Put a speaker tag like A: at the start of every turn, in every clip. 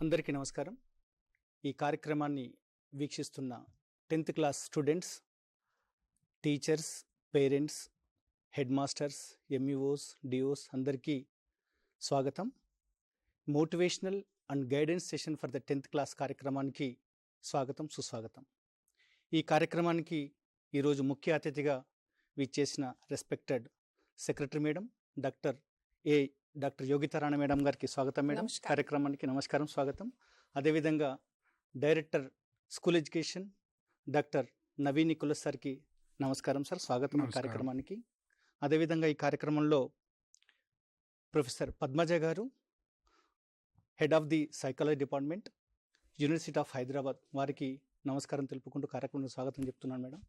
A: అందరికీ నమస్కారం. ఈ కార్యక్రమాన్ని వీక్షిస్తున్న 10th class students, teachers, parents, head masters, MEOs, DOs అందరికీ స్వాగతం. Motivational and guidance session for the 10th class కార్యక్రమానికి స్వాగతం, సుస్వాగతం. ఈ కార్యక్రమానికి ఈరోజు ముఖ్య అతిథిగా విచ్చేసిన respected secretary madam doctor Yogitarani madam గారికి స్వాగతం మేడం. కార్యక్రమానికి నమస్కారం, స్వాగతం. అదేవిధంగా director school education doctor Naveen Nicholas సార్కి నమస్కారం సార్, స్వాగతం ఈ కార్యక్రమానికి. అదేవిధంగా ఈ కార్యక్రమంలో ప్రొఫెసర్ పద్మజ గారు, head of the psychology department, university of Hyderabad, వారికి నమస్కారం తెలుపుకుంటూ కార్యక్రమంలో స్వాగతం చెప్తున్నాను మేడం.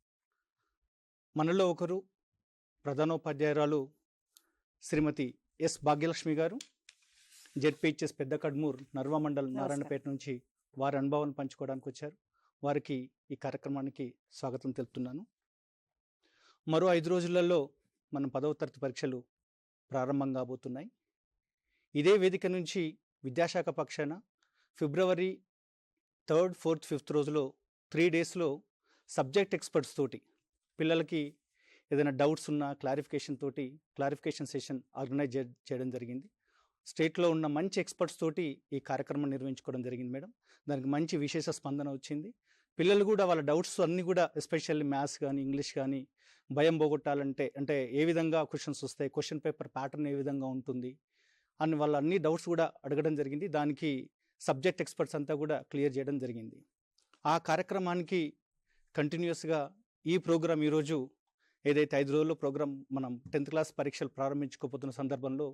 A: మనలో ఒకరు ప్రధానోపాధ్యాయురాలు శ్రీమతి ఎస్ భాగ్యలక్ష్మి గారు, జెడ్పీహెచ్ఎస్ పెద్ద కడ్మూర్, నర్వా మండల్, నారాయణపేట నుంచి వారి అనుభవాలను పంచుకోవడానికి వచ్చారు. వారికి ఈ కార్యక్రమానికి స్వాగతం తెలుపుతున్నాను. మరో 5 రోజులలో మనం 10వ తరగతి పరీక్షలు ప్రారంభం కాబోతున్నాయి. ఇదే వేదిక నుంచి విద్యాశాఖ పక్షాన ఫిబ్రవరి 3rd, 4th, 5th రోజులో 3 డేస్లో సబ్జెక్ట్ ఎక్స్పర్ట్స్ తోటి పిల్లలకి ఏదైనా డౌట్స్ ఉన్నా క్లారిఫికేషన్ సెషన్ ఆర్గనైజ్ చేయడం జరిగింది. స్టేట్లో ఉన్న మంచి ఎక్స్పర్ట్స్ తోటి ఈ కార్యక్రమం నిర్వహించుకోవడం జరిగింది మేడం. దానికి మంచి విశేష స్పందన వచ్చింది. పిల్లలు కూడా వాళ్ళ డౌట్స్ అన్నీ కూడా, ఎస్పెషల్లీ మ్యాథ్స్ కానీ ఇంగ్లీష్ కానీ, భయం పోగొట్టాలంటే అంటే ఏ విధంగా క్వశ్చన్స్ వస్తాయి, క్వశ్చన్ పేపర్ ప్యాటర్న్ ఏ విధంగా ఉంటుంది అని వాళ్ళ అన్ని డౌట్స్ కూడా అడగడం జరిగింది. దానికి సబ్జెక్ట్ ఎక్స్పర్ట్స్ అంతా కూడా క్లియర్ చేయడం జరిగింది. ఆ కార్యక్రమానికి కంటిన్యూస్గా ఈ ప్రోగ్రాం ఈరోజు ఏదైతే 5 రోజుల్లో ప్రోగ్రాం మనం 10th క్లాస్ పరీక్షలు ప్రారంభించుకోబోతున్న సందర్భంలో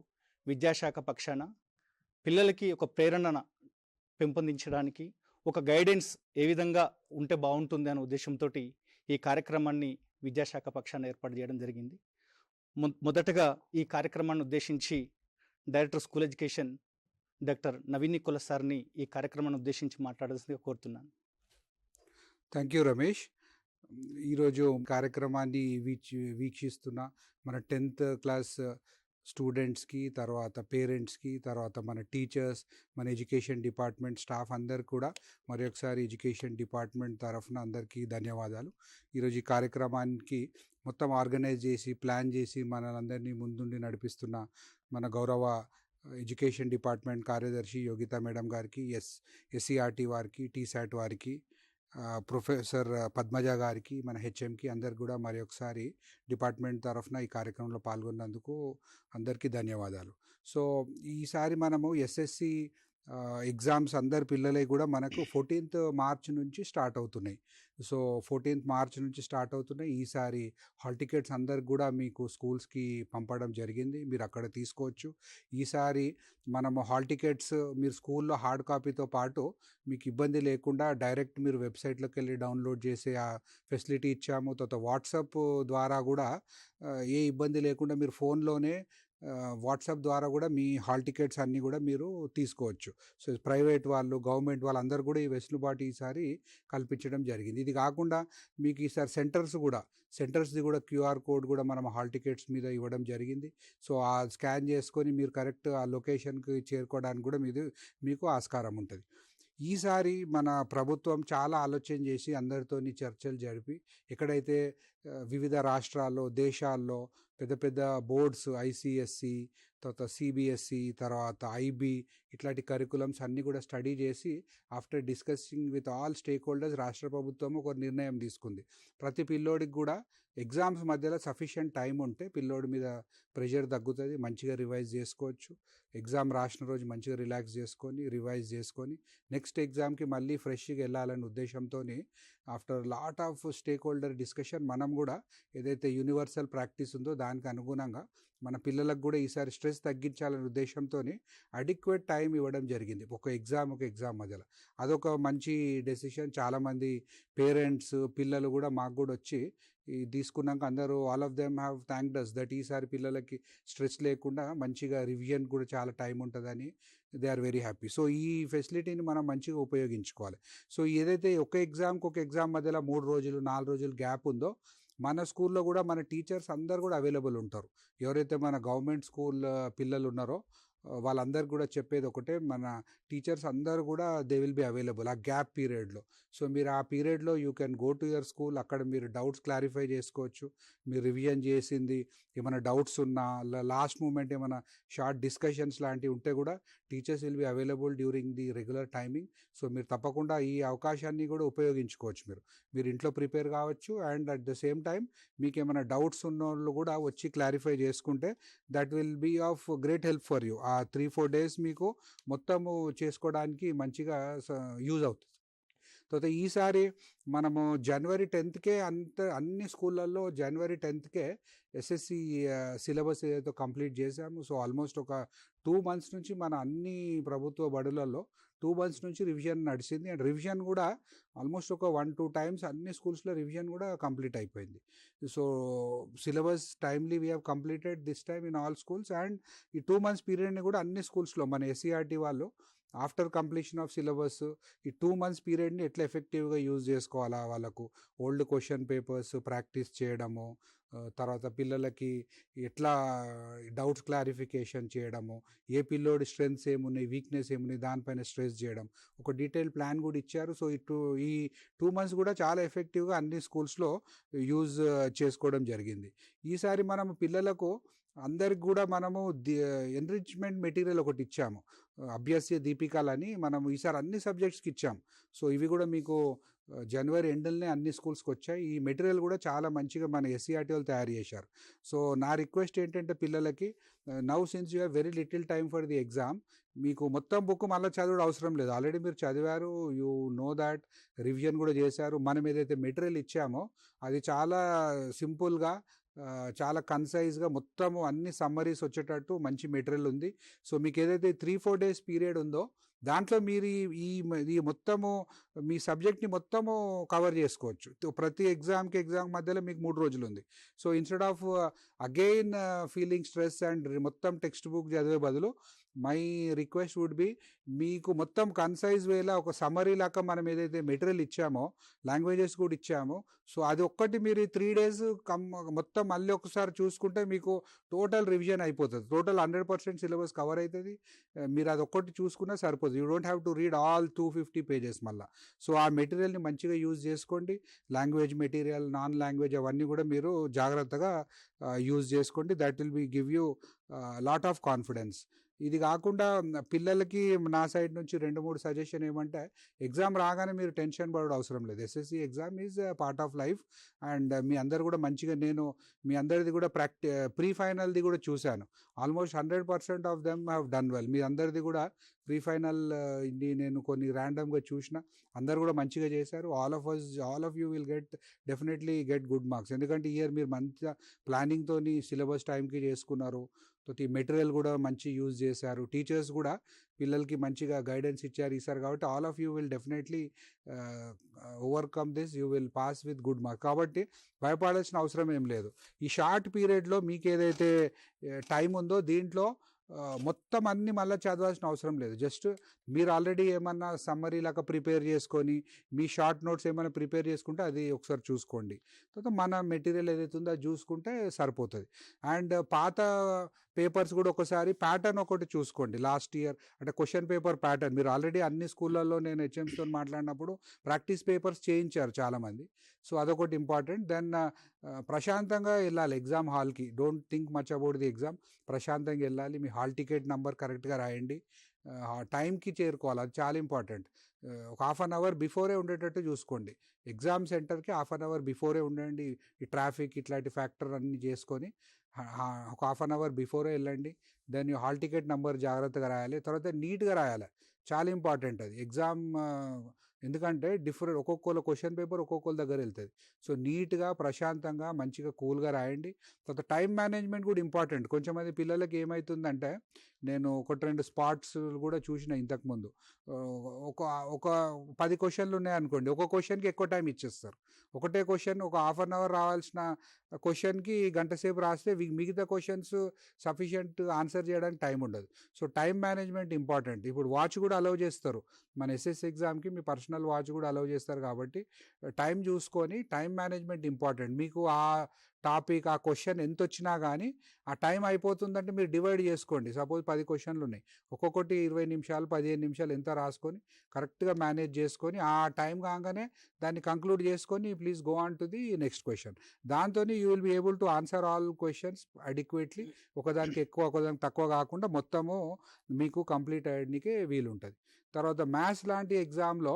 A: విద్యాశాఖ పక్షాన పిల్లలకి ఒక ప్రేరణ పెంపొందించడానికి, ఒక గైడెన్స్ ఏ విధంగా ఉంటే బాగుంటుంది అనే ఉద్దేశంతో ఈ కార్యక్రమాన్ని విద్యాశాఖ పక్షాన ఏర్పాటు చేయడం జరిగింది. మొదటగా ఈ కార్యక్రమాన్ని ఉద్దేశించి director school education doctor Naveen Nicholas సార్ని ఈ కార్యక్రమాన్ని ఉద్దేశించి మాట్లాడాల్సిందిగా కోరుతున్నాను.
B: Thank you Ramesh. ఈరోజు కార్యక్రమాన్ని వీక్షిస్తున్న మన 10th క్లాస్ స్టూడెంట్స్కి, తర్వాత పేరెంట్స్కి, తర్వాత మన టీచర్స్, మన ఎడ్యుకేషన్ డిపార్ట్మెంట్ స్టాఫ్ అందరు కూడా మరొకసారి ఎడ్యుకేషన్ డిపార్ట్మెంట్ తరఫున అందరికీ ధన్యవాదాలు. ఈరోజు ఈ కార్యక్రమానికి మొత్తం ఆర్గనైజ్ చేసి, ప్లాన్ చేసి మనలందరినీ ముందుండి నడిపిస్తున్న మన గౌరవ ఎడ్యుకేషన్ డిపార్ట్మెంట్ కార్యదర్శి యోగిత మేడం గారికి, ఎస్సీఆర్టీ వారికి, టీశాట్ వారికి, ప్రొఫెసర్ పద్మజ గారికి, మన హెచ్ఎంకి అందరు కూడా మరి ఒకసారి డిపార్ట్మెంట్ తరఫున ఈ కార్యక్రమంలో పాల్గొన్నందుకు అందరికీ ధన్యవాదాలు. సో ఈసారి మనము ఎస్ఎస్సి ఎగ్జామ్స్ అందరి పిల్లలే కూడా మనకు 14th మార్చ్ నుంచి స్టార్ట్ అవుతున్నాయి. సో 14th మార్చ్ నుంచి స్టార్ట్ అవుతున్నాయి. ఈసారి హాల్ టికెట్స్ అందరికి కూడా మీకు స్కూల్స్కి పంపడం జరిగింది, మీరు అక్కడ తీసుకోవచ్చు. ఈసారి మనము హాల్ టికెట్స్ మీరు స్కూల్లో హార్డ్ కాపీతో పాటు మీకు ఇబ్బంది లేకుండా డైరెక్ట్ మీరు వెబ్సైట్లోకి వెళ్ళి డౌన్లోడ్ చేసే ఆ ఫెసిలిటీ ఇచ్చాము. తర్వాత వాట్సాప్ ద్వారా కూడా ఏ ఇబ్బంది లేకుండా మీరు ఫోన్లోనే వాట్సాప్ ద్వారా కూడా మీ హాల్ టికెట్స్ అన్నీ కూడా మీరు తీసుకోవచ్చు. సో ప్రైవేట్ వాళ్ళు, గవర్నమెంట్ వాళ్ళు అందరూ కూడా ఈ వెసులుబాటు ఈసారి కల్పించడం జరిగింది. ఇది కాకుండా మీకు ఈసారి సెంటర్స్ది కూడా క్యూఆర్ కోడ్ కూడా మనం హాల్ టికెట్స్ మీద ఇవ్వడం జరిగింది. సో ఆ స్కాన్ చేసుకొని మీరు కరెక్ట్ ఆ లొకేషన్కి చేరుకోవడానికి కూడా మీకు ఆస్కారం ఉంటుంది. ఈసారి మన ప్రభుత్వం చాలా ఆలోచన చేసి అందరితోని చర్చలు జరిపి, ఎక్కడైతే వివిధ రాష్ట్రాల్లో, దేశాల్లో పెద్ద పెద్ద బోర్డ్స్, ఐసిఎస్సి, తర్వాత సిబిఎస్సి, తర్వాత ఐబీ, ఇట్లాంటి కరికులమ్స్ అన్నీ కూడా స్టడీ చేసి after discussing with all stake holders రాష్ట్ర ప్రభుత్వం ఒక నిర్ణయం తీసుకుంది. ప్రతి పిల్లోడికి కూడా ఎగ్జామ్స్ మధ్యలో సఫిషియంట్ టైం ఉంటే పిల్లోడి మీద ప్రెషర్ తగ్గుతుంది, మంచిగా రివైజ్ చేసుకోవచ్చు. ఎగ్జామ్ రాసిన రోజు మంచిగా రిలాక్స్ చేసుకొని రివైజ్ చేసుకొని నెక్స్ట్ ఎగ్జామ్కి మళ్ళీ ఫ్రెష్గా వెళ్ళాలనే ఉద్దేశంతో after lot of stake holder discussion మనం కూడా ఏదైతే యూనివర్సల్ ప్రాక్టీస్ ఉందో దానికి అనుగుణంగా మన పిల్లలకు కూడా ఈసారి స్ట్రెస్ తగ్గించాలనే ఉద్దేశంతో అడిక్వేట్ టైం ఇవ్వడం జరిగింది ఒక ఎగ్జామ్ మధ్యలో. అదొక మంచి డెసిషన్. చాలామంది పేరెంట్స్, పిల్లలు కూడా మాకు కూడా వచ్చి తీసుకున్నాక అందరూ all of them have thanked us that ఈసారి పిల్లలకి స్ట్రెస్ లేకుండా మంచిగా రివిజన్ కూడా చాలా టైం ఉంటుందని they are very happy. So ఈ ఫెసిలిటీని మనం మంచిగా ఉపయోగించుకోవాలి. సో ఏదైతే ఒక ఎగ్జామ్ మధ్యలో 3 రోజులు 4 రోజులు గ్యాప్ ఉందో మన స్కూల్లో కూడా మన టీచర్స్ అందరు కూడా అవైలబుల్ ఉంటారు. ఎవరైతే మన గవర్నమెంట్ స్కూల్ పిల్లలు ఉన్నారో వాళ్ళందరూ కూడా చెప్పేది ఒకటే, మన టీచర్స్ అందరూ కూడా దే విల్ బి అవైలబుల్ ఆ గ్యాప్ పీరియడ్లో. సో మీరు ఆ పీరియడ్లో you can go to your school, అక్కడ మీరు డౌట్స్ క్లారిఫై చేసుకోవచ్చు. మీరు రివిజన్ చేసింది ఏమైనా డౌట్స్ ఉన్నా, లాస్ట్ మూమెంట్ ఏమైనా షార్ట్ డిస్కషన్స్ లాంటివి ఉంటే కూడా teachers will be available during the regular timing. So మీరు తప్పకుండా ఈ అవకాశాన్ని కూడా ఉపయోగించుకోవచ్చు. మీరు ఇంట్లో ప్రిపేర్ కావచ్చు, and at the same time మీకు ఏమైనా డౌట్స్ ఉన్న వాళ్ళు కూడా వచ్చి క్లారిఫై చేసుకుంటే that will be of great help for you. ఆ 3-4 days మీకు మొత్తము చేసుకోవడానికి మంచిగా యూజ్ అవుతుంది. తర్వాత ఈసారి మనము జనవరి 10కే అన్ని స్కూళ్ళల్లో జనవరి 10కే ఎస్ఎస్సి సిలబస్ ఏదైతే కంప్లీట్ చేశాము. సో ఆల్మోస్ట్ ఒక 2 months నుంచి మన అన్ని ప్రభుత్వ బడులలో 2 months నుంచి రివిజన్ నడిచింది. అండ్ రివిజన్ కూడా ఆల్మోస్ట్ ఒక 1-2 times అన్ని స్కూల్స్లో రివిజన్ కూడా కంప్లీట్ అయిపోయింది. So syllabus timely we have completed this time in all schools. And ఈ 2 months పీరియడ్ని కూడా అన్ని స్కూల్స్లో మన ఎస్సీఆర్టీ వాళ్ళు ఆఫ్టర్ కంప్లీషన్ ఆఫ్ సిలబస్ ఈ 2 months పీరియడ్ని ఎట్లా ఎఫెక్టివ్గా యూజ్ చేసుకోవాలా, వాళ్ళకు ఓల్డ్ క్వశ్చన్ పేపర్స్ ప్రాక్టీస్ చేయడము, తర్వాత పిల్లలకి ఎట్లా డౌట్స్ క్లారిఫికేషన్ చేయడము, ఏ పిల్లోడి స్ట్రెంగ్స్ ఏమున్నాయి, వీక్నెస్ ఏమున్నాయి, దానిపైన స్ట్రెస్ చేయడం, ఒక డీటెయిల్ ప్లాన్ కూడా ఇచ్చారు. సో ఈ 2 months కూడా చాలా ఎఫెక్టివ్గా అన్ని స్కూల్స్లో యూజ్ చేసుకోవడం జరిగింది. ఈసారి మనం పిల్లలకు అందరికి కూడా మనము ఎన్రిచ్మెంట్ మెటీరియల్ ఒకటి ఇచ్చాము, అభ్యాస్య దీపికలని మనం ఈసారి అన్ని సబ్జెక్ట్స్కి ఇచ్చాము. సో ఇవి కూడా మీకు జనవరి ఎండ్లనే అన్ని స్కూల్స్కి వచ్చాయి. ఈ మెటీరియల్ కూడా చాలా మంచిగా మన ఎస్సీఆర్టీ వాళ్ళు తయారు చేశారు. సో నా రిక్వెస్ట్ ఏంటంటే పిల్లలకి, now since you have very little time for the exam, మీకు మొత్తం బుక్ మళ్ళీ చదవడం అవసరం లేదు. ఆల్రెడీ మీరు చదివారు, యూ నో దాట్, రివిజన్ కూడా చేశారు. మనం ఏదైతే మెటీరియల్ ఇచ్చామో అది చాలా సింపుల్గా, చాలా కన్సైజ్గా మొత్తము అన్ని సమ్మరీస్ వచ్చేటట్టు మంచి మెటీరియల్ ఉంది. సో మీకు ఏదైతే 3-4 days పీరియడ్ ఉందో దాంట్లో మీరు ఈ మొత్తము మీ సబ్జెక్ట్ని మొత్తము కవర్ చేసుకోవచ్చు. ప్రతి ఎగ్జామ్ మధ్యలో మీకు 3 రోజులు ఉంది. So instead of again feeling stress and మొత్తం టెక్స్ట్ బుక్ చదివే బదులు మై రిక్వెస్ట్ వుడ్ బి, మీకు మొత్తం కన్సైజ్ వేలా ఒక సమరీ లాగా మనం ఏదైతే మెటీరియల్ ఇచ్చామో, లాంగ్వేజెస్ కూడా ఇచ్చామో, సో అది ఒక్కటి మీరు 3 days మొత్తం మళ్ళీ ఒకసారి చూసుకుంటే మీకు టోటల్ రివిజన్ అయిపోతుంది. టోటల్ 100% సిలబస్ కవర్ అవుతుంది. మీరు అది ఒక్కటి చూసుకున్నా సరిపోతుంది. You don't have to read all 250 pages మళ్ళీ. సో ఆ మెటీరియల్ని మంచిగా యూజ్ చేసుకోండి. లాంగ్వేజ్ మెటీరియల్, నాన్ లాంగ్వేజ్ అవన్నీ కూడా మీరు జాగ్రత్తగా యూజ్ చేసుకోండి. That will be give you lot of confidence. ఇది కాకుండా పిల్లలకి నా సైడ్ నుంచి 2-3 సజెషన్ ఏమంటే, ఎగ్జామ్ రాగానే మీరు టెన్షన్ పడడం అవసరం లేదు. SSC exam is part of life. And మీ అందరు కూడా మంచిగా, నేను మీ అందరిది కూడా ప్రీ ఫైనల్ది కూడా చూశాను. Almost 100% of them have done well. మీ అందరిది కూడా ప్రీ ఫైనల్ నేను కొన్ని ర్యాండమ్గా చూసిన, అందరు కూడా మంచిగా చేశారు. All of you will definitely get good marks. ఎందుకంటే ఇయర్ మీరు మంచిగా ప్లానింగ్తో సిలబస్ టైంకి చేసుకున్నారు. ఈ మెటీరియల్ కూడా మంచి యూజ్ చేశారు. టీచర్స్ కూడా పిల్లలకి మంచిగా గైడెన్స్ ఇచ్చారు ఈసారి. కాబట్టి all of you will definitely overcome this, you will pass with good mark. కాబట్టి భయపడాల్సిన అవసరం ఏం లేదు. ఈ షార్ట్ పీరియడ్లో మీకు ఏదైతే టైం ఉందో దీంట్లో మొత్తం అన్నీ మళ్ళీ చదవాల్సిన అవసరం లేదు. జస్ట్ మీరు ఆల్రెడీ ఏమన్నా సమ్మరీ లాగా ప్రిపేర్ చేసుకొని మీ షార్ట్ నోట్స్ ఏమైనా ప్రిపేర్ చేసుకుంటే అది ఒకసారి చూసుకోండి. తర్వాత మన మెటీరియల్ ఏదైతే ఉందో అది చూసుకుంటే సరిపోతుంది. అండ్ పాత పేపర్స్ కూడా ఒకసారి ప్యాటర్న్ ఒకటి చూసుకోండి. లాస్ట్ ఇయర్ అంటే క్వశ్చన్ పేపర్ ప్యాటర్న్ మీరు ఆల్రెడీ అన్ని స్కూళ్ళల్లో నేను హెచ్ఎంస్తో మాట్లాడినప్పుడు ప్రాక్టీస్ పేపర్స్ చేయించారు చాలామంది. సో అదొకటి ఇంపార్టెంట్. దెన్ ప్రశాంతంగా వెళ్ళాలి ఎగ్జామ్ హాల్కి. Don't think much about the exam. ప్రశాంతంగా వెళ్ళాలి. మీ హాల్ టికెట్ నెంబర్ కరెక్ట్గా రాయండి. టైంకి చేరుకోవాలి, అది చాలా ఇంపార్టెంట్. ఒక 1/2 hour బిఫోరే ఉండేటట్టు చూసుకోండి. ఎగ్జామ్ సెంటర్కి 1/2 hour బిఫోరే ఉండండి. ఈ ట్రాఫిక్ ఇట్లాంటి ఫ్యాక్టర్ అన్నీ చేసుకొని ఒక 1/2 hour బిఫోరే వెళ్ళండి. దెన్ హాల్ టికెట్ నెంబర్ జాగ్రత్తగా రాయాలి. తర్వాత నీట్గా రాయాలి, చాలా ఇంపార్టెంట్ అది ఎగ్జామ్. ఎందుకంటే ఒక్కొక్కరు క్వశ్చన్ పేపర్ ఒక్కొక్కరి దగ్గర వెళ్తుంది. సో నీట్గా, ప్రశాంతంగా, మంచిగా, కూల్గా రాయండి. తర్వాత టైం మేనేజ్మెంట్ కూడా ఇంపార్టెంట్. కొంచెంమంది పిల్లలకి ఏమవుతుందంటే, నేను 1-2 స్పాట్స్ కూడా చూసిన ఇంతకుముందు. ఒక 10 questions ఉన్నాయనుకోండి, ఒక క్వశ్చన్కి ఎక్కువ టైం ఇచ్చేస్తారు. ఒకటే క్వశ్చన్ ఒక 1/2 hour రావాల్సిన క్వశ్చన్కి గంట సేపు రాస్తే మిగతా క్వశ్చన్స్ సఫిషియంట్ ఆన్సర్ చేయడానికి టైం ఉండదు. So time management important. ఇప్పుడు వాచ్ కూడా అలౌ చేస్తారు మన ఎస్ఎస్సి ఎగ్జామ్కి, మీ పర్సనల్ వాచ్ కూడా అలౌ చేస్తారు. కాబట్టి టైం చూసుకొని, టైం మేనేజ్మెంట్ ఇంపార్టెంట్. మీకు ఆ టాపిక్ ఆ క్వశ్చన్ ఎంత వచ్చినా కానీ ఆ టైం అయిపోతుందంటే మీరు డివైడ్ చేసుకోండి. సపోజ్ 10 క్వశ్చన్లు ఉన్నాయి, ఒక్కొక్కటి 20 నిమిషాలు 15 నిమిషాలు ఎంత రాసుకొని కరెక్ట్గా మేనేజ్ చేసుకొని ఆ టైం కాగానే దాన్ని కంక్లూడ్ చేసుకొని please go on to the next question. దాంతో you will be able to answer all questions adequately. ఒకదానికి ఎక్కువ ఒకదానికి తక్కువ కాకుండా మొత్తము మీకు కంప్లీట్ అయ్యడానికే వీలుంటుంది. తర్వాత మ్యాథ్స్ లాంటి ఎగ్జామ్లో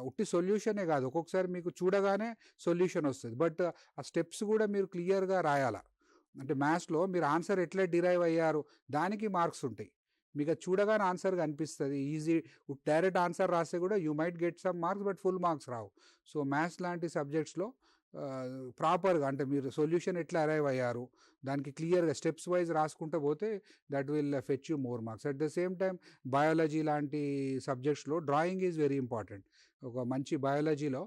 B: ఉట్టి సొల్యూషనే కాదు, ఒక్కొక్కసారి మీకు చూడగానే సొల్యూషన్ వస్తుంది, బట్ ఆ స్టెప్స్ కూడా మీరు క్లియర్గా రాయాల. అంటే మ్యాథ్స్లో మీరు ఆన్సర్ ఎట్లా డిరైవ్ అయ్యారు దానికి మార్క్స్ ఉంటాయి. మీకు అది చూడగానే ఆన్సర్ కనిపిస్తుంది, ఈజీ డైరెక్ట్ ఆన్సర్ రాస్తే కూడా you might get some marks but full marks Rao. So maths లాంటి సబ్జెక్ట్స్లో ప్రాపర్గా అంటే మీరు సొల్యూషన్ ఎట్లా అరైవ్ అయ్యారు దానికి క్లియర్గా స్టెప్స్ వైజ్ రాసుకుంటూ పోతే that will fetch you more marks. At the same time biology లాంటి సబ్జెక్ట్స్లో డ్రాయింగ్ ఈజ్ వెరీ ఇంపార్టెంట్. ఒక మంచి బయాలజీలో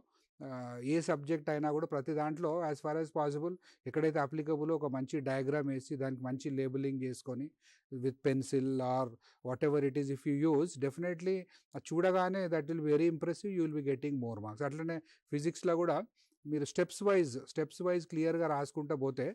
B: ఏ సబ్జెక్ట్ అయినా కూడా ప్రతి దాంట్లో యాజ్ ఫార్ యాజ్ పాసిబుల్ ఎక్కడైతే అప్లికబుల్ ఒక మంచి డయాగ్రామ్ వేసి దానికి మంచి లేబులింగ్ చేసుకొని with pencil or whatever it is if you use definitely చూడగానే that will very impressive, you will be getting more marks. అట్లనే ఫిజిక్స్లో కూడా మీరు స్టెప్స్ వైజ్ క్లియర్గా రాసుకుంటూ పోతే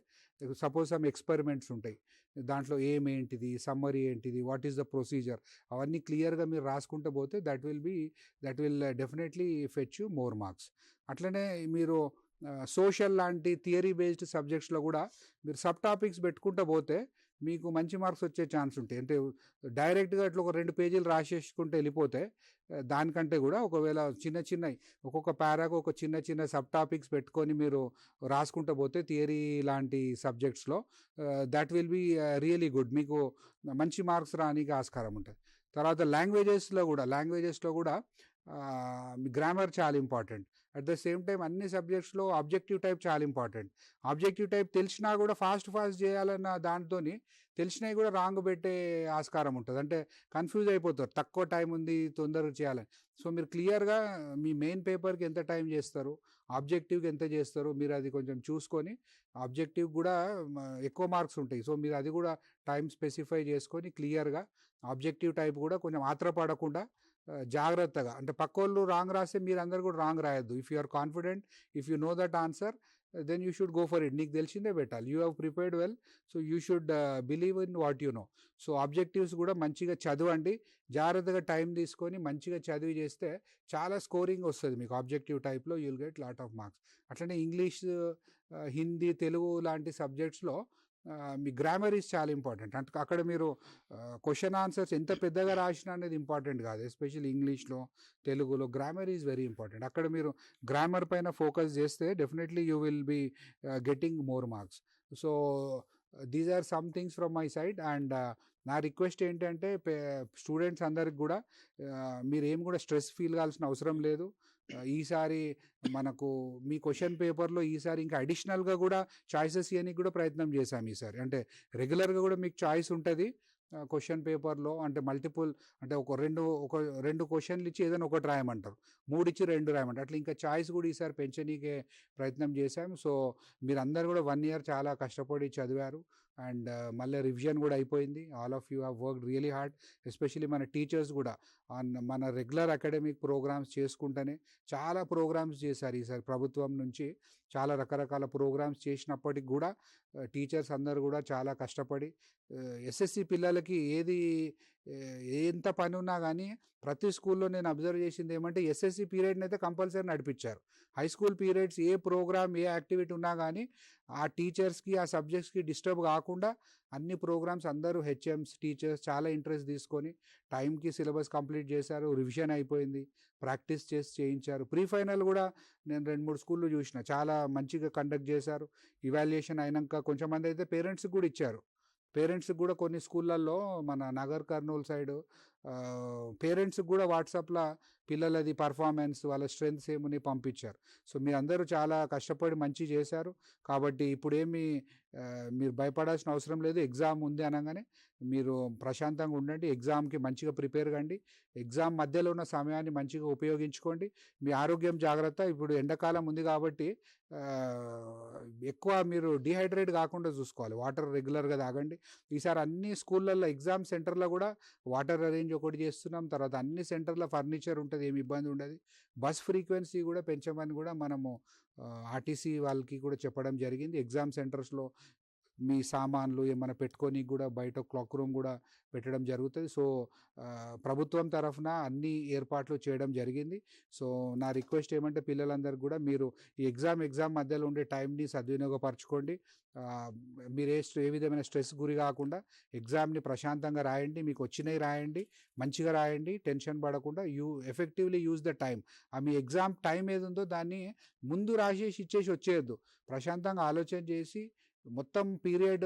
B: సపోజ్ సమ్ ఎక్స్పెరిమెంట్స్ ఉంటాయి, దాంట్లో ఏంటిది, సమ్మరీ ఏంటిది, వాట్ ఈస్ ద ప్రొసీజర్, అవన్నీ క్లియర్గా మీరు రాసుకుంటూ పోతే that will definitely fetch you more marks. అట్లనే మీరు సోషల్ లాంటి థియరీ బేస్డ్ సబ్జెక్ట్స్లో కూడా మీరు సబ్ టాపిక్స్ పెట్టుకుంటూ పోతే మీకు మంచి మార్క్స్ వచ్చే ఛాన్స్ ఉంటాయి. అంటే డైరెక్ట్గా అట్లా ఒక 2 పేజీలు రాసేసుకుంటూ వెళ్ళిపోతే దానికంటే కూడా ఒకవేళ చిన్నవి ఒక్కొక్క పారాకు ఒక చిన్న సబ్ టాపిక్స్ పెట్టుకొని మీరు రాసుకుంటూ పోతే థియరీ లాంటి సబ్జెక్ట్స్లో that will be really good, మీకు మంచి మార్క్స్ రానికి ఆస్కారం ఉంటుంది. తర్వాత లాంగ్వేజెస్లో కూడా గ్రామర్ చాలా important. At the same time అన్ని సబ్జెక్ట్స్లో ఆబ్జెక్టివ్ టైప్ చాలా ఇంపార్టెంట్. ఆబ్జెక్టివ్ టైప్ తెలిసినా కూడా ఫాస్ట్ చేయాలన్న దాంతో తెలిసినవి కూడా రాంగ్ పెట్టే ఆస్కారం ఉంటుంది. అంటే కన్ఫ్యూజ్ అయిపోతారు, తక్కువ టైం ఉంది తొందరగా చేయాలని. సో మీరు క్లియర్గా మీ మెయిన్ పేపర్కి ఎంత టైం చేస్తారు, ఆబ్జెక్టివ్కి ఎంత చేస్తారు, మీరు అది కొంచెం చూసుకొని ఆబ్జెక్టివ్ కూడా ఎక్కువ మార్క్స్ ఉంటాయి. సో మీరు అది కూడా టైం స్పెసిఫై చేసుకొని క్లియర్గా ఆబ్జెక్టివ్ టైప్ కూడా కొంచెం ఆత్రపడకుండా జాగ్రత్తగా, అంటే పక్కోళ్ళు రాంగ్ రాస్తే మీరు అందరు కూడా రాంగ్ రాయొద్దు. If you are confident, if you know that answer then you should go for it. నీకు తెలిసిందే పెట్టాలి, you have prepared well, so you should believe in what you know. So objectives కూడా మంచిగా చదవండి, జాగ్రత్తగా టైం తీసుకొని మంచిగా చదివి చేస్తే చాలా స్కోరింగ్ వస్తుంది మీకు. ఆబ్జెక్టివ్ టైప్లో you will get lot of marks. అట్లనే ఇంగ్లీష్, హిందీ, తెలుగు లాంటి సబ్జెక్ట్స్లో మీ గ్రామర్ ఈజ్ చాలా ఇంపార్టెంట్. అంటే అక్కడ మీరు క్వశ్చన్ ఆన్సర్స్ ఎంత పెద్దగా రాసినా అనేది ఇంపార్టెంట్ కాదు. ఎస్పెషల్లీ ఇంగ్లీష్లో, తెలుగులో గ్రామర్ ఈజ్ వెరీ ఇంపార్టెంట్. అక్కడ మీరు గ్రామర్ పైన ఫోకస్ చేస్తే definitely you will be getting more marks. So these are some things from my side. And నా రిక్వెస్ట్ ఏంటంటే స్టూడెంట్స్ అందరికి కూడా మీరు ఏం కూడా స్ట్రెస్ ఫీల్ కావాల్సిన అవసరం లేదు. ఈసారి మనకు మీ క్వశ్చన్ పేపర్లో ఈసారి ఇంకా అడిషనల్గా కూడా చాయిసెస్ ఇవ్వడానికి కూడా ప్రయత్నం చేశాము ఈసారి. అంటే రెగ్యులర్గా కూడా మీకు చాయిస్ ఉంటుంది క్వశ్చన్ పేపర్లో, అంటే మల్టిపుల్, అంటే ఒక రెండు క్వశ్చన్లు ఇచ్చి ఏదైనా ఒకటి రాయమంటారు, 3 ఇచ్చి 2 రాయమంటారు. అట్లా ఇంకా చాయిస్ కూడా ఈసారి పెంచనీకే ప్రయత్నం చేశాము. సో మీరందరూ కూడా 1 year చాలా కష్టపడి చదివారు, అండ్ మళ్ళీ రివిజన్ కూడా అయిపోయింది. All of you have worked really hard. Especially మన టీచర్స్ కూడా మన రెగ్యులర్ అకాడమిక్ ప్రోగ్రామ్స్ చేసుకుంటూనే చాలా ప్రోగ్రామ్స్ చేశారు ఈసారి. ప్రభుత్వం నుంచి చాలా రకరకాల ప్రోగ్రామ్స్ చేసినప్పటికి కూడా టీచర్స్ అందరు కూడా చాలా కష్టపడి ఎస్ఎస్సి పిల్లలకి ఎంత పని ఉన్నా కానీ ప్రతి స్కూల్లో నేను అబ్జర్వ్ చేసింది ఏమంటే ఎస్ఎస్సి పీరియడ్ని అయితే కంపల్సరీ నడిపించారు. హై స్కూల్ పీరియడ్స్ ఏ ప్రోగ్రామ్ ఏ యాక్టివిటీ ఉన్నా కానీ ఆ టీచర్స్కి ఆ సబ్జెక్ట్స్కి డిస్టర్బ్ కాకుండా అన్ని ప్రోగ్రామ్స్ అందరూ హెచ్ఎంస్ టీచర్స్ చాలా ఇంట్రెస్ట్ తీసుకొని టైంకి సిలబస్ కంప్లీట్ చేశారు, రివిజన్ అయిపోయింది, ప్రాక్టీస్ చేయించారు. ప్రీ ఫైనల్ కూడా నేను 2-3 స్కూళ్ళు చూసిన చాలా మంచిగా కండక్ట్ చేశారు. ఇవాల్యుయేషన్ అయినాక కొంచెం మంది అయితే పేరెంట్స్కి కూడా ఇచ్చారు. పేరెంట్స్కి కూడా కొన్ని స్కూళ్ళల్లో మన నగర్ కర్నూలు సైడు పేరెంట్స్కి కూడా వాట్సాప్లో పిల్లలది పర్ఫార్మెన్స్ వాళ్ళ స్ట్రెంగ్స్ ఏమని పంపించారు. సో మీరందరూ చాలా కష్టపడి మంచి చేశారు. కాబట్టి ఇప్పుడేమి మీరు భయపడాల్సిన అవసరం లేదు. ఎగ్జామ్ ఉంది అనగానే మీరు ప్రశాంతంగా ఉండండి, ఎగ్జామ్కి మంచిగా ప్రిపేర్ కండి, ఎగ్జామ్ మధ్యలో ఉన్న సమయాన్ని మంచిగా ఉపయోగించుకోండి. మీ ఆరోగ్యం జాగ్రత్త. ఇప్పుడు ఎండాకాలం ఉంది కాబట్టి ఎక్కువ మీరు డిహైడ్రేట్ కాకుండా చూసుకోవాలి, వాటర్ రెగ్యులర్గా తాగండి. ఈసారి అన్ని స్కూళ్ళల్లో ఎగ్జామ్ సెంటర్లో కూడా వాటర్ అరేంజ్ చేంజ్ ఒకటి చేస్తున్నాం, తర్వాత అన్ని సెంటర్ల ఫర్నిచర్ ఉంటుంది, ఏమి ఇబ్బంది ఉండదు. బస్ ఫ్రీక్వెన్సీ కూడా పెంచమని కూడా మనము ఆర్టీసీ వాళ్ళకి కూడా చెప్పడం జరిగింది. ఎగ్జామ్ సెంటర్స్లో మీ సామాన్లు ఏమైనా పెట్టుకొని కూడా బయట క్లాక్ రూమ్ కూడా పెట్టడం జరుగుతుంది. సో ప్రభుత్వం తరఫున అన్ని ఏర్పాట్లు చేయడం జరిగింది. సో నా రిక్వెస్ట్ ఏమంటే పిల్లలందరూ కూడా మీరు ఈ ఎగ్జామ్ మధ్యలో ఉండే టైంని సద్వినియోగపరచుకోండి. మీరు ఏ విధమైన స్ట్రెస్ గురి కాకుండా ఎగ్జామ్ని ప్రశాంతంగా రాయండి, మీకు వచ్చినవి రాయండి, మంచిగా రాయండి, టెన్షన్ పడకుండా effectively use the time. Me exam time ఏది ఉందో దాన్ని ముందు రాసేసి ఇచ్చేసి వచ్చేయద్దు. ప్రశాంతంగా ఆలోచన చేసి మొత్తం పీరియడ్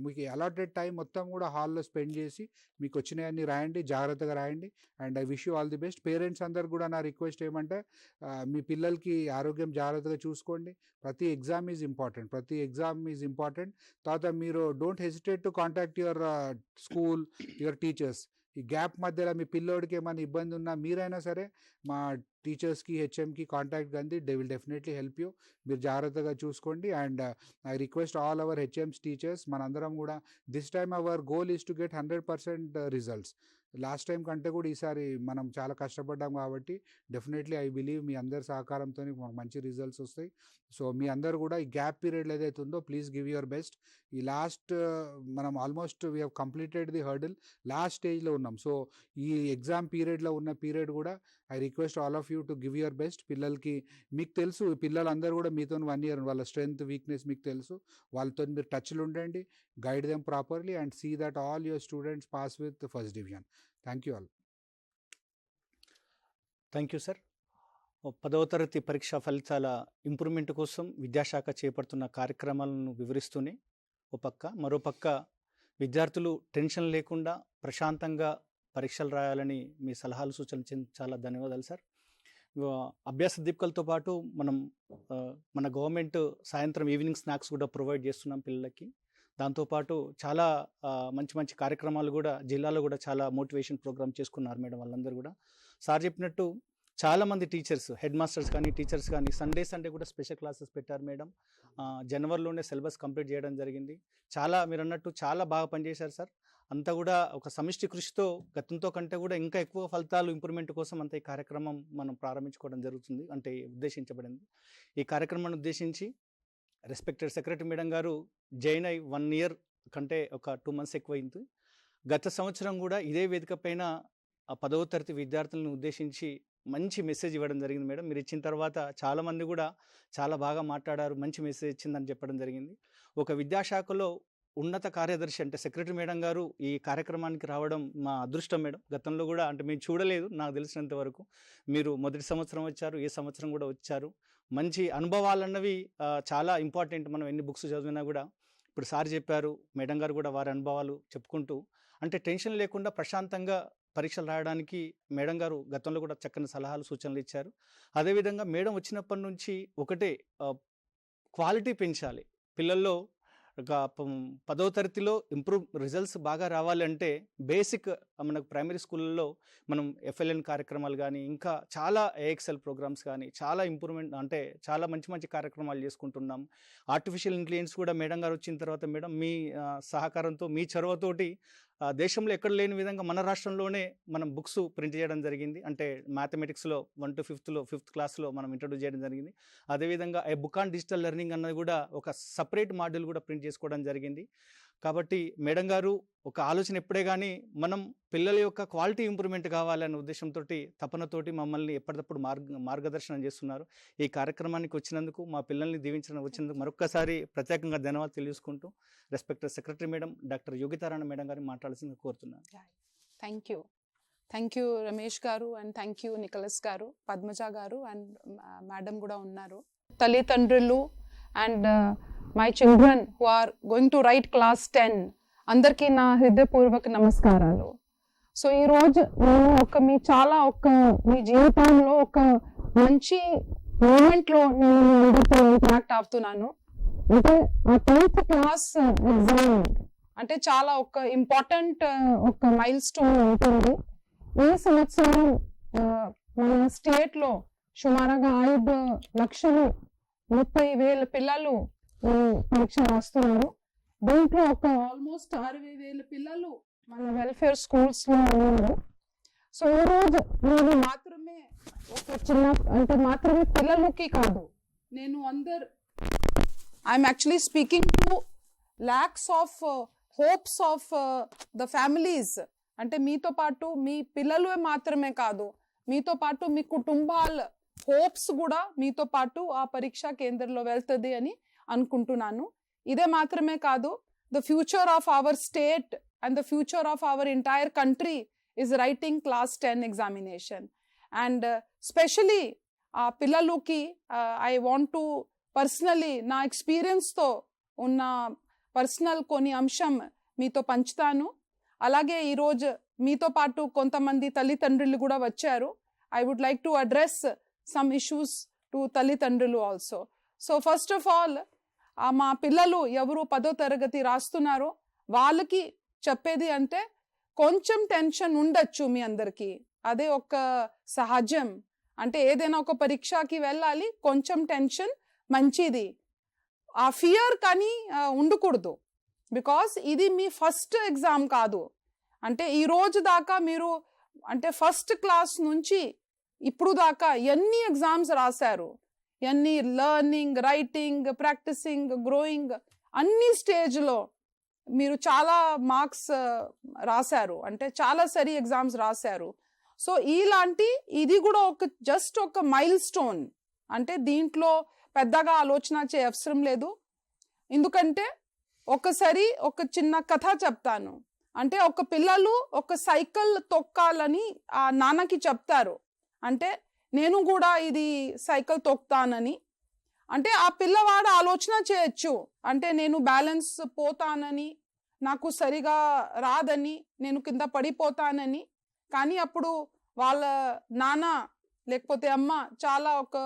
B: మీకు అలాటెడ్ టైం మొత్తం కూడా హాల్లో స్పెండ్ చేసి మీకు వచ్చినవన్నీ రాయండి, జాగ్రత్తగా రాయండి. And I wish you all the best. Parents అందరు కూడా నా రిక్వెస్ట్ ఏమంటే మీ పిల్లలకి ఆరోగ్యం జాగ్రత్తగా చూసుకోండి. ప్రతి ఎగ్జామ్ ఈజ్ ఇంపార్టెంట్. తర్వాత మీరు don't hesitate to contact your school, your teachers. ఈ గ్యాప్ మధ్యలో మీ పిల్లోడికి ఏమైనా ఇబ్బంది ఉన్నా మీరైనా సరే మా టీచర్స్కి, హెచ్ఎంకి కాంటాక్ట్ కంది. They will definitely help you. మీరు జాగ్రత్తగా చూసుకోండి. And I request all our HMs, teachers, మనందరం కూడా this time hour goal is to get 100% results. Last time కంటే కూడా ఈసారి మనం చాలా కష్టపడ్డాం కాబట్టి డెఫినెట్లీ ఐ బిలీవ్ మీ అందరి సహకారంతో మనకు మంచి రిజల్ట్స్ వస్తాయి. సో మీ అందరు కూడా ఈ గ్యాప్ పీరియడ్లో ఏదైతే ఉందో ప్లీజ్ గివ్ యువర్ బెస్ట్. ఈ లాస్ట్ మనం almost we have completed the hurdle, last స్టేజ్లో ఉన్నాం. సో ఈ ఎగ్జామ్ పీరియడ్లో ఉన్న పీరియడ్ కూడా I request all of you to give your best. పిల్లలకి మీకు తెలుసు, పిల్లలందరూ కూడా మీతో 1 year వాళ్ళ స్ట్రెంగ్త్, వీక్నెస్ మీకు తెలుసు. వాళ్ళతో మీరు టచ్లో ఉండండి, guide them properly and see that all your students pass with first division. Thank you all.
A: Thank you sir. 10వ తరగతి పరీక్షా ఫలితాల ఇంప్రూవ్మెంట్ కోసం విద్యాశాఖ చేపడుతున్న కార్యక్రమాలను వివరిస్తూనే మరోపక్క విద్యార్థులు టెన్షన్ లేకుండా ప్రశాంతంగా పరీక్షలు రాయాలని మీ సలహాలు సూచనలు చాలా ధన్యవాదాలు సార్. అభ్యాస దీపికలతో పాటు మన గవర్నమెంట్ సాయంత్రం ఈవినింగ్ స్నాక్స్ కూడా ప్రొవైడ్ చేస్తున్నాం పిల్లలకి. దాంతోపాటు చాలా మంచి కార్యక్రమాలు కూడా జిల్లాలో కూడా చాలా మోటివేషన్ ప్రోగ్రామ్ చేసుకున్నారు మేడం వాళ్ళందరూ కూడా. సార్ చెప్పినట్టు చాలామంది టీచర్స్, హెడ్ మాస్టర్స్ కానీ టీచర్స్ కానీ సండే కూడా స్పెషల్ క్లాసెస్ పెట్టారు మేడం. జనవరిలోనే సిలబస్ కంప్లీట్ చేయడం జరిగింది. మీరు అన్నట్టు చాలా బాగా పనిచేశారు సార్. అంతా కూడా ఒక సమిష్టి కృషితో గతంతో కంటే కూడా ఇంకా ఎక్కువ ఫలితాలు ఇంప్రూవ్మెంట్ కోసం అంత ఈ కార్యక్రమం మనం ప్రారంభించుకోవడం జరుగుతుంది, అంటే ఉద్దేశించబడింది. ఈ కార్యక్రమాన్ని ఉద్దేశించి రెస్పెక్టెడ్ సెక్రటరీ మేడం గారు జాయిన్ అయి 1 year కంటే ఒక 2 months ఎక్కువైంది. గత సంవత్సరం కూడా ఇదే వేదిక పైన 10వ తరగతి విద్యార్థులను ఉద్దేశించి మంచి మెసేజ్ ఇవ్వడం జరిగింది మేడం. మీరు ఇచ్చిన తర్వాత చాలామంది కూడా చాలా బాగా మాట్లాడారు, మంచి మెసేజ్ ఇచ్చిందని చెప్పడం జరిగింది. ఒక విద్యాశాఖలో ఉన్నత కార్యదర్శి అంటే సెక్రటరీ మేడం గారు ఈ కార్యక్రమానికి రావడం మా అదృష్టం మేడం. గతంలో కూడా అంటే మేము చూడలేదు, నాకు తెలిసినంత వరకు. మీరు మొదటి సంవత్సరం వచ్చారు, ఏ సంవత్సరం కూడా వచ్చారు. మంచి అనుభవాలు అన్నవి చాలా ఇంపార్టెంట్. మనం ఎన్ని బుక్స్ చదివినా కూడా ఇప్పుడు సార్ చెప్పారు, మేడం గారు కూడా వారి అనుభవాలు చెప్పుకుంటూ అంటే టెన్షన్ లేకుండా ప్రశాంతంగా పరీక్షలు రాయడానికి మేడం గారు గతంలో కూడా చక్కని సలహాలు సూచనలు ఇచ్చారు. అదేవిధంగా మేడం వచ్చినప్పటి నుంచి ఒకటే క్వాలిటీ పెంచాలి పిల్లల్లో. 10వ తరగతిలో రిజల్ట్స్ బాగా రావాలంటే బేసిక్ మనకు ప్రైమరీ స్కూళ్ళల్లో మనం ఎఫ్ఎల్ఎన్ కార్యక్రమాలు కానీ ఇంకా చాలా ఏఎక్స్ఎల్ ప్రోగ్రామ్స్ కానీ చాలా ఇంప్రూవ్మెంట్ అంటే చాలా మంచి కార్యక్రమాలు చేసుకుంటున్నాం. ఆర్టిఫిషియల్ ఇంటెలిజెన్స్ కూడా మేడం గారు వచ్చిన తర్వాత మేడం మీ సహకారంతో, మీ చొరవతోటి దేశంలో ఎక్కడ లేని విధంగా మన రాష్ట్రంలోనే మనం బుక్స్ ప్రింట్ చేయడం జరిగింది. అంటే మ్యాథమెటిక్స్లో 1 to 5th క్లాస్లో మనం ఇంట్రడ్యూస్ చేయడం జరిగింది. అదేవిధంగా ఏ బుక్ ఆన్ డిజిటల్ లెర్నింగ్ అన్నది కూడా ఒక సపరేట్ మాడ్యూల్ కూడా ప్రింట్ చేసుకోవడం జరిగింది. కాబట్టి మేడం గారు ఒక ఆలోచన ఎప్పుడే కానీ మనం పిల్లల యొక్క క్వాలిటీ ఇంప్రూవ్మెంట్ కావాలనే ఉద్దేశంతో తపనతోటి మమ్మల్ని ఎప్పటికప్పుడు మార్గదర్శనం చేస్తున్నారు. ఈ కార్యక్రమానికి వచ్చినందుకు, మా పిల్లల్ని వచ్చినందుకు మరొక్కసారి ప్రత్యేకంగా ధన్యవాదాలు తెలియజేసుకుంటూ respected secretary madam doctor Yogitarani madam గారిని మాట్లాడాల్సింది కోరుతున్నాను.
C: థ్యాంక్ యూ రమేష్ గారు అండ్ థ్యాంక్ యూ నికలస్ గారు, పద్మజ గారు అండ్ మేడం కూడా ఉన్నారు. తల్లిదండ్రులు and my children who are going to write class 10 అందరికీ నా హృదయపూర్వక నమస్కారాలు. సో ఈరోజు నేను మీ జీవితంలో ఒక మంచి మూమెంట్లో నేను అందరితో ఇంటరాక్ట్ అవుతున్నాను. అంటే ఆ 10th క్లాస్ ఎగ్జామ్ అంటే చాలా ఒక ఇంపార్టెంట్ ఒక మైల్ స్టోన్ ఉంటుంది. ఈ సంవత్సరం మన స్టేట్లో సుమారుగా 5,30,000 పిల్లలు పరీక్ష రాస్తున్నారు. దీంట్లో ఒక ఆల్మోస్ట్ 60,000 పిల్లలు మన వెల్ఫేర్ స్కూల్స్లో ఉన్నారు. సో ఈరోజు నేను మాత్రమే ఒక చిన్న అంటే మాత్రమే పిల్లలకి కాదు, నేను I'm actually speaking to lakhs of hopes of the families. అంటే మీతో పాటు మీ పిల్లలు మాత్రమే కాదు, మీతో పాటు మీ కుటుంబాల హోప్స్ కూడా మీతో పాటు ఆ పరీక్షా కేంద్రంలో వెళ్తుంది అని అనుకుంటున్నాను. ఇదే మాత్రమే కాదు, the future of our state and the future of our entire country is writing class 10 examination. And especially పిల్లలకి I want to personally నా ఎక్స్పీరియన్స్తో ఉన్న పర్సనల్ కొన్ని అంశం మీతో పంచుతాను. అలాగే ఈరోజు మీతో పాటు కొంతమంది తల్లిదండ్రులు కూడా వచ్చారు. I would like to address some issues to తల్లిదండ్రులు also. So first of all మా పిల్లలు ఎవరు 10వ తరగతి రాస్తున్నారో వాళ్ళకి చెప్పేది అంటే కొంచెం టెన్షన్ ఉండొచ్చు మీ అందరికీ, అదే ఒక సహజం. అంటే ఏదైనా ఒక పరీక్షకి వెళ్ళాలి, కొంచెం టెన్షన్ మంచిది, ఆ ఫియర్ కానీ ఉండకూడదు. బికాస్ ఇది మీ ఫస్ట్ ఎగ్జామ్ కాదు. అంటే ఈ రోజు దాకా మీరు అంటే ఫస్ట్ క్లాస్ నుంచి ఇప్పుడు దాకా ఎన్ని ఎగ్జామ్స్ రాశారు, ఎన్ని లర్నింగ్, రైటింగ్, ప్రాక్టీసింగ్, గ్రోయింగ్ అన్ని స్టేజ్లో మీరు చాలా మార్క్స్ రాశారు, అంటే చాలా సరి ఎగ్జామ్స్ రాశారు. సో ఇది కూడా జస్ట్ ఒక మైల్ స్టోన్. అంటే దీంట్లో పెద్దగా ఆలోచన చేయ అవసరం లేదు. ఎందుకంటే ఒకసారి ఒక చిన్న కథ చెప్తాను. అంటే ఒక పిల్లలు ఒక సైకిల్ తొక్కాలని ఆ నాన్నకి చెప్తారు. అంటే నేను కూడా ఇది సైకిల్ తొక్కుతానని. అంటే ఆ పిల్లవాడు ఆలోచన చేయొచ్చు, అంటే నేను బ్యాలెన్స్ పోతానని, నాకు సరిగా రాదని, నేను కింద పడిపోతానని. కానీ అప్పుడు వాళ్ళ నాన్న లేకపోతే అమ్మ చాలా ఒక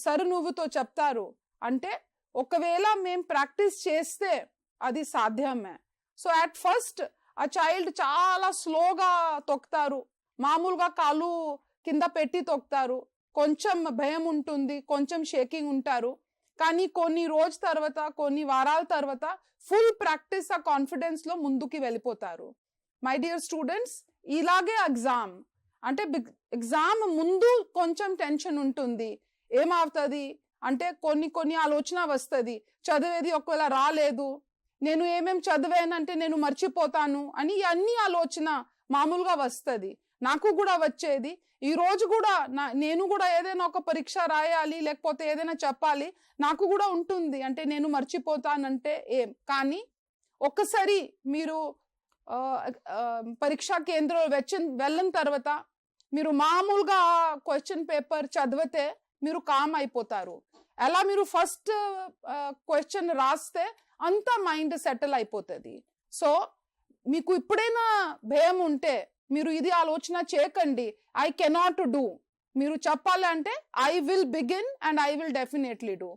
C: సరునువ్వుతో చెప్తారు, అంటే ఒకవేళ మేము ప్రాక్టీస్ చేస్తే అది సాధ్యమే. సో అట్ ఫస్ట్ ఆ చైల్డ్ చాలా స్లోగా తొక్కుతారు, మామూలుగా కాలు కింద పెట్టి తొక్కుతారు, కొంచెం భయం ఉంటుంది, కొంచెం షేకింగ్ ఉంటారు. కానీ కొన్ని రోజు తర్వాత, కొన్ని వారాల తర్వాత ఫుల్ ప్రాక్టీస్ ఆ కాన్ఫిడెన్స్లో ముందుకి వెళ్ళిపోతారు. మై డియర్ స్టూడెంట్స్, ఇలాగే ఎగ్జామ్ అంటే ఎగ్జామ్ ముందు కొంచెం టెన్షన్ ఉంటుంది. ఏమవుతుంది అంటే కొన్ని ఆలోచన వస్తుంది, చదివేది ఒకవేళ రాలేదు, నేను ఏమేం చదివానంటే నేను మర్చిపోతాను అని అన్ని ఆలోచన మామూలుగా వస్తుంది. నాకు కూడా వచ్చేది. ఈ రోజు కూడా నేను కూడా ఏదైనా ఒక పరీక్ష రాయాలి లేకపోతే ఏదైనా చెప్పాలి, నాకు కూడా ఉంటుంది, అంటే నేను మర్చిపోతానంటే ఏం. కానీ ఒక్కసారి మీరు పరీక్షా కేంద్రం వెళ్ళిన తర్వాత మీరు మామూలుగా క్వశ్చన్ పేపర్ చదివితే మీరు కామ్ అయిపోతారు. ఎలా మీరు ఫస్ట్ క్వశ్చన్ రాస్తే అంత మైండ్ సెటిల్ అయిపోతుంది. సో మీకు ఇప్పుడైనా భయం ఉంటే మీరు ఇది ఆలోచన చేయకండి, ఐ కెనాట్ డూ. మీరు చెప్పాలంటే I will begin and I will definitely do.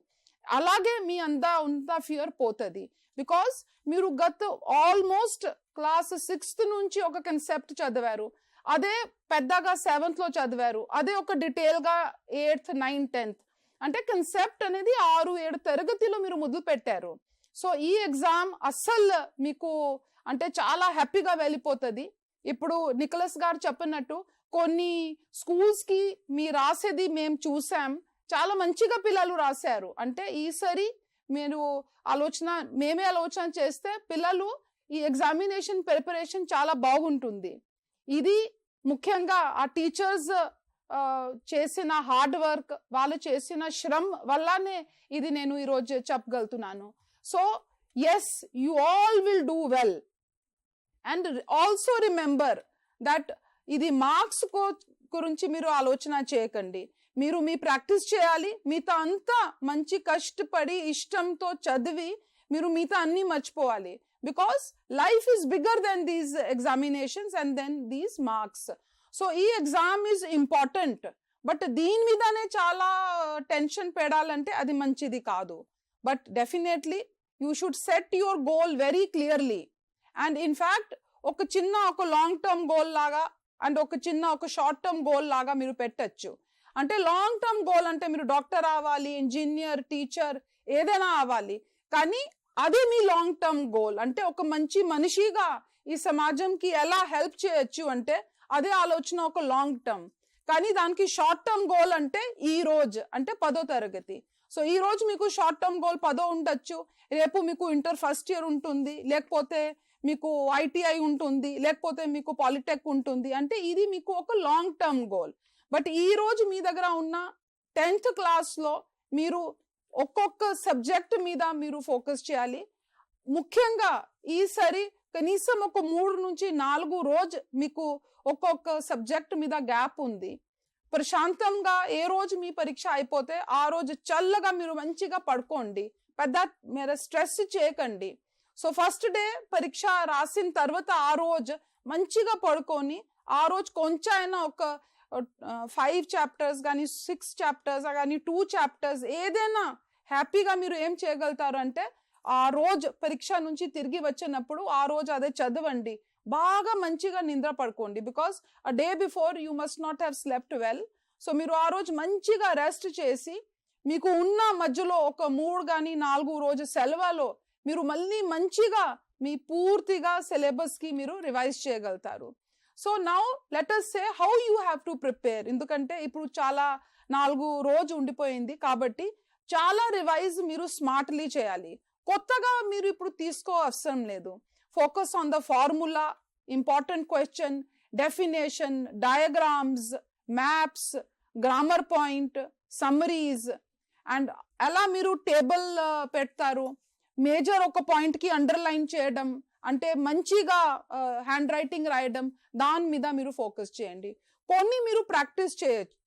C: అలాగే మీ అంత ఫియర్ పోతుంది. బికాస్ మీరు ఆల్మోస్ట్ క్లాస్ 6th నుంచి ఒక కన్సెప్ట్ చదివారు, అదే పెద్దగా 7th లో చదివారు, అదే ఒక డీటెయిల్గా 8th, 9th, 10th. అంటే కన్సెప్ట్ అనేది 6-7 తరగతిలో మీరు మొదలు పెట్టారు. సో ఈ ఎగ్జామ్ అస్సలు మీకు అంటే చాలా హ్యాపీగా వెళ్ళిపోతుంది. ఇప్పుడు నికలస్ గారు చెప్పినట్టు కొన్ని స్కూల్స్కి మీ రాసేది మేము చూసాం, చాలా మంచిగా పిల్లలు రాశారు. అంటే ఈసారి మీరు మేమే ఆలోచన చేస్తే పిల్లలు ఈ ఎగ్జామినేషన్ ప్రిపరేషన్ చాలా బాగుంటుంది. ఇది ముఖ్యంగా ఆ టీచర్స్ చేసిన హార్డ్ వర్క్, వాళ్ళు చేసిన శ్రమ వల్లనే ఇది నేను ఈరోజు చెప్పగలుగుతున్నాను. So yes, you all will do well. And also remember that ఇది మార్క్స్ గురించి మీరు ఆలోచన చేయకండి. మీరు మీ ప్రాక్టీస్ చేయాలి, మిగతా అంతా మంచి కష్టపడి ఇష్టంతో చదివి మీరు మిగతా అన్ని మర్చిపోవాలి. Because life is bigger than these examinations and than these marks. So ఈ ఎగ్జామ్ ఈజ్ ఇంపార్టెంట్, బట్ దీని మీదనే చాలా టెన్షన్ పెడాలంటే అది మంచిది కాదు. But definitely you should set your goal very clearly. And in fact ఒక లాంగ్ టర్మ్ గోల్ లాగా అండ్ ఒక షార్ట్ టర్మ్ గోల్ లాగా మీరు పెట్టచ్చు. అంటే లాంగ్ టర్మ్ గోల్ అంటే మీరు డాక్టర్ అవ్వాలి, ఇంజనీర్, టీచర్ ఏదైనా అవ్వాలి. కానీ అదే మీ లాంగ్ టర్మ్ గోల్. అంటే ఒక మంచి మనిషిగా ఈ సమాజంకి ఎలా హెల్ప్ చేయొచ్చు అంటే అదే ఆలోచన ఒక లాంగ్ టర్మ్. కానీ దానికి షార్ట్ టర్మ్ గోల్ అంటే ఈ రోజు అంటే 10వ తరగతి. సో ఈ రోజు మీకు షార్ట్ టర్మ్ గోల్ 10 ఉండొచ్చు, రేపు మీకు ఇంటర్ ఫస్ట్ ఇయర్ ఉంటుంది, లేకపోతే మీకు ITI ఉంటుంది, లేకపోతే మీకు పాలిటెక్ ఉంటుంది. అంటే ఇది మీకు ఒక లాంగ్ టర్మ్ గోల్. బట్ ఈ రోజు మీ దగ్గర ఉన్న 10th క్లాస్లో మీరు ఒక్కొక్క సబ్జెక్ట్ మీద మీరు ఫోకస్ చేయాలి. ముఖ్యంగా ఈసారి కనీసం ఒక 3 నుంచి 4 రోజు మీకు ఒక్కొక్క సబ్జెక్ట్ మీద గ్యాప్ ఉంది. ప్రశాంతంగా ఏ రోజు మీ పరీక్ష అయిపోతే ఆ రోజు చల్లగా మీరు మంచిగా పడుకోండి, పెద్ద మీరు స్ట్రెస్ చేయకండి. సో ఫస్ట్ డే పరీక్ష రాసిన తర్వాత ఆ రోజు మంచిగా పడుకొని ఆ రోజు కొంచెం అయినా ఒక 5 చాప్టర్స్ కానీ 6 చాప్టర్స్ కానీ 2 చాప్టర్స్ ఏదైనా హ్యాపీగా మీరు ఏం చేయగలుగుతారు అంటే ఆ రోజు పరీక్ష నుంచి తిరిగి వచ్చినప్పుడు ఆ రోజు అదే చదవండి, బాగా మంచిగా నిద్ర పడుకోండి. Because a day before you must not have slept well. So మీరు ఆ రోజు మంచిగా రెస్ట్ చేసి మీకు ఉన్న మధ్యలో ఒక 3 కానీ 4 రోజు సెలవులో మీరు మళ్ళీ మంచిగా మీ పూర్తిగా సిలబస్కి మీరు రివైజ్ చేయగలుగుతారు. So now let us say how you have to prepare. ఎందుకంటే ఇప్పుడు చాలా 4 రోజు ఉండిపోయింది కాబట్టి చాలా రివైజ్ మీరు స్మార్ట్లీ చేయాలి. కొత్తగా మీరు ఇప్పుడు తీసుకో అవసరం లేదు. Focus on the formula, important question, definition, diagrams, maps, grammar point, summaries and అలా మీరు టేబుల్ పెడతారు. మేజర్ ఒక పాయింట్కి అండర్లైన్ చేయడం అంటే మంచిగా హ్యాండ్ రైటింగ్ రాయడం, దాని మీద మీరు ఫోకస్ చేయండి. కొన్ని మీరు ప్రాక్టీస్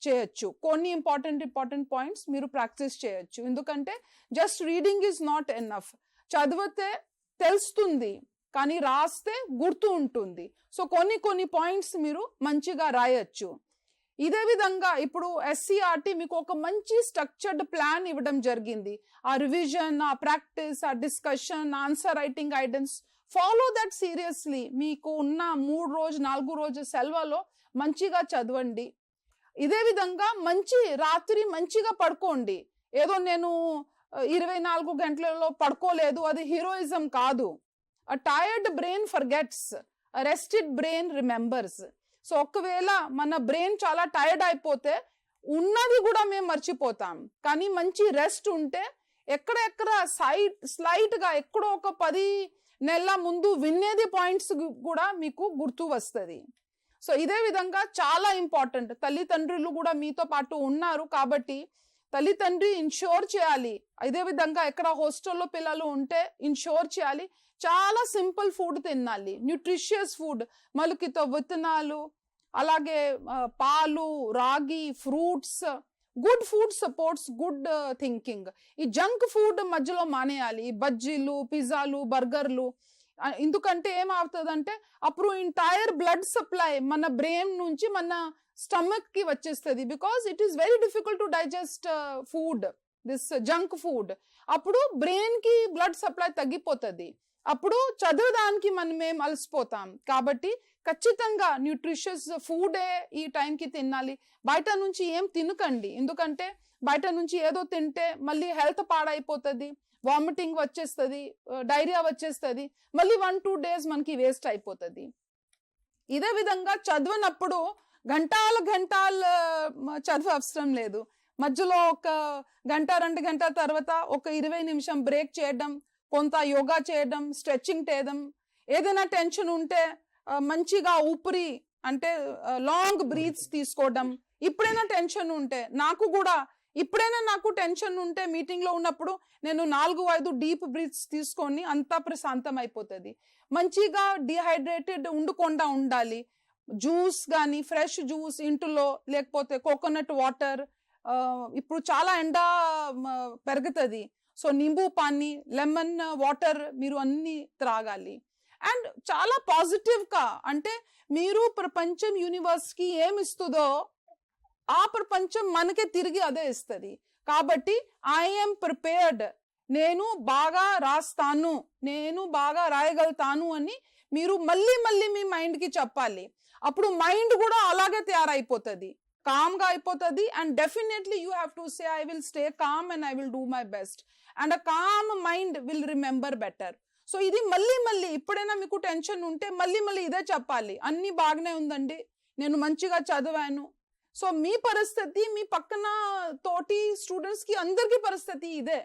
C: చేయొచ్చు, కొన్ని ఇంపార్టెంట్ పాయింట్స్ మీరు ప్రాక్టీస్ చేయొచ్చు. ఎందుకంటే just reading is not enough. చదివితే తెలుస్తుంది కానీ రాస్తే గుర్తు ఉంటుంది. సో కొన్ని పాయింట్స్ మీరు మంచిగా రాయొచ్చు. ఇదే విధంగా ఇప్పుడు SCERT మీకు ఒక మంచి స్ట్రక్చర్డ్ ప్లాన్ ఇవ్వడం జరిగింది. ఆ రివిజన్, ఆ ప్రాక్టీస్, ఆ discussion, answer writing guidance, follow that seriously. మీకు ఉన్న 3 రోజు 4 రోజు సెలవులో మంచిగా చదవండి. ఇదే విధంగా రాత్రి మంచిగా పడుకోండి. ఏదో నేను 24 గంటలలో పడుకోలేదు, అది హీరోయిజం కాదు. A tired brain forgets, a rested brain remembers. So ఒకవేళ మన బ్రెయిన్ చాలా టైర్డ్ అయిపోతే ఉన్నది కూడా మేము మర్చిపోతాం. కానీ మంచి రెస్ట్ ఉంటే ఎక్కడెక్కడ స్లైట్గా ఎక్కడో ఒక 10 నెలల ముందు వినేది పాయింట్స్ కూడా మీకు గుర్తు వస్తుంది. సో ఇదే విధంగా చాలా ఇంపార్టెంట్. తల్లిదండ్రులు కూడా మీతో పాటు ఉన్నారు కాబట్టి తల్లిదండ్రి ఇన్షూర్ చేయాలి. ఇదే విధంగా ఎక్కడ హాస్టల్లో పిల్లలు ఉంటే ఇన్షూర్ చేయాలి. చాలా సింపుల్ ఫుడ్ తినాలి, న్యూట్రిషియస్ ఫుడ్, మొలకతో విత్తనాలు, అలాగే పాలు, రాగి, fruits. Good food supports good thinking. ఈ జంక్ ఫుడ్ మధ్యలో మానేయాలి, బజ్జీలు, పిజ్జాలు, బర్గర్లు. ఎందుకంటే ఏమవుతుందంటే అప్పుడు ఎంటైర్ బ్లడ్ సప్లై మన బ్రెయిన్ నుంచి మన స్టమక్ కి వచ్చేస్తుంది. Because it is very difficult to digest food, this junk food. అప్పుడు బ్రెయిన్ కి బ్లడ్ సప్లై తగ్గిపోతుంది, అప్పుడు చదవడానికి మనం అలసిపోతాం. కాబట్టి ఖచ్చితంగా న్యూట్రిషియస్ ఫుడే ఈ టైంకి తినాలి. బయట నుంచి ఏం తినకండి, ఎందుకంటే బయట నుంచి ఏదో తింటే మళ్ళీ హెల్త్ పాడైపోతుంది, వామిటింగ్ వచ్చేస్తుంది, డైరియా వచ్చేస్తుంది, మళ్ళీ 1-2 days మనకి వేస్ట్ అయిపోతుంది. ఇదే విధంగా చదివినప్పుడు గంటలు చదివే అవసరం లేదు. మధ్యలో ఒక 1-2 గంటల తర్వాత ఒక 20 నిమిషం బ్రేక్ చేయడం, కొంత యోగా చేయడం, స్ట్రెచ్చింగ్ చేయడం. ఏదైనా టెన్షన్ ఉంటే మంచిగా ఊపిరి అంటే లాంగ్ బ్రీత్స్ తీసుకోవడం. ఇప్పుడైనా టెన్షన్ ఉంటే నాకు టెన్షన్ ఉంటే మీటింగ్లో ఉన్నప్పుడు నేను 4-5 డీప్ బ్రీత్స్ తీసుకొని అంతా ప్రశాంతం అయిపోతుంది. మంచిగా డిహైడ్రేటెడ్ ఉండకుండా ఉండాలి. జ్యూస్ కానీ ఫ్రెష్ జ్యూస్ ఇంట్లో, లేకపోతే కోకోనట్ వాటర్. ఇప్పుడు చాలా ఎండ పెరుగుతుంది, సో నింబు పానీ, లెమన్ వాటర్ మీరు అన్ని త్రాగాలి. అండ్ చాలా పాజిటివ్గా అంటే మీరు ప్రపంచం యూనివర్స్కి ఏమి ఇస్తుందో ఆ ప్రపంచం మనకే తిరిగి అదే ఇస్తుంది. కాబట్టి ఐఎమ్ ప్రిపేర్డ్, నేను బాగా రాస్తాను, నేను బాగా రాయగలుగుతాను అని మీరు మళ్ళీ మీ మైండ్కి చెప్పాలి. అప్పుడు మైండ్ కూడా అలాగే తయారైపోతుంది. కామ్గా అయిపోతుంది. And definitely you have to say I will stay calm and I will do my best and a calm mind will remember better. So ఇది మళ్ళీ ఎప్పుడైనా మీకు టెన్షన్ ఉంటే మళ్ళీ ఇదే చెప్పాలి, అన్నీ బాగానే ఉందండి, నేను మంచిగా చదివాను. సో మీ పరిస్థితి, మీ పక్కన తోటి స్టూడెంట్స్కి అందరికీ పరిస్థితి ఇదే.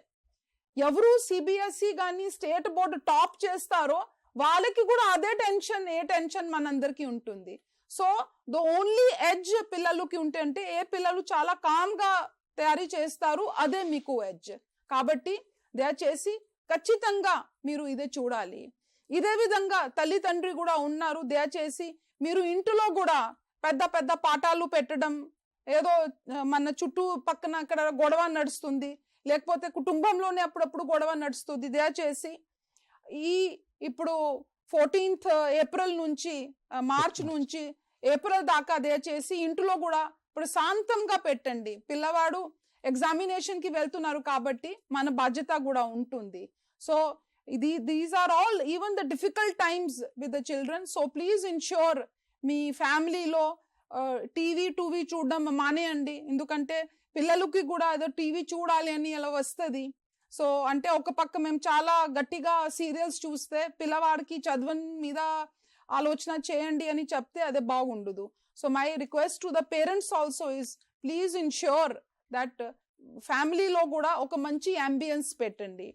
C: ఎవరు సిబిఎస్ఈ కానీ స్టేట్ బోర్డు టాప్ చేస్తారో వాళ్ళకి కూడా అదే టెన్షన్, ఏ టెన్షన్ మనందరికీ ఉంటుంది. సో ద ఓన్లీ ఎడ్జ్ పిల్లలకి ఉంటే అంటే ఏ పిల్లలు చాలా కామ్గా తయారీ చేస్తారు, అదే మీకు ఎడ్జ్. కాబట్టి దయచేసి ఖచ్చితంగా మీరు ఇదే చూడాలి. ఇదే విధంగా తల్లిదండ్రి కూడా ఉన్నారు, దయచేసి మీరు ఇంట్లో కూడా పెద్ద పాఠాలు పెట్టడం, ఏదో మన చుట్టూ పక్కన అక్కడ గొడవ నడుస్తుంది, లేకపోతే కుటుంబంలోనే అప్పుడప్పుడు గొడవ నడుస్తుంది, దయచేసి ఇప్పుడు 14th ఏప్రిల్ నుంచి మార్చ్ నుంచి ఏప్రిల్ దాకా దయచేసి ఇంట్లో కూడా ఇప్పుడు శాంతంగా పెట్టండి. పిల్లవాడు ఎగ్జామినేషన్కి వెళ్తున్నారు కాబట్టి మన బాధ్యత కూడా ఉంటుంది. So these are all even the difficult times with the children. So please ensure మీ ఫ్యామిలీలో టీవీ చూడడం మానేయండి, ఎందుకంటే పిల్లలకి కూడా ఏదో టీవీ చూడాలి అని అలా వస్తుంది. సో అంటే ఒక పక్క మేము చాలా గట్టిగా సీరియల్స్ చూస్తే పిల్లవాడికి చదువు మీద ఆలోచన చేయండి అని చెప్తే అదే బాగుండదు. So my request to the parents also is please ensure that ఫ్యామిలీలో కూడా ఒక మంచి అంబియన్స్ పెట్టండి.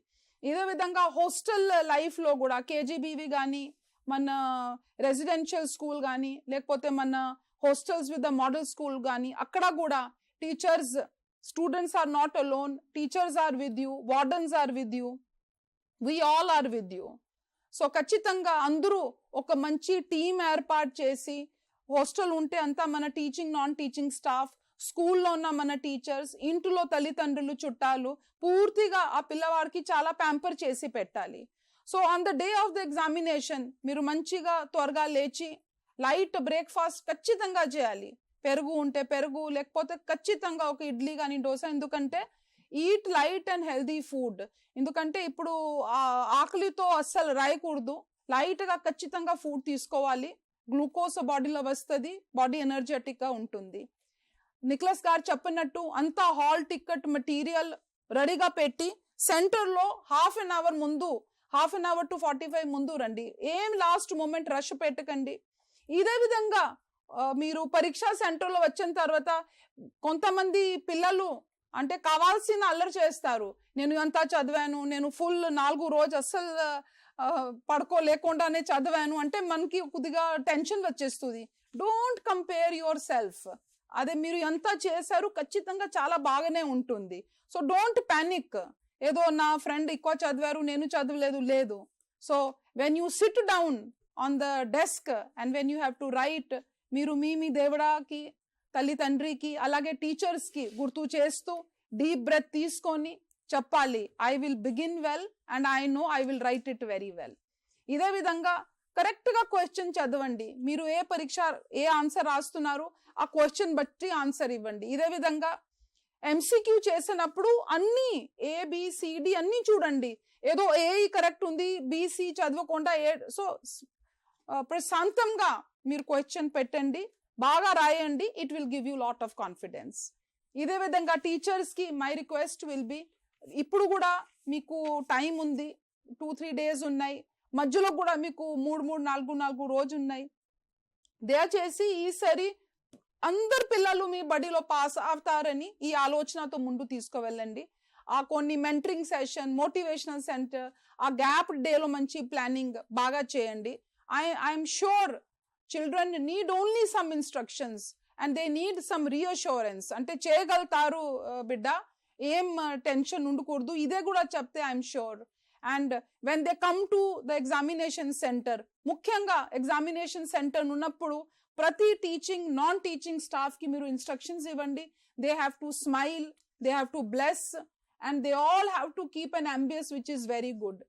C: ఇదే విధంగా హాస్టల్ లైఫ్లో కూడా కేజీబీవి కానీ మన రెసిడెన్షియల్ స్కూల్ కానీ లేకపోతే మన hostels with the model school కానీ అక్కడ కూడా teachers, students are not alone, teachers are with you, wardens are with you, we all are with you. So ఖచ్చితంగా అందరూ ఒక మంచి టీం ఏర్పాటు చేసి, హాస్టల్ ఉంటే అంతా మన టీచింగ్ నాన్ టీచింగ్ స్టాఫ్, స్కూల్లో ఉన్న మన టీచర్స్, ఇంట్లో తల్లిదండ్రులు, చుట్టాలు పూర్తిగా ఆ పిల్లవాడికి చాలా ప్యాంపర్ చేసి పెట్టాలి. So on the day of the examination మీరు మంచిగా త్వరగా లేచి లైట్ బ్రేక్ఫాస్ట్ ఖచ్చితంగా చేయాలి. పెరుగు ఉంటే పెరుగు, లేకపోతే ఖచ్చితంగా ఒక ఇడ్లీ కానీ దోశ, ఎందుకంటే eat light and healthy food. ఎందుకంటే ఇప్పుడు ఆకలితో అస్సలు రాయకూడదు, లైట్గా ఖచ్చితంగా ఫుడ్ తీసుకోవాలి. గ్లూకోజ్ బాడీలో వస్తుంది, బాడీ ఎనర్జెటిక్గా ఉంటుంది. నిక్లస్ గారు చెప్పినట్టు అంతా హాల్ టికెట్ మెటీరియల్ రెడీగా పెట్టి సెంటర్లో హాఫ్ అన్ అవర్ టు 45 ముందు రండి. ఏం లాస్ట్ మూమెంట్ రష్ పెట్టకండి. ఇదే విధంగా మీరు పరీక్షా సెంటర్లో వచ్చిన తర్వాత కొంతమంది పిల్లలు అంటే కావాల్సిన అల్లరి చేస్తారు. నేను అంతా చదివాను, నేను ఫుల్ 4 రోజు అస్సలు పడుకోలేకుండానే చదివాను అంటే మనకి కొద్దిగా టెన్షన్ వచ్చేస్తుంది. Don't compare your self. అదే మీరు ఎంత చేశారు ఖచ్చితంగా చాలా బాగానే ఉంటుంది. సో డోంట్ పానిక్, ఏదో నా ఫ్రెండ్ ఎక్కువ చదివారు నేను చదవలేదు, లేదు. So when you SIT down on the desk and when you have to right, మీరు మీ దేవుడాకి, తల్లిదండ్రికి, అలాగే టీచర్స్కి గుర్తు చేస్తూ డీప్ బ్రెత్ తీసుకొని చెప్పాలి, I will begin well and I know I will write it very well. ఇదే విధంగా కరెక్ట్గా క్వశ్చన్ చదవండి. మీరు ఏ పరీక్ష ఏ ఆన్సర్ రాస్తున్నారు ఆ క్వశ్చన్ బట్టి ఆన్సర్ ఇవ్వండి. ఇదే విధంగా ఎంసీక్యూ చేసినప్పుడు అన్ని ఏబిసిడి అన్నీ చూడండి. ఏదో ఏ కరెక్ట్ ఉంది బీసీ చదవకుండా సో ప్రశాంతంగా మీరు క్వశ్చన్ పెట్టండి, బాగా రాయండి. It will give you lot of confidence. ఇదే విధంగా టీచర్స్కి మై రిక్వెస్ట్ విల్ బి, ఇప్పుడు కూడా మీకు టైం ఉంది, 2-3 days ఉన్నాయి, మధ్యలో కూడా మీకు 3-4 రోజు ఉన్నాయి. దయచేసి ఈసారి అందరు పిల్లలు మీ బడిలో పాస్ అవుతారని ఈ ఆలోచనతో ముందు తీసుకువెళ్ళండి. ఆ కొన్ని మెంటరింగ్ సెషన్, మోటివేషనల్ సెంటర్, ఆ గ్యాప్ డేలో మంచి ప్లానింగ్ బాగా చేయండి. I'm sure children need only some instructions and they need some reassurance. అంటే చేయగలుగుతారు బిడ్డ, ఏం టెన్షన్ ఉండకూడదు, ఇదే కూడా చెప్తే I'm sure. And when they come to the examination centre, ముఖ్యంగా ఎగ్జామినేషన్ సెంటర్ ఉన్నప్పుడు ప్రతి టీచింగ్ నాన్ టీచింగ్ స్టాఫ్కి మీరు ఇన్స్ట్రక్షన్స్ ఇవ్వండి. They have to smile, they have to bless and they all have to keep an ambience which is very good.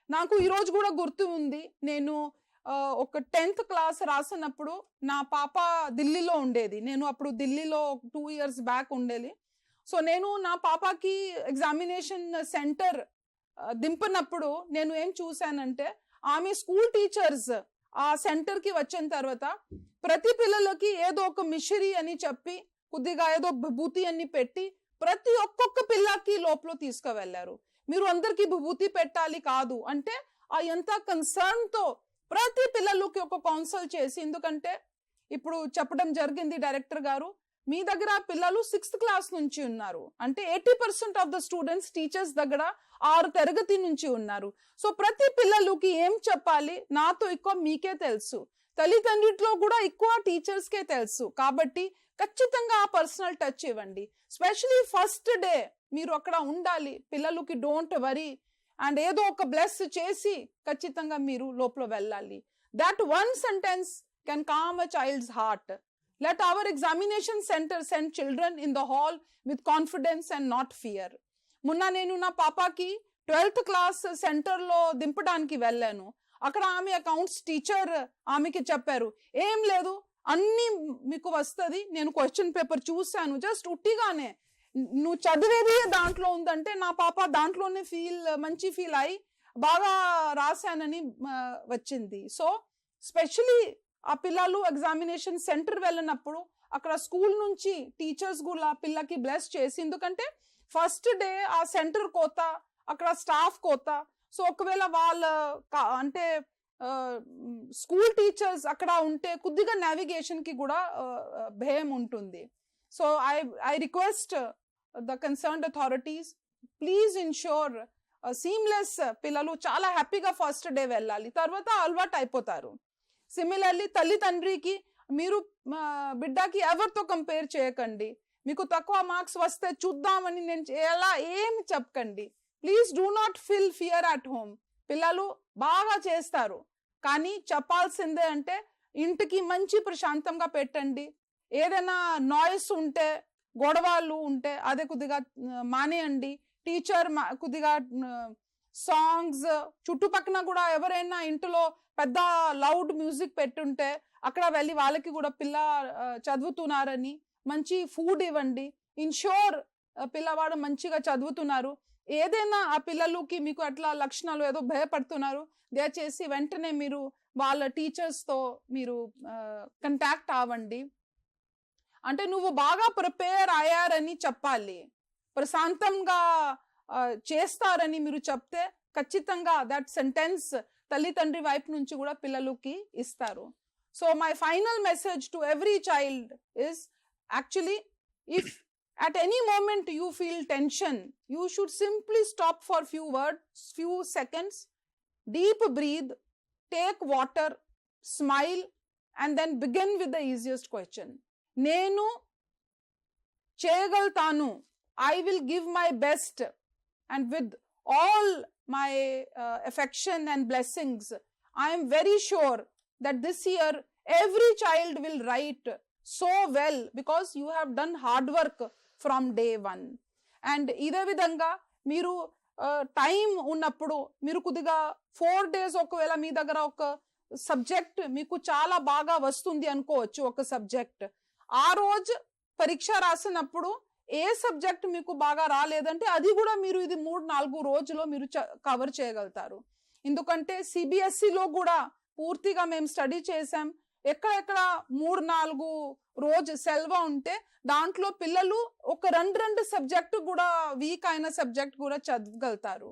C: నాకు ఈరోజు కూడా గుర్తు ఉంది, నేను ఒక 10th క్లాస్ రాసినప్పుడు నా పాప ఢిల్లీలో ఉండేది. నేను అప్పుడు ఢిల్లీలో 2 years బ్యాక్ ఉండేది. సో నేను నా పాపకి ఎగ్జామినేషన్ సెంటర్ దింపినప్పుడు నేను ఏం చూశానంటే, ఆమె స్కూల్ టీచర్స్ ఆ సెంటర్కి వచ్చిన తర్వాత ప్రతి పిల్లలకి ఏదో ఒక మిషరీ అని చెప్పి కొద్దిగా ఏదో విభూతి అన్ని పెట్టి ప్రతి ఒక్కొక్క పిల్లకి లోపల తీసుకువెళ్ళారు. మీరు అందరికి విభూతి పెట్టాలి కాదు అంటే ఆ ఎంత కన్సర్న్ తో ప్రతి పిల్లలకి ఒక కౌన్సిల్ చేసి, ఎందుకంటే ఇప్పుడు చెప్పడం జరిగింది డైరెక్టర్ గారు, మీ దగ్గర పిల్లలు 6th క్లాస్ నుంచి ఉన్నారు అంటే 80% ఆఫ్ ద స్టూడెంట్స్ టీచర్స్ దగ్గర 6 తరగతి నుంచి ఉన్నారు. సో ప్రతి పిల్లలకి ఏం చెప్పాలి నాతో ఎక్కువ మీకే తెలుసు, తల్లిదండ్రుల్లో కూడా ఎక్కువ టీచర్స్ కే తెలుసు. కాబట్టి ఖచ్చితంగా ఆ పర్సనల్ టచ్ ఇవ్వండి. స్పెషలీ ఫస్ట్ డే మీరు అక్కడ ఉండాలి. పిల్లలకి డోంట్ వరీ అండ్ ఏదో ఒక బ్లెస్ చేసి ఖచ్చితంగా మీరు లోపల వెళ్ళాలి. That one sentence can calm a child's heart. Let our examination center send children in the hall with confidence and not fear. మొన్న నేను నా పాపకి 12th క్లాస్ సెంటర్లో దింపడానికి వెళ్ళాను. అక్కడ ఆమె అకౌంట్స్ టీచర్ ఆమెకి చెప్పారు, ఏం లేదు అన్నీ మీకు వస్తుంది, నేను క్వశ్చన్ పేపర్ చూశాను, జస్ట్ ఉట్టిగానే నువ్వు చదివేది దాంట్లో ఉందంటే నా పాప దాంట్లోనే మంచి ఫీల్ అయి బాగా రాశానని వచ్చింది. సో స్పెషలీ ఆ పిల్లలు ఎగ్జామినేషన్ సెంటర్ వెళ్ళినప్పుడు అక్కడ స్కూల్ నుంచి టీచర్స్ కూడా పిల్లకి బ్లెస్ చేసి, ఎందుకంటే ఫస్ట్ డే ఆ సెంటర్ కోత, అక్కడ స్టాఫ్ కోత. సో ఒకవేళ వాళ్ళ అంటే స్కూల్ టీచర్స్ అక్కడ ఉంటే కొద్దిగా నావిగేషన్ కి కూడా భయం ఉంటుంది. So I request the concerned authorities, please ensure seamless. పిల్లలు చాలా హ్యాపీగా ఫస్ట్ డే వెళ్ళాలి, తర్వాత అలవాటు అయిపోతారు. సిమిలర్లీ తల్లిదండ్రికి మీరు బిడ్డకి ఎవరితో కంపేర్ చేయకండి. మీకు తక్కువ మార్క్స్ వస్తే చూద్దామని నేను ఎలా ఏమి చెప్పకండి. Please do not feel fear at home. పిల్లలు బాగా చేస్తారు, కానీ చెప్పాల్సిందే అంటే ఇంటికి మంచి ప్రశాంతంగా పెట్టండి. ఏదైనా నాయిస్ ఉంటే, గొడవలు ఉంటే అదే కొద్దిగా మానేయండి. టీచర్ కొద్దిగా సాంగ్స్ చుట్టుపక్కన కూడా ఎవరైనా ఇంట్లో పెద్ద లౌడ్ మ్యూజిక్ పెట్టుంటే అక్కడ వెళ్ళి వాళ్ళకి కూడా పిల్ల చదువుతున్నారని మంచి ఫుడ్ ఇవ్వండి. ఇన్షూర్ పిల్లవాడు మంచిగా చదువుతున్నారు. ఏదైనా ఆ పిల్లలకి మీకు అట్లా లక్షణాలు ఏదో భయపడుతున్నారు, దయచేసి వెంటనే మీరు వాళ్ళ టీచర్స్తో మీరు కంటాక్ట్ అవ్వండి. అంటే నువ్వు బాగా ప్రిపేర్ అయ్యారని చెప్పాలి, ప్రశాంతంగా చేస్తారని మీరు చెప్తే ఖచ్చితంగా దట్ సెంటెన్స్ తల్లిదండ్రి వైపు నుంచి కూడా పిల్లలకి ఇస్తారు. So my final message to every child is actually if at any moment you feel tension, you should simply stop for few seconds, deep breathe, take water, smile, and then begin with the easiest question. Nenu cheyagaltanu, I will give my best, and with all my affection and blessings, I am very sure that this year every child will write so well because you have done hard work from day one. And ఇదే విధంగా మీరు time ఉన్నప్పుడు మీరు కొద్దిగా 4 days ఒకవేళ మీ దగ్గర ఒక subject మీకు చాలా బాగా వస్తుంది అనుకోవచ్చు, ఒక సబ్జెక్ట్ ఆ రోజు పరీక్ష రాసినప్పుడు ఏ సబ్జెక్ట్ మీకు బాగా రాలేదంటే అది కూడా మీరు ఇది 3-4 రోజుల్లో మీరు కవర్ చేయగలుగుతారు. ఎందుకంటే సిబిఎస్ఈలో కూడా పూర్తిగా మేము స్టడీ చేసాం, ఎక్కడెక్కడ 3-4 రోజు సెలవు ఉంటే దాంట్లో పిల్లలు ఒక 2 సబ్జెక్టు కూడా వీక్ అయిన సబ్జెక్ట్ కూడా చదవగలుగుతారు.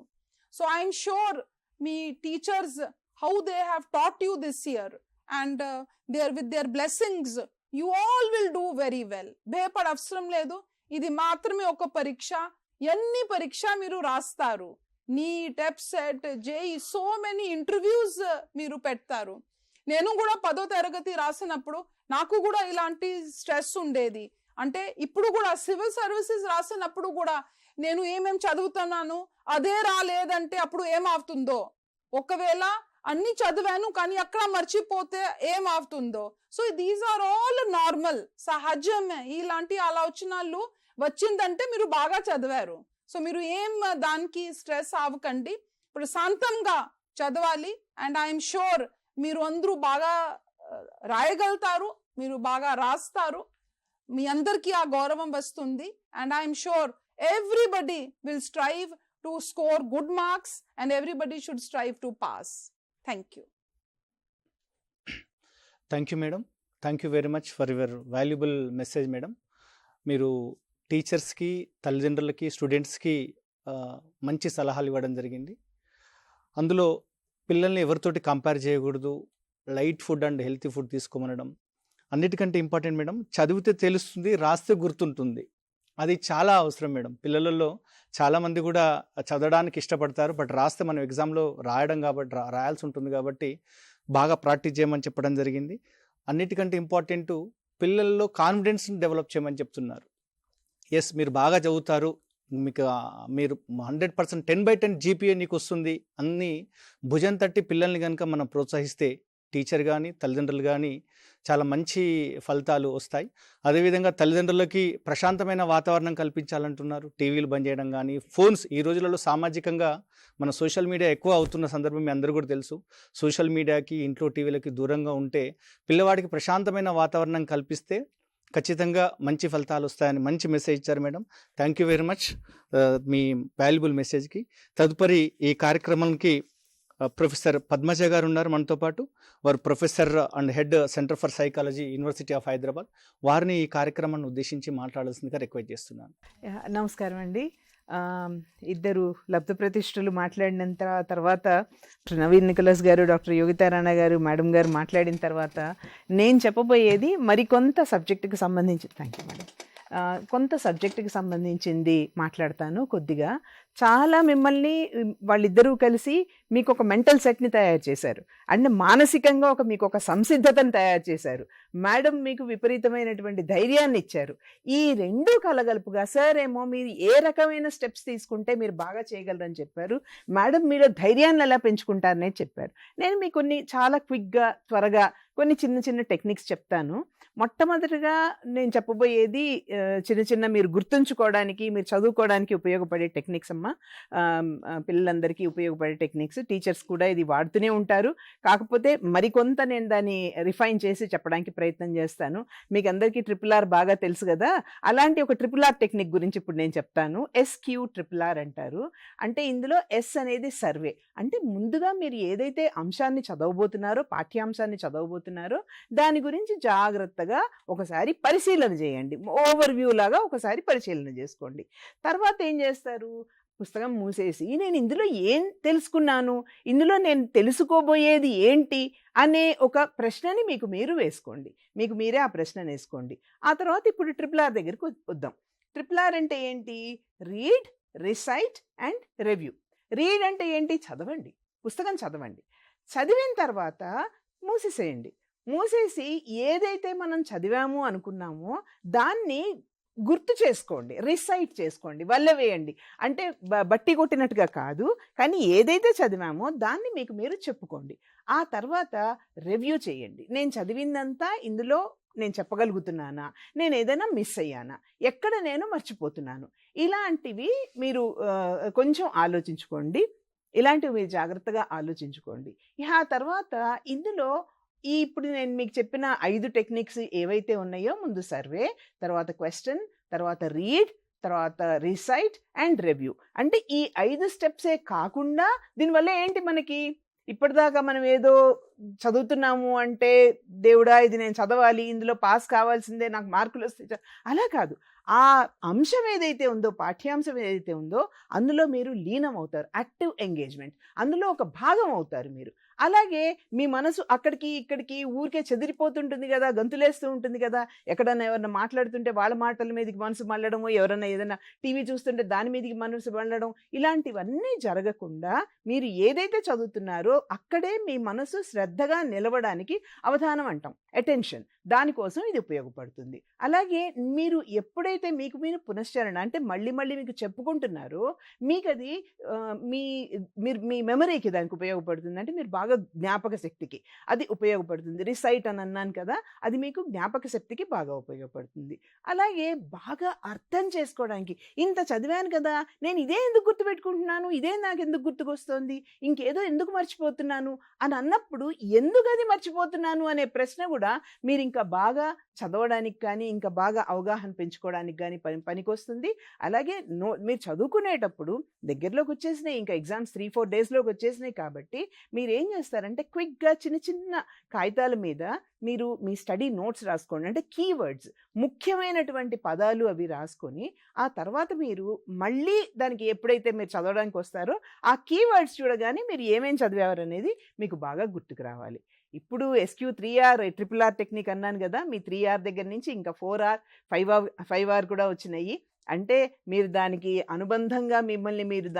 C: సో ఐఎమ్ షూర్ మీ teachers how they have taught you this year and with their blessings you all will do very well. భయపడ అవసరం లేదు, ఇది మాత్రమే ఒక పరీక్ష. ఎన్ని పరీక్ష మీరు రాస్తారు, NEET, EAPCET, JEE, so many interviews మీరు పెడతారు. నేను కూడా 10వ తరగతి రాసినప్పుడు నాకు కూడా ఇలాంటి స్ట్రెస్ ఉండేది. అంటే ఇప్పుడు కూడా సివిల్ సర్వీసెస్ రాసినప్పుడు కూడా నేను ఏమేం చదువుతున్నాను అదే రాలేదంటే అప్పుడు ఏమవుతుందో, ఒకవేళ అన్ని చదివాను కానీ అక్కడ మర్చిపోతే ఏమవుతుందో. So these are all normal, సహజమే. ఇలాంటి ఆలోచనలు వచ్చిందంటే మీరు బాగా చదివారు. సో మీరు ఏం దానికి స్ట్రెస్ అవ్వకండి, ప్రశాంతంగా చదవాలి. అండ్ ఐఎమ్ షూర్ మీరు అందరూ బాగా రాయగలుగుతారు, మీరు బాగా రాస్తారు, మీ అందరికీ ఆ గౌరవం వస్తుంది. And I'm sure everybody will strive to score good marks and everybody should strive to pass. Thank you.
A: Thank you madam. Thank you very much for your valuable message madam. మీరు టీచర్స్కి, తల్లిదండ్రులకి, స్టూడెంట్స్కి మంచి సలహాలు ఇవ్వడం జరిగింది. అందులో పిల్లల్ని ఎవరితోటి కంపేర్ చేయకూడదు, light food and healthy food తీసుకోమనడం. అన్నిటికంటే ఇంపార్టెంట్ మేడం, చదివితే తెలుస్తుంది, రాస్తే గుర్తుంటుంది. అది చాలా అవసరం మేడం. పిల్లలలో చాలామంది కూడా చదవడానికి ఇష్టపడతారు, బట్ రాస్తే మనం ఎగ్జామ్లో రాయడం కాబట్టి రాయాల్సి ఉంటుంది కాబట్టి బాగా ప్రాక్టీస్ చేయమని చెప్పడం జరిగింది. అన్నిటికంటే ఇంపార్టెంట్ పిల్లల్లో కాన్ఫిడెన్స్ని డెవలప్ చేయమని చెప్తున్నారు. ఎస్, మీరు బాగా చదువుతారు, మీరు 100% 10/10 జీపీఏ నీకు వస్తుంది అన్ని భుజం తట్టి పిల్లల్ని కనుక మనం ప్రోత్సహిస్తే టీచర్ కానీ తల్లిదండ్రులు కానీ చాలా మంచి ఫలితాలు వస్తాయి. అదేవిధంగా తల్లిదండ్రులకి ప్రశాంతమైన వాతావరణం కల్పించాలంటున్నారు. టీవీలు బంద్ చేయడం కానీ, ఫోన్స్ ఈ రోజులలో సామాజికంగా మన సోషల్ మీడియా ఎక్కువ అవుతున్న సందర్భం మీ అందరూ కూడా తెలుసు. సోషల్ మీడియాకి, ఇంట్లో టీవీలకి దూరంగా ఉంటే పిల్లవాడికి ప్రశాంతమైన వాతావరణం కల్పిస్తే ఖచ్చితంగా మంచి ఫలితాలు వస్తాయని మంచి మెసేజ్ ఇచ్చారు madam. Thank you very much మీ వాల్యుబుల్ మెసేజ్కి. తదుపరి ఈ కార్యక్రమానికి ప్రొఫెసర్ పద్మజ గారు ఉన్నారు మనతో పాటు. వారు professor and head center for psychology, university of Hyderabad. వారిని ఈ కార్యక్రమాన్ని ఉద్దేశించి మాట్లాడాల్సిందిగా రిక్వెస్ట్ చేస్తున్నాను.
D: నమస్కారం అండి. ఇద్దరు లబ్ధ ప్రతిష్ఠులు మాట్లాడిన తర్వాత నవీన్ నికోలస్ గారు, డాక్టర్ యోగితా రాణా గారు, మేడం గారు మాట్లాడిన తర్వాత నేను చెప్పబోయేది మరికొంత సబ్జెక్టుకి సంబంధించి, థ్యాంక్ యూ మేడం, కొంత సబ్జెక్టుకి సంబంధించింది మాట్లాడతాను కొద్దిగా. చాలా మిమ్మల్ని వాళ్ళిద్దరూ కలిసి మీకు ఒక మెంటల్ సెట్ని తయారు చేశారు, అండ్ మానసికంగా మీకు ఒక సంసిద్ధతను తయారు చేశారు. మేడం మీకు విపరీతమైనటువంటి ధైర్యాన్ని ఇచ్చారు. ఈ రెండు కలగలుపుగా సార్ ఏమో మీరు ఏ రకమైన స్టెప్స్ తీసుకుంటే మీరు బాగా చేయగలరని చెప్పారు. మేడం మీరు ధైర్యాన్ని ఎలా పెంచుకుంటారనే చెప్పారు. నేను మీకు కొన్ని చాలా క్విక్గా, త్వరగా కొన్ని చిన్న చిన్న టెక్నిక్స్ చెప్తాను. మొట్టమొదటిగా నేను చెప్పబోయేది చిన్న చిన్న మీరు గుర్తుంచుకోవడానికి, మీరు చదువుకోవడానికి ఉపయోగపడే టెక్నిక్స్ అమ్మ. పిల్లలందరికీ ఉపయోగపడే టెక్నిక్స్. టీచర్స్ కూడా ఇది వాడుతూనే ఉంటారు. కాకపోతే మరికొంత నేను దాన్ని రిఫైన్ చేసి చెప్పడానికి ప్రయత్నం చేస్తాను. మీకు అందరికీ RRR బాగా తెలుసు కదా, అలాంటి ఒక RRR టెక్నిక్ గురించి ఇప్పుడు నేను చెప్తాను. SQRRR అంటారు. అంటే ఇందులో S అనేది సర్వే. అంటే ముందుగా మీరు ఏదైతే అంశాన్ని చదవబోతున్నారో, పాఠ్యాంశాన్ని చదవబోతున్నారో దాని గురించి జాగ్రత్తగా ఒకసారి పరిశీలన చేయండి. ఓవర్వ్యూ లాగా ఒకసారి పరిశీలన చేసుకోండి. తర్వాత ఏం చేస్తారు, పుస్తకం మూసేసి నేను ఇందులో ఏం తెలుసుకున్నాను, ఇందులో నేను తెలుసుకోబోయేది ఏంటి అనే ఒక ప్రశ్నని మీకు మీరు వేసుకోండి. మీకు మీరే ఆ ప్రశ్నను వేసుకోండి. ఆ తర్వాత ఇప్పుడు RRR దగ్గరికి వద్దాం. RRR అంటే ఏంటి? Read, recite and review. Read అంటే ఏంటి? చదవండి, పుస్తకం చదవండి. చదివిన తర్వాత మూసేసేయండి. మూసేసి ఏదైతే మనం చదివాము అనుకున్నామో దాన్ని గుర్తు చేసుకోండి, రిసైట్ చేసుకోండి, వల్లవేయండి. అంటే బట్టి కొట్టినట్టుగా కాదు, కానీ ఏదైతే చదివామో దాన్ని మీకు మీరు చెప్పుకోండి. ఆ తర్వాత రివ్యూ చేయండి. నేను చదివిందంతా ఇందులో నేను చెప్పగలుగుతున్నానా, నేను ఏదైనా మిస్ అయ్యానా, ఎక్కడ నేను మర్చిపోతున్నాను, ఇలాంటివి మీరు కొంచెం ఆలోచించుకోండి. ఇలాంటివి మీరు జాగ్రత్తగా ఆలోచించుకోండి. ఆ తర్వాత ఇందులో ఇప్పుడు నేను మీకు చెప్పిన 5 టెక్నిక్స్ ఏవైతే ఉన్నాయో, ముందు సర్వే, తర్వాత క్వశ్చన్, తర్వాత రీడ్, తర్వాత రిసైట్ అండ్ రివ్యూ. అంటే ఈ 5 స్టెప్సే కాకుండా దీనివల్ల ఏంటి, మనకి ఇప్పటిదాకా మనం ఏదో చదువుతున్నాము అంటే దేవుడా ఇది నేను చదవాలి, ఇందులో పాస్ కావాల్సిందే, నాకు మార్కులు వస్తాయి, అలా కాదు. ఆ అంశం ఏదైతే ఉందో, పాఠ్యాంశం ఏదైతే ఉందో అందులో మీరు లీనం అవుతారు. యాక్టివ్ ఎంగేజ్మెంట్, అందులో ఒక భాగం అవుతారు మీరు. అలాగే మీ మనసు అక్కడికి ఇక్కడికి ఊరికే చెదిరిపోతుంటుంది కదా, గంతులేస్తూ ఉంటుంది కదా. ఎక్కడన్నా ఎవరన్నా మాట్లాడుతుంటే వాళ్ళ మాటల మీదకి మనసు మళ్ళడము, ఎవరన్నా ఏదైనా టీవీ చూస్తుంటే దాని మీదకి మనసు మళ్ళడం, ఇలాంటివన్నీ జరగకుండా మీరు ఏదైతే చదువుతున్నారో అక్కడే మీ మనసు శ్రద్ధగా నిలవడానికి అవధానం అంటాం, అటెన్షన్, దానికోసం ఇది ఉపయోగపడుతుంది. అలాగే మీరు ఎప్పుడైతే మీకు మీరు పునశ్చరణ అంటే మళ్ళీ మళ్ళీ మీకు చెప్పుకుంటున్నారో మీకు అది మీ మెమరీకి దానికి ఉపయోగపడుతుంది. అంటే మీరు బాగా జ్ఞాపక శక్తికి అది ఉపయోగపడుతుంది. రిసైట్ అని అన్నాను కదా, అది మీకు జ్ఞాపక శక్తికి బాగా ఉపయోగపడుతుంది. అలాగే బాగా అర్థం చేసుకోవడానికి, ఇంత చదివాను కదా నేను ఇదే ఎందుకు గుర్తుపెట్టుకుంటున్నాను, ఇదే నాకు ఎందుకు గుర్తుకొస్తుంది, ఇంకేదో ఎందుకు మర్చిపోతున్నాను అని అన్నప్పుడు ఎందుకు అది మర్చిపోతున్నాను అనే ప్రశ్న కూడా మీరు ఇంకా బాగా చదవడానికి కానీ ఇంకా బాగా అవగాహన పెంచుకోవడానికి కానీ పనికొస్తుంది. అలాగే మీరు చదువుకునేటప్పుడు దగ్గరలోకి వచ్చేసినాయి, ఇంకా ఎగ్జామ్స్ 3-4 డేస్లోకి వచ్చేసినాయి కాబట్టి మీరు ఏం చేస్తారంటే క్విక్గా చిన్న చిన్న కాగితాల మీద మీరు మీ స్టడీ నోట్స్ రాసుకోండి. అంటే కీవర్డ్స్, ముఖ్యమైనటువంటి పదాలు అవి రాసుకొని ఆ తర్వాత మీరు మళ్ళీ దానికి ఎప్పుడైతే మీరు చదవడానికి వస్తారో ఆ కీవర్డ్స్ చూడగానే మీరు ఏమేమి చదివారు అనేది మీకు బాగా గుర్తుకు రావాలి. ఇప్పుడు SQ 3R RRR టెక్నిక్ అన్నాను కదా, మీ 3R దగ్గర నుంచి ఇంకా 4R 5R కూడా వచ్చినాయి. అంటే మీరు దానికి అనుబంధంగా మిమ్మల్ని మీరు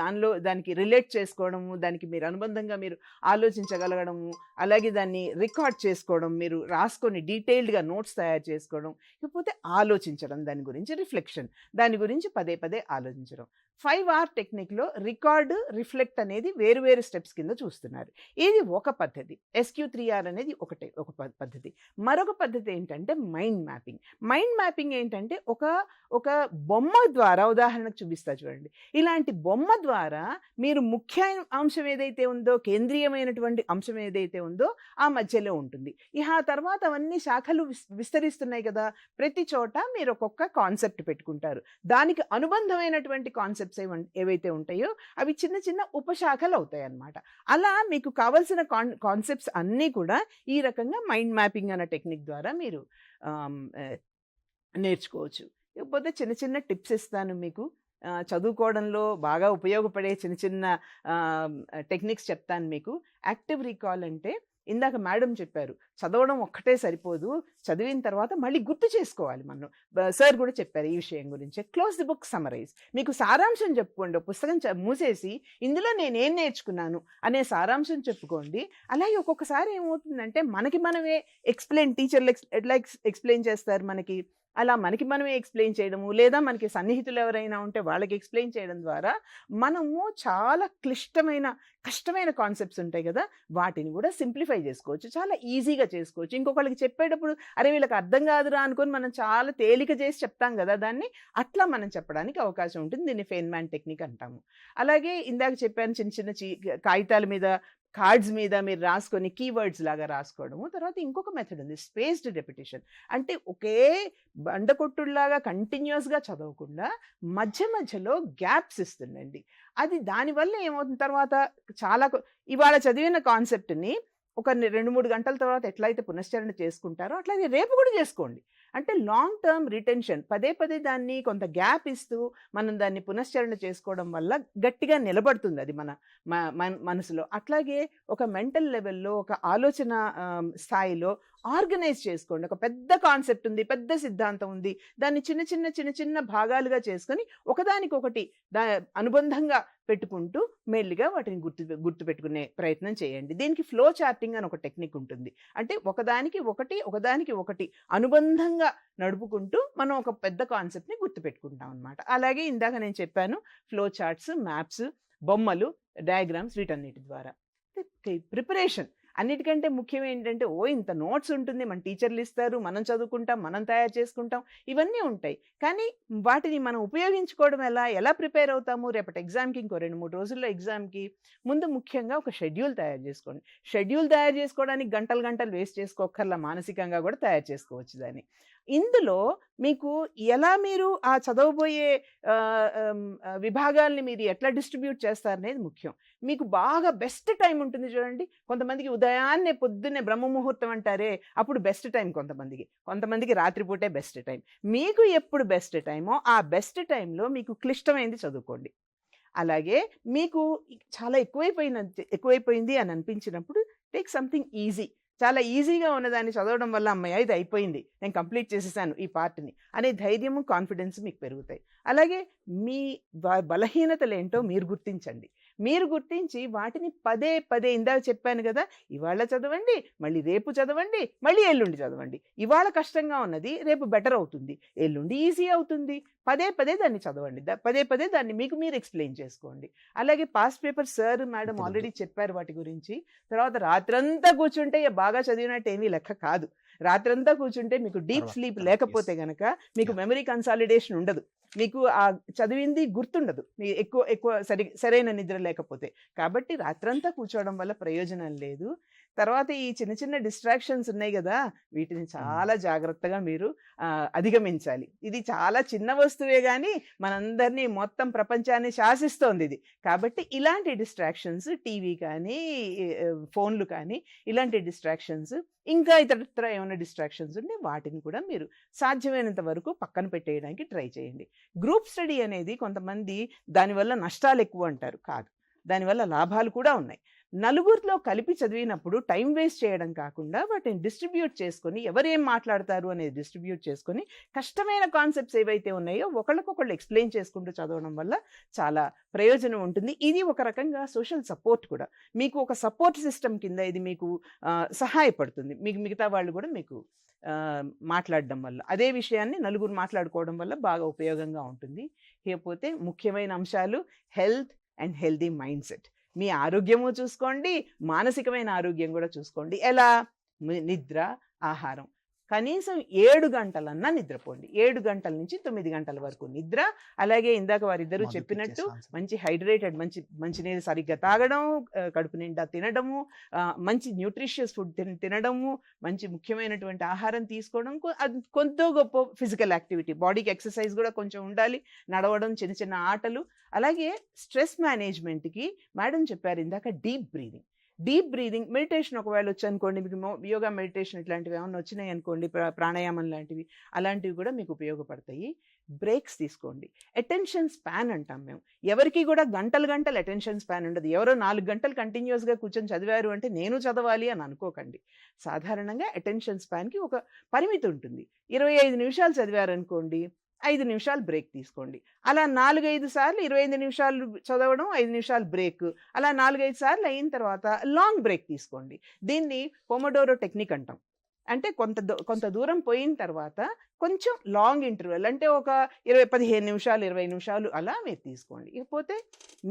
D: దానికి రిలేట్ చేసుకోవడము, దానికి మీరు అనుబంధంగా మీరు ఆలోచించగలగడము, అలాగే దాన్ని రికార్డ్ చేసుకోవడం, మీరు రాసుకొని డీటెయిల్డ్గా నోట్స్ తయారు చేసుకోవడం, ఇకపోతే ఆలోచించడం, దాని గురించి రిఫ్లెక్షన్, దాని గురించి పదే పదే ఆలోచించడం. 5R టెక్నిక్లో రికార్డ్, రిఫ్లెక్ట్ అనేది వేరు వేరు స్టెప్స్ కింద చూస్తున్నారు. ఇది ఒక పద్ధతి. SQ 3R అనేది ఒక పద్ధతి. మరొక పద్ధతి ఏంటంటే మైండ్ మ్యాపింగ్. మైండ్ మ్యాపింగ్ ఏంటంటే ఒక బొమ్మ ద్వారా, ఉదాహరణకు చూపిస్తా చూడండి, ఇలాంటి బొమ్మ ద్వారా మీరు ముఖ్య అంశం ఏదైతే ఉందో, కేంద్రీయమైనటువంటి అంశం ఏదైతే ఉందో ఆ మధ్యలో ఉంటుంది. ఆ తర్వాత అవన్నీ శాఖలు విస్తరిస్తున్నాయి కదా, ప్రతి చోట మీరు ఒక్కొక్క కాన్సెప్ట్ పెట్టుకుంటారు. దానికి అనుబంధమైనటువంటి కాన్సెప్ట్స్ ఏవైతే ఉంటాయో అవి చిన్న చిన్న ఉపశాఖలు అవుతాయి అన్నమాట. అలా మీకు కావలసిన కాన్సెప్ట్స్ అన్నీ కూడా ఈ రకంగా మైండ్ మ్యాపింగ్ అనే టెక్నిక్ ద్వారా మీరు నేర్చుకోవచ్చు. ఇకపోతే చిన్న చిన్న టిప్స్ ఇస్తాను మీకు. చదువుకోవడంలో బాగా ఉపయోగపడే చిన్న చిన్న టెక్నిక్స్ చెప్తాను మీకు. యాక్టివ్ రీకాల్ అంటే ఇందాక మేడం చెప్పారు, చదవడం ఒక్కటే సరిపోదు, చదివిన తర్వాత మళ్ళీ గుర్తు చేసుకోవాలి. మనం సార్ కూడా చెప్పారు ఈ విషయం గురించి. Close the book, summarise. మీకు సారాంశం చెప్పుకోండి. పుస్తకం మూసేసి ఇందులో నేనేం నేర్చుకున్నాను అనే సారాంశం చెప్పుకోండి. అలాగే ఒక్కొక్కసారి ఏమవుతుందంటే మనకి మనమే టీచర్లు ఎట్లా ఎక్స్ప్లెయిన్ చేస్తారు మనకి, అలా మనకి మనమే ఎక్స్ప్లెయిన్ చేయడము, లేదా మనకి సన్నిహితులు ఎవరైనా ఉంటే వాళ్ళకి ఎక్స్ప్లెయిన్ చేయడం ద్వారా మనము చాలా కష్టమైన కాన్సెప్ట్స్ ఉంటాయి కదా, వాటిని కూడా సింప్లిఫై చేసుకోవచ్చు, చాలా ఈజీగా చేసుకోవచ్చు. ఇంకొకళ్ళకి చెప్పేటప్పుడు అరే వీళ్ళకి అర్థం కాదురా అనుకొని మనం చాలా తేలిక చేసి చెప్తాం కదా, దాన్ని అట్లా మనం చెప్పడానికి అవకాశం ఉంటుంది. దీన్ని ఫెయిన్మ్యాన్ టెక్నిక్ అంటాము. అలాగే ఇందాక చెప్పాను, చిన్న చిన్న కాగితాల మీద, కార్డ్స్ మీద మీరు రాసుకొని కీవర్డ్స్ లాగా రాసుకోవడము. తర్వాత ఇంకొక మెథడ్ ఉంది, స్పేస్డ్ రెపిటేషన్. అంటే ఒకే బండకొట్టులాగా కంటిన్యూస్గా చదవకుండా మధ్య మధ్యలో గ్యాప్స్ ఇస్తుందండి. అది దానివల్ల ఏమవుతుంది, తర్వాత ఇవాళ చదివిన కాన్సెప్ట్ని ఒక 2-3 గంటల తర్వాత ఎట్లయితే పునశ్చరణ చేసుకుంటారో అట్లాగే రేపు కూడా చేసుకోండి. అంటే లాంగ్ టర్మ్ రిటెన్షన్, పదే పదే దాన్ని కొంత గ్యాప్ ఇస్తూ మనం దాన్ని పునశ్చరణ చేసుకోవడం వల్ల గట్టిగా నిలబడుతుంది అది మన మనసులో. అట్లాగే ఒక మెంటల్ లెవెల్లో, ఒక ఆలోచన స్థాయిలో ఆర్గనైజ్ చేసుకోండి. ఒక పెద్ద కాన్సెప్ట్ ఉంది, పెద్ద సిద్ధాంతం ఉంది, దాన్ని చిన్న చిన్న భాగాలుగా చేసుకొని ఒకదానికొకటి అనుబంధంగా పెట్టుకుంటూ మెల్లిగా వాటిని గుర్తుపెట్టుకునే ప్రయత్నం చేయండి. దీనికి ఫ్లో చార్టింగ్ అని ఒక టెక్నిక్ ఉంటుంది. అంటే ఒకదానికి ఒకటి అనుబంధంగా నడుపుకుంటూ మనం ఒక పెద్ద కాన్సెప్ట్ని గుర్తుపెట్టుకుంటాం అనమాట. అలాగే ఇందాక నేను చెప్పాను, ఫ్లో చార్ట్స్, మ్యాప్స్, బొమ్మలు, డయాగ్రామ్స్, వీటన్నిటి ద్వారా. ప్రిపరేషన్ అన్నిటికంటే ముఖ్యం ఏంటంటే, ఇంత నోట్స్ ఉంటుంది, మన టీచర్లు ఇస్తారు, మనం చదువుకుంటాం, మనం తయారు చేసుకుంటాం, ఇవన్నీ ఉంటాయి. కానీ వాటిని మనం ఉపయోగించుకోవడం ఎలా ప్రిపేర్ అవుతాము, రేపటి ఎగ్జామ్కి ఇంకో 2-3 రోజుల్లో ఎగ్జామ్కి ముందు ముఖ్యంగా ఒక షెడ్యూల్ తయారు చేసుకోండి. షెడ్యూల్ తయారు చేసుకోవడానికి గంటలు వేస్ట్ చేసుకోకర్లా, మానసికంగా కూడా తయారు చేసుకోవచ్చు దాన్ని. ఇందులో మీకు మీరు ఆ చదవబోయే విభాగాల్ని మీరు ఎట్లా డిస్ట్రిబ్యూట్ చేస్తారనేది ముఖ్యం. మీకు బాగా బెస్ట్ టైం ఉంటుంది చూడండి. కొంతమందికి పొద్దున్నే బ్రహ్మముహూర్తం అంటారే, అప్పుడు బెస్ట్ టైం కొంతమందికి రాత్రిపూటే బెస్ట్ టైం. మీకు ఎప్పుడు బెస్ట్ టైమో ఆ బెస్ట్ టైంలో మీకు క్లిష్టమైంది చదువుకోండి. అలాగే మీకు చాలా ఎక్కువైపోయింది అని అనిపించినప్పుడు టేక్ సంథింగ్ ఈజీ. చాలా ఈజీగా ఉన్నదాన్ని చదవడం వల్ల అమ్మయ్య ఇది అయిపోయింది, నేను కంప్లీట్ చేసేసాను ఈ పార్ట్ని అనే ధైర్యము, కాన్ఫిడెన్స్ మీకు పెరుగుతాయి. అలాగే మీ బలహీనతలు ఏంటో మీరు గుర్తించి వాటిని పదే ఇందాక చెప్పాను కదా, ఇవాళ చదవండి, మళ్ళీ రేపు చదవండి, మళ్ళీ ఎల్లుండి చదవండి. ఇవాళ కష్టంగా ఉన్నది రేపు బెటర్ అవుతుంది, ఎల్లుండి ఈజీ అవుతుంది. పదే దాన్ని చదవండి, పదే దాన్ని మీకు మీరు ఎక్స్ప్లెయిన్ చేసుకోండి. అలాగే past paper sir madam already చెప్పారు వాటి గురించి. తర్వాత రాత్రంతా కూర్చుంటే బాగా చదివినట్టు ఏమీ లెక్క కాదు. రాత్రంతా కూర్చుంటే మీకు డీప్ స్లీప్ లేకపోతే గనక మీకు మెమరీ కన్సాలిడేషన్ ఉండదు, మీకు ఆ చదివింది గుర్తుండదు, ఎక్కువ సరైన నిద్ర లేకపోతే. కాబట్టి రాత్రంతా కూర్చోవడం వల్ల ప్రయోజనం లేదు. తర్వాత ఈ చిన్న చిన్న డిస్ట్రాక్షన్స్ ఉన్నాయి కదా, వీటిని చాలా జాగ్రత్తగా మీరు అధిగమించాలి. ఇది చాలా చిన్న వస్తువే కానీ మనందరినీ మొత్తం ప్రపంచాన్ని శాసిస్తోంది ఇది. కాబట్టి ఇలాంటి డిస్ట్రాక్షన్స్, టీవీ కానీ ఫోన్లు కానీ ఇలాంటి డిస్ట్రాక్షన్స్, ఇంకా ఇతరత్ర ఏమైనా డిస్ట్రాక్షన్స్ ఉంటే వాటిని కూడా మీరు సాధ్యమైనంత వరకు పక్కన పెట్టేయడానికి ట్రై చేయండి. గ్రూప్ స్టడీ అనేది కొంతమంది దానివల్ల నష్టాలు ఎక్కువ అంటారు. కాదు, దానివల్ల లాభాలు కూడా ఉన్నాయి. నలుగురిలో కలిపి చదివినప్పుడు టైం వేస్ట్ చేయడం కాకుండా వాటిని డిస్ట్రిబ్యూట్ చేసుకొని, ఎవరేం మాట్లాడతారు అనేది డిస్ట్రిబ్యూట్ చేసుకొని, కష్టమైన కాన్సెప్ట్స్ ఏవైతే ఉన్నాయో ఒకళ్ళకొకళ్ళు ఎక్స్ప్లెయిన్ చేసుకుంటూ చదవడం వల్ల చాలా ప్రయోజనం ఉంటుంది. ఇది ఒక రకంగా సోషల్ సపోర్ట్ కూడా, మీకు ఒక సపోర్ట్ సిస్టమ్ కింద ఇది మీకు సహాయపడుతుంది. మీకు మిగతా వాళ్ళు కూడా మీకు మాట్లాడడం వల్ల, అదే విషయాన్ని నలుగురు మాట్లాడుకోవడం వల్ల బాగా ఉపయోగంగా ఉంటుంది. ఇకపోతే ముఖ్యమైన అంశాలు health and healthy mindset. మీ ఆరోగ్యము చూసుకోండి, మానసికమైన ఆరోగ్యం కూడా చూసుకోండి. ఎలా? నిద్ర, ఆహారం. కనీసం 7 గంటలన్నా నిద్రపోండి. 7 గంటల నుంచి 9 గంటల వరకు నిద్ర. అలాగే ఇందాక వారిద్దరూ చెప్పినట్టు మంచి హైడ్రేటెడ్, మంచినీళ్ళు సరిగ్గా తాగడం, కడుపు నిండా తినడము, మంచి న్యూట్రిషియస్ ఫుడ్ తినడము, మంచి ముఖ్యమైనటువంటి ఆహారం తీసుకోవడం, కొంత గొప్ప ఫిజికల్ యాక్టివిటీ, బాడీకి ఎక్సర్సైజ్ కూడా కొంచెం ఉండాలి, నడవడం, చిన్న చిన్న ఆటలు. అలాగే స్ట్రెస్ మేనేజ్మెంట్కి మేడం చెప్పారు ఇందాక deep breathing. Deep breathing, meditation ఒకవేళ వచ్చనుకోండి, మీకు యోగా మెడిటేషన్ ఇట్లాంటివి ఏమైనా వచ్చినాయి అనుకోండి, ప్రాణాయామం లాంటివి, అలాంటివి కూడా మీకు ఉపయోగపడతాయి. బ్రేక్స్ తీసుకోండి. అటెన్షన్ స్పాన్ అంటాం మేము. ఎవరికి కూడా గంటలు గంటలు అటెన్షన్ స్పాన్ ఉండదు. ఎవరో 4 గంటలు కంటిన్యూస్గా కూర్చొని చదివారు అంటే నేను చదవాలి అని అనుకోకండి. సాధారణంగా అటెన్షన్ స్పాన్కి ఒక పరిమితి ఉంటుంది. 25 నిమిషాలు చదివారనుకోండి, 5 నిమిషాలు బ్రేక్ తీసుకోండి. అలా 4-5 సార్లు 25 నిమిషాలు చదవడం, 5 నిమిషాలు బ్రేక్, అలా 4-5 సార్లు అయిన తర్వాత లాంగ్ బ్రేక్ తీసుకోండి. దీన్ని పొమోడోరో టెక్నిక్ అంటాం. అంటే కొంత దూరం పోయిన తర్వాత కొంచెం లాంగ్ ఇంటర్వెల్, అంటే ఒక 15 నిమిషాలు 20 నిమిషాలు అలా మీరు తీసుకోండి. ఇకపోతే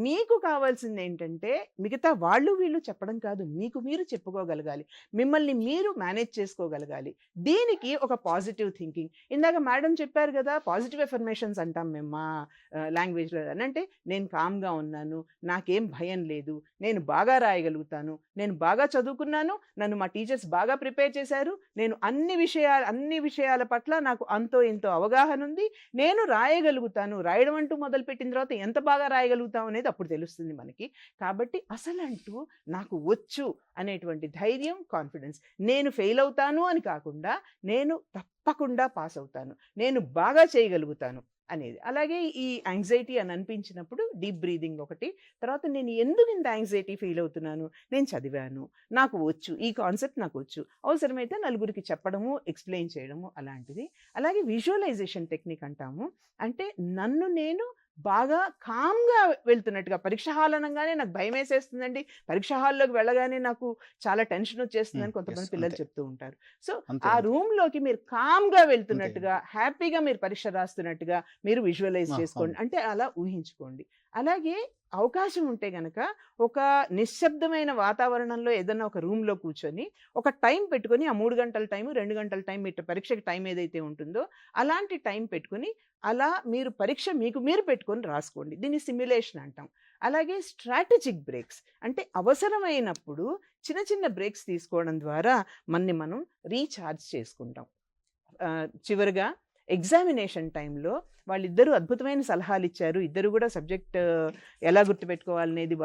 D: మీకు కావాల్సింది ఏంటంటే మిగతా వాళ్ళు వీళ్ళు చెప్పడం కాదు, మీకు మీరు చెప్పుకోగలగాలి, మిమ్మల్ని మీరు మేనేజ్ చేసుకోగలగాలి. దీనికి ఒక పాజిటివ్ థింకింగ్. ఇందాక మేడం చెప్పారు కదా, పాజిటివ్ ఎఫర్మేషన్స్ అంటాం మేము మా లాంగ్వేజ్లో. అంటే నేను కామ్గా ఉన్నాను, నాకేం భయం లేదు, నేను బాగా రాయగలుగుతాను, నేను బాగా చదువుకున్నాను, నన్ను మా టీచర్స్ బాగా ప్రిపేర్ చేశారు, నేను అన్ని విషయాల పట్ల నాకు అంతో ఎంతో అవగాహన ఉంది, నేను రాయగలుగుతాను. రాయడం అంటూ మొదలుపెట్టిన తర్వాత ఎంత బాగా రాయగలుగుతాం అనేది అప్పుడు తెలుస్తుంది మనకి. కాబట్టి అసలంటూ నాకు వచ్చు అనేటువంటి ధైర్యం, కాన్ఫిడెన్స్, నేను ఫెయిల్ అవుతాను అని కాకుండా నేను తప్పకుండా పాస్ అవుతాను, నేను బాగా చేయగలుగుతాను అనేది. అలాగే ఈ యాంగ్జైటీ అని అనిపించినప్పుడు డీప్ బ్రీదింగ్ ఒకటి. తర్వాత నేను ఎందుకు ఇంత యాంగ్జైటీ ఫీల్ అవుతున్నాను, నేను చదివాను, నాకు వచ్చు, ఈ కాన్సెప్ట్ నాకు వచ్చు, అవసరమైతే నలుగురికి చెప్పడము, ఎక్స్ప్లెయిన్ చేయడము అలాంటిది. అలాగే విజువలైజేషన్ టెక్నిక్ అంటాము. అంటే నన్ను నేను బాగా కామ్గా వెళ్తున్నట్టుగా, పరీక్ష హాల్ అనగానే నాకు భయం వేసేస్తుందండి, పరీక్ష హాల్లోకి వెళ్ళగానే నాకు చాలా టెన్షన్ వచ్చేస్తుందని కొంతమంది పిల్లలు చెప్తూ ఉంటారు. సో ఆ రూమ్లోకి మీరు కామ్గా వెళ్తున్నట్టుగా, హ్యాపీగా మీరు పరీక్ష రాస్తున్నట్టుగా మీరు విజువలైజ్ చేసుకోండి, అంటే అలా ఊహించుకోండి. అలాగే అవకాశం ఉంటే గనక ఒక నిశ్శబ్దమైన వాతావరణంలో ఏదన్నా ఒక రూమ్లో కూర్చొని ఒక టైం పెట్టుకొని, ఆ 3 గంటల టైం 2 గంటల టైం, పరీక్షకి టైం ఏదైతే ఉంటుందో అలాంటి టైం పెట్టుకుని అలా మీరు పరీక్ష మీకు మీరు పెట్టుకొని రాసుకోండి. దీన్ని సిమ్యులేషన్ అంటాం. అలాగే స్ట్రాటజిక్ బ్రేక్స్, అంటే అవసరమైనప్పుడు చిన్న చిన్న బ్రేక్స్ తీసుకోవడం ద్వారా మనం రీఛార్జ్ చేసుకుంటాం. చివరిగా ఎగ్జామినేషన్ టైంలో వాళ్ళిద్దరూ అద్భుతమైన సలహాలు ఇచ్చారు. ఇద్దరు కూడా సబ్జెక్ట్ ఎలా గుర్తుపెట్టుకోవాలనేది,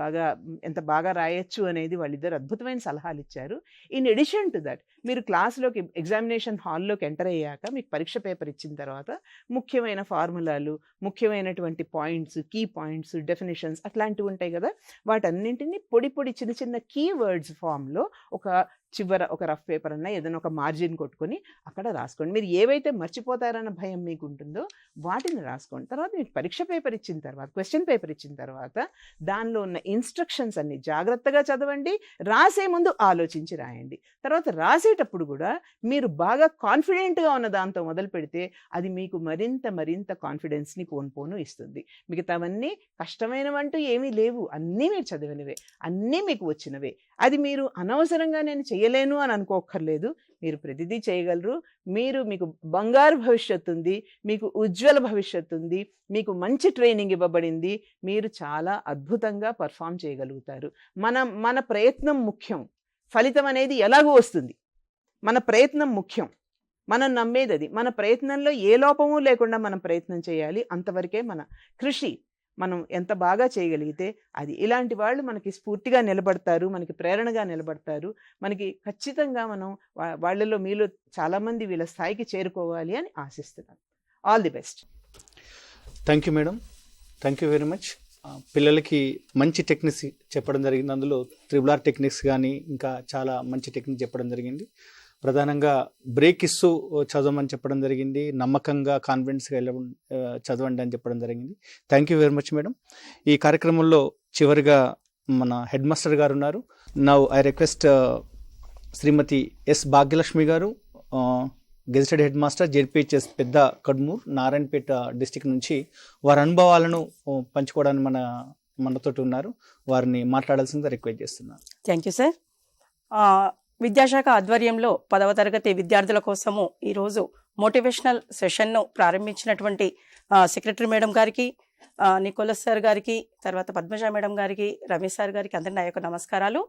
D: ఎంత బాగా రాయొచ్చు అనేది వాళ్ళిద్దరు అద్భుతమైన సలహాలు ఇచ్చారు. ఇన్ ఎడిషన్ టు దట్, మీరు క్లాస్లోకి ఎగ్జామినేషన్ హాల్లోకి ఎంటర్ అయ్యాక మీకు పరీక్ష పేపర్ ఇచ్చిన తర్వాత ముఖ్యమైన ఫార్ములాలు, ముఖ్యమైనటువంటి పాయింట్స్, కీ పాయింట్స్, డెఫినేషన్స్ అట్లాంటివి ఉంటాయి కదా, వాటన్నింటినీ పొడి చిన్న చిన్న కీవర్డ్స్ ఫామ్లో ఒక రఫ్ పేపర్ అన్నా ఏదైనా ఒక మార్జిన్ కొట్టుకొని అక్కడ రాసుకోండి. మీరు ఏవైతే మర్చిపోతారన్న భయం మీకు ఉంటుందో వాటిని రాసుకోండి. తర్వాత మీకు పరీక్ష పేపర్ ఇచ్చిన తర్వాత, క్వశ్చన్ పేపర్ ఇచ్చిన తర్వాత దానిలో ఉన్న ఇన్స్ట్రక్షన్స్ అన్ని జాగ్రత్తగా చదవండి. రాసే ముందు ఆలోచించి రాయండి. తర్వాత రాసేటప్పుడు కూడా మీరు బాగా కాన్ఫిడెంట్గా ఉన్న దాంతో మొదలు పెడితే అది మీకు మరింత కాన్ఫిడెన్స్ని పోను ఇస్తుంది. మిగతావన్నీ కష్టమైనవంటూ ఏమీ లేవు, అన్నీ మీరు చదివినవే, అన్నీ మీకు వచ్చినవే. అది మీరు అనవసరంగా నేను చేయలేను అని అనుకోక్కర్లేదు, మీరు ప్రతిదీ చేయగలరు. మీకు బంగారు భవిష్యత్తు ఉంది, మీకు ఉజ్వల భవిష్యత్తు ఉంది, మీకు మంచి ట్రైనింగ్ ఇవ్వబడింది, మీరు చాలా అద్భుతంగా పర్ఫామ్ చేయగలుగుతారు. మన ప్రయత్నం ముఖ్యం, ఫలితం అనేది ఎలాగూ వస్తుంది. మన ప్రయత్నం ముఖ్యం. మనం నమ్మేది అది. మన ప్రయత్నంలో ఏ లోపము లేకుండా మనం ప్రయత్నం చేయాలి. అంతవరకే మన కృషి. మనం ఎంత బాగా చేయగలిగితే అది. ఇలాంటి వాళ్ళు మనకి స్ఫూర్తిగా నిలబడతారు, మనకి ప్రేరణగా నిలబడతారు. మనకి ఖచ్చితంగా మనం వాళ్ళలో మీలో చాలామంది వీళ్ళ స్థాయికి చేరుకోవాలి అని ఆశిస్తున్నాను. All the best.
A: Thank you madam, thank you very much. పిల్లలకి మంచి టెక్నిక్స్ చెప్పడం జరిగింది. అందులో RRR టెక్నిక్స్ కానీ ఇంకా చాలా మంచి టెక్నిక్ చెప్పడం జరిగింది. ప్రధానంగా బ్రేక్ ఇస్తూ చదవమని చెప్పడం జరిగింది. నమ్మకంగా కాన్ఫిడెన్స్గా చదవండి అని చెప్పడం జరిగింది. Thank you very much madam. ఈ కార్యక్రమంలో చివరిగా మన హెడ్ మాస్టర్ గారు ఉన్నారు. Now I request Shrimati S Bhagyalakshmi గారు, గెజిటెడ్ హెడ్ మాస్టర్ JPHS పెద్ద కడ్మూర్, నారాయణపేట డిస్టిక్ నుంచి వారి అనుభవాలను పంచుకోవడానికి మనతోటి ఉన్నారు. వారిని మాట్లాడాల్సిందిగా రిక్వెస్ట్ చేస్తున్నాను.
E: Thank you sir. విద్యాశాఖ ఆధ్వర్యంలో 10వ తరగతి విద్యార్థుల కోసము ఈరోజు మోటివేషనల్ సెషన్ను ప్రారంభించినటువంటి సెక్రటరీ మేడం గారికి, నికోలస్ సార్ గారికి, తర్వాత పద్మజ మేడం గారికి, రమేష్ సార్ గారికి అందరి నా యొక్క నమస్కారాలు.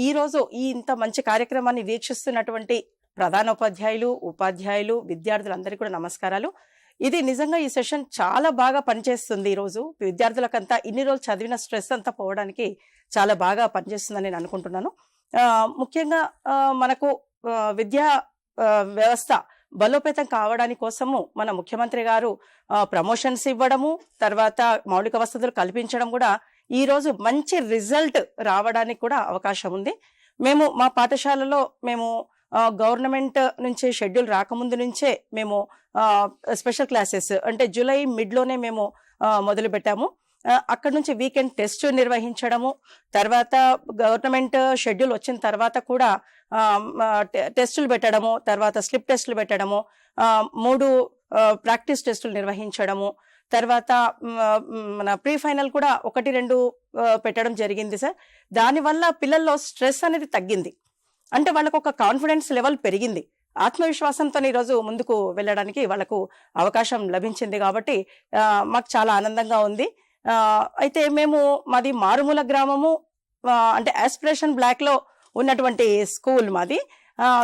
E: ఈరోజు ఈ ఇంత మంచి కార్యక్రమాన్ని వీక్షిస్తున్నటువంటి ప్రధానోపాధ్యాయులు, ఉపాధ్యాయులు, విద్యార్థులందరికీ కూడా నమస్కారాలు. ఇది నిజంగా ఈ సెషన్ చాలా బాగా పనిచేస్తుంది. ఈరోజు విద్యార్థులకంతా ఇన్ని రోజులు చదివిన స్ట్రెస్ అంతా పోవడానికి చాలా బాగా పనిచేస్తుందని నేను అనుకుంటున్నాను. ముఖ్యంగా మనకు విద్యా వ్యవస్థ బలోపేతం కావడానికి కోసము మన ముఖ్యమంత్రి గారు ప్రమోషన్స్ ఇవ్వడము, తర్వాత మౌలిక వసతులు కల్పించడం కూడా ఈరోజు మంచి రిజల్ట్ రావడానికి కూడా అవకాశం ఉంది. మేము మా పాఠశాలలో గవర్నమెంట్ నుంచి షెడ్యూల్ రాకముందు నుంచే మేము స్పెషల్ క్లాసెస్ అంటే జూలై మిడ్లోనే మేము మొదలు పెట్టాము. అక్కడ నుంచి వీకెండ్ టెస్ట్ నిర్వహించడము, తర్వాత గవర్నమెంట్ షెడ్యూల్ వచ్చిన తర్వాత కూడా టెస్టులు పెట్టడము, తర్వాత స్లిప్ టెస్టులు పెట్టడము, 3 ప్రాక్టీస్ టెస్టులు నిర్వహించడము, తర్వాత మన ప్రీ ఫైనల్ కూడా 1-2 పెట్టడం జరిగింది సార్. దానివల్ల పిల్లల్లో స్ట్రెస్ అనేది తగ్గింది. అంటే వాళ్ళకు ఒక కాన్ఫిడెన్స్ లెవెల్ పెరిగింది. ఆత్మవిశ్వాసంతో ఈరోజు ముందుకు వెళ్ళడానికి వాళ్ళకు అవకాశం లభించింది. కాబట్టి మాకు చాలా ఆనందంగా ఉంది. అయితే మాది మారుమూల గ్రామము, అంటే ఆస్పిరేషన్ బ్లాక్లో ఉన్నటువంటి స్కూల్ మాది.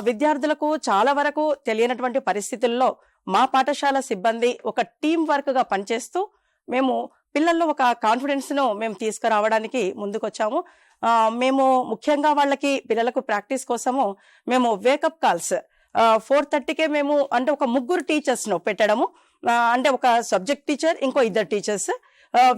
E: విద్యార్థులకు చాలా వరకు తెలియనటువంటి పరిస్థితుల్లో మా పాఠశాల సిబ్బంది ఒక టీం వర్క్గా పనిచేస్తూ మేము పిల్లల్లో ఒక కాన్ఫిడెన్స్ను మేము తీసుకురావడానికి ముందుకొచ్చాము. మేము ముఖ్యంగా పిల్లలకు ప్రాక్టీస్ కోసము మేము వేకప్ కాల్స్ 4:30కే అంటే ఒక 3 టీచర్స్ను పెట్టడము, అంటే ఒక సబ్జెక్ట్ టీచర్, ఇంకో 2 టీచర్స్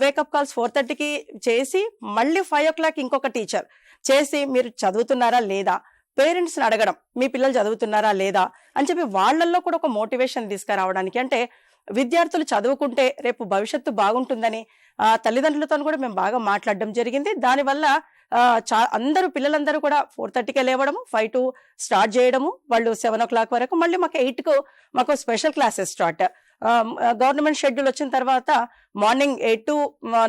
E: వేకప్ కాల్స్ 4:30కి చేసి మళ్ళీ 5 o'clock ఇంకొక టీచర్ చేసి మీరు చదువుతున్నారా లేదా, పేరెంట్స్ని అడగడం మీ పిల్లలు చదువుతున్నారా లేదా అని చెప్పి వాళ్ళల్లో కూడా ఒక మోటివేషన్ తీసుకురావడానికి. అంటే విద్యార్థులు చదువుకుంటే రేపు భవిష్యత్తు బాగుంటుందని తల్లిదండ్రులతో కూడా మేము బాగా మాట్లాడడం జరిగింది. దానివల్ల అందరూ పిల్లలందరూ కూడా 4:30కే లేవడము, 5 to స్టార్ట్ చేయడము, వాళ్ళు 7 o'clock వరకు, మళ్ళీ మాకు 8కు మాకు special classes start. Government schedule వచ్చిన తర్వాత మార్నింగ్ 8 to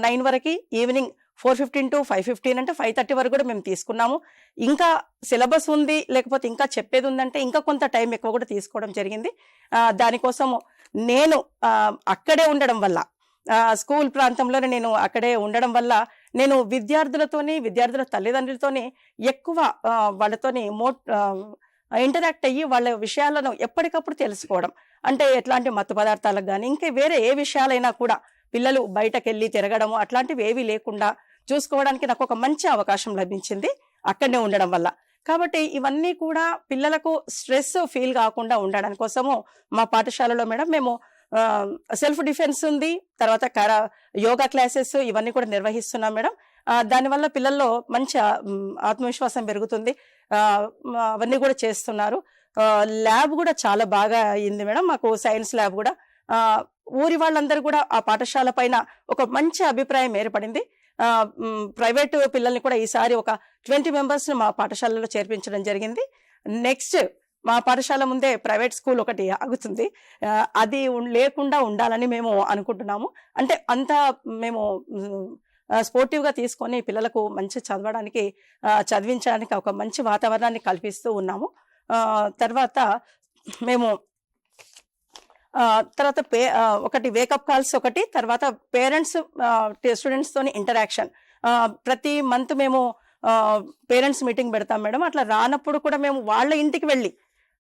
E: 9 వరకు, ఈవినింగ్ 4:15 to 5:15 అంటే 5:30 వరకు కూడా మేము తీసుకున్నాము. ఇంకా సిలబస్ ఉంది, లేకపోతే ఇంకా చెప్పేది ఉందంటే ఇంకా కొంత టైం ఎక్కువ కూడా తీసుకోవడం జరిగింది. దానికోసం నేను అక్కడే ఉండడం వల్ల, స్కూల్ ప్రాంతంలోనే నేను అక్కడే ఉండడం వల్ల నేను విద్యార్థుల తల్లిదండ్రులతోని ఎక్కువ వాళ్ళతోని ఇంటరాక్ట్ అయ్యి వాళ్ళ విషయాలను ఎప్పటికప్పుడు తెలుసుకోవడం. అంటే ఎట్లాంటి మత్తు పదార్థాలకు కానీ ఇంకా వేరే ఏ విషయాలైనా కూడా పిల్లలు బయటకెళ్ళి తిరగడము అట్లాంటివి ఏవి లేకుండా చూసుకోవడానికి నాకు ఒక మంచి అవకాశం లభించింది అక్కడనే ఉండడం వల్ల. కాబట్టి ఇవన్నీ కూడా పిల్లలకు స్ట్రెస్ ఫీల్ కాకుండా ఉండడానికి కోసము మా పాఠశాలలో మేడం మేము సెల్ఫ్ డిఫెన్స్ ఉంది, తర్వాత యోగా క్లాసెస్ ఇవన్నీ కూడా నిర్వహిస్తున్నాం మేడం. దానివల్ల పిల్లల్లో మంచి ఆత్మవిశ్వాసం పెరుగుతుంది. అవన్నీ కూడా చేస్తున్నారు. ల్యాబ్ కూడా చాలా బాగా అయింది మేడం. మాకు సైన్స్ ల్యాబ్ కూడా ఊరి వాళ్ళందరూ కూడా ఆ పాఠశాల పైన ఒక మంచి అభిప్రాయం ఏర్పడింది. ప్రైవేట్ పిల్లల్ని కూడా ఈసారి ఒక 20 మెంబర్స్ని మా పాఠశాలలో చేర్పించడం జరిగింది. నెక్స్ట్ మా పాఠశాల ముందే ప్రైవేట్ స్కూల్ ఒకటి ఆగుతుంది, అది లేకుండా ఉండాలని మేము అనుకుంటున్నాము. అంటే అంత మేము స్పోర్టివ్గా తీసుకొని పిల్లలకు మంచి చదివించడానికి ఒక మంచి వాతావరణాన్ని కల్పిస్తూ ఉన్నాము. తర్వాత మేము ఒకటి వేకప్ కాల్స్, ఒకటి తర్వాత పేరెంట్స్ స్టూడెంట్స్తోని ఇంటరాక్షన్. ప్రతి మంత్ మేము పేరెంట్స్ మీటింగ్ పెడతాం మేడం. అట్లా రానప్పుడు కూడా మేము వాళ్ళ ఇంటికి వెళ్ళి,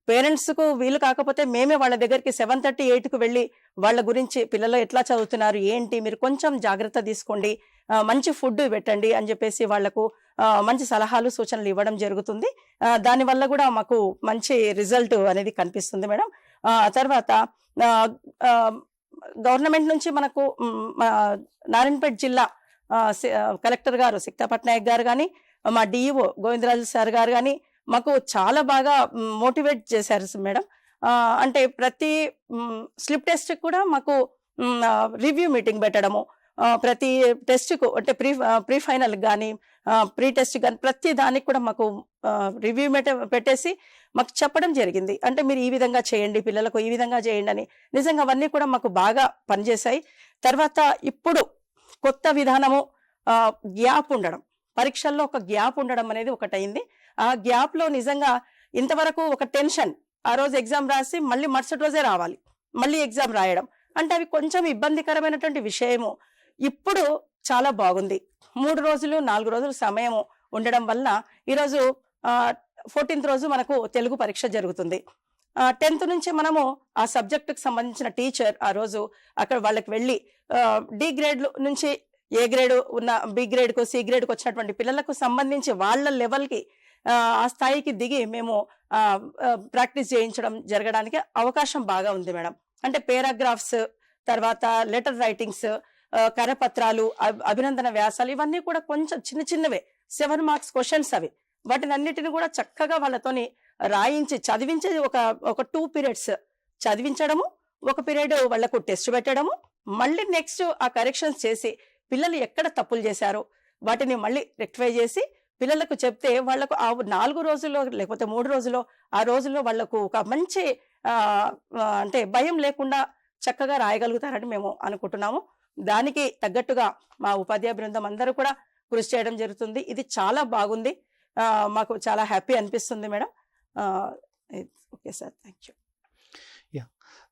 E: పేరెంట్స్కు వీలు కాకపోతే మేమే వాళ్ళ దగ్గరికి 7:30, 8కు వెళ్ళి వాళ్ళ గురించి పిల్లలు ఎట్లా చదువుతున్నారు ఏంటి, మీరు కొంచెం జాగ్రత్త తీసుకోండి, మంచి ఫుడ్ పెట్టండి అని చెప్పేసి వాళ్లకు మంచి సలహాలు సూచనలు ఇవ్వడం జరుగుతుంది. దానివల్ల కూడా మాకు మంచి రిజల్ట్ అనేది కనిపిస్తుంది మేడం. తర్వాత గవర్నమెంట్ నుంచి మనకు నారాయణపేట జిల్లా కలెక్టర్ గారు సిక్తా పట్నాయక్ గారు కానీ, మా డిఈఓ గోవిందరాజు సార్ గారు కానీ మాకు చాలా బాగా మోటివేట్ చేశారు మేడం. అంటే ప్రతి స్లిప్ టెస్ట్ కూడా మాకు రివ్యూ మీటింగ్ పెట్టడము, ప్రతి టెస్ట్కు అంటే ప్రీ ఫైనల్ కానీ ప్రీ టెస్ట్ కానీ ప్రతి దానికి కూడా మాకు రివ్యూ పెట్టేసి మాకు చెప్పడం జరిగింది. అంటే మీరు ఈ విధంగా చేయండి, పిల్లలకు ఈ విధంగా చేయండి అని. నిజంగా అవన్నీ కూడా మాకు బాగా పనిచేశాయి. తర్వాత ఇప్పుడు కొత్త విధానము గ్యాప్ ఉండడం, పరీక్షల్లో ఒక గ్యాప్ ఉండడం అనేది ఒకటైంది. ఆ గ్యాప్లో నిజంగా ఇంతవరకు ఒక టెన్షన్, ఆ రోజు ఎగ్జామ్ రాసి మళ్ళీ మరుసటి రోజే రావాలి, మళ్ళీ ఎగ్జామ్ రాయడం అంటే అవి కొంచెం ఇబ్బందికరమైనటువంటి విషయము. ఇప్పుడు చాలా బాగుంది. 3 రోజులు 4 రోజులు సమయము ఉండడం వల్ల ఈరోజు 14th రోజు మనకు తెలుగు పరీక్ష జరుగుతుంది. 10th నుంచి మనము ఆ సబ్జెక్టుకు సంబంధించిన టీచర్ ఆ రోజు అక్కడ వాళ్ళకి వెళ్ళి డి గ్రేడ్ నుంచి ఏ గ్రేడ్ ఉన్న బి గ్రేడ్కు సి గ్రేడ్కు వచ్చినటువంటి పిల్లలకు సంబంధించి వాళ్ళ లెవెల్కి ఆ స్థాయికి దిగి మేము ప్రాక్టీస్ చేయించడం జరగడానికి అవకాశం బాగా ఉంది మేడం. అంటే పేరాగ్రాఫ్స్, తర్వాత లెటర్ రైటింగ్స్, కరపత్రాలు, అభినందన వ్యాసాలు ఇవన్నీ కూడా కొంచెం చిన్న చిన్నవే 7 మార్క్స్ క్వశ్చన్స్ అవి. వాటిని అన్నిటిని కూడా చక్కగా వాళ్ళతోని రాయించి చదివించేది ఒక 2 periods చదివించడము, ఒక పీరియడ్ వాళ్లకు టెస్ట్ పెట్టడము, మళ్ళీ నెక్స్ట్ ఆ కరెక్షన్స్ చేసి పిల్లలు ఎక్కడ తప్పులు చేశారో వాటిని మళ్ళీ రెక్టిఫై చేసి పిల్లలకు చెప్తే వాళ్లకు ఆ 4 రోజుల్లో లేకపోతే 3 రోజుల్లో ఆ రోజుల్లో వాళ్లకు ఒక మంచి అంటే భయం లేకుండా చక్కగా రాయగలుగుతారని మేము అనుకుంటున్నాము. దానికి తగ్గట్టుగా మా ఉపాధ్యాయ బృందం అందరూ కూడా కృషి చేయడం జరుగుతుంది. ఇది చాలా బాగుంది, మాకు చాలా హ్యాపీ అనిపిస్తుంది madam. Okay sir, thank you.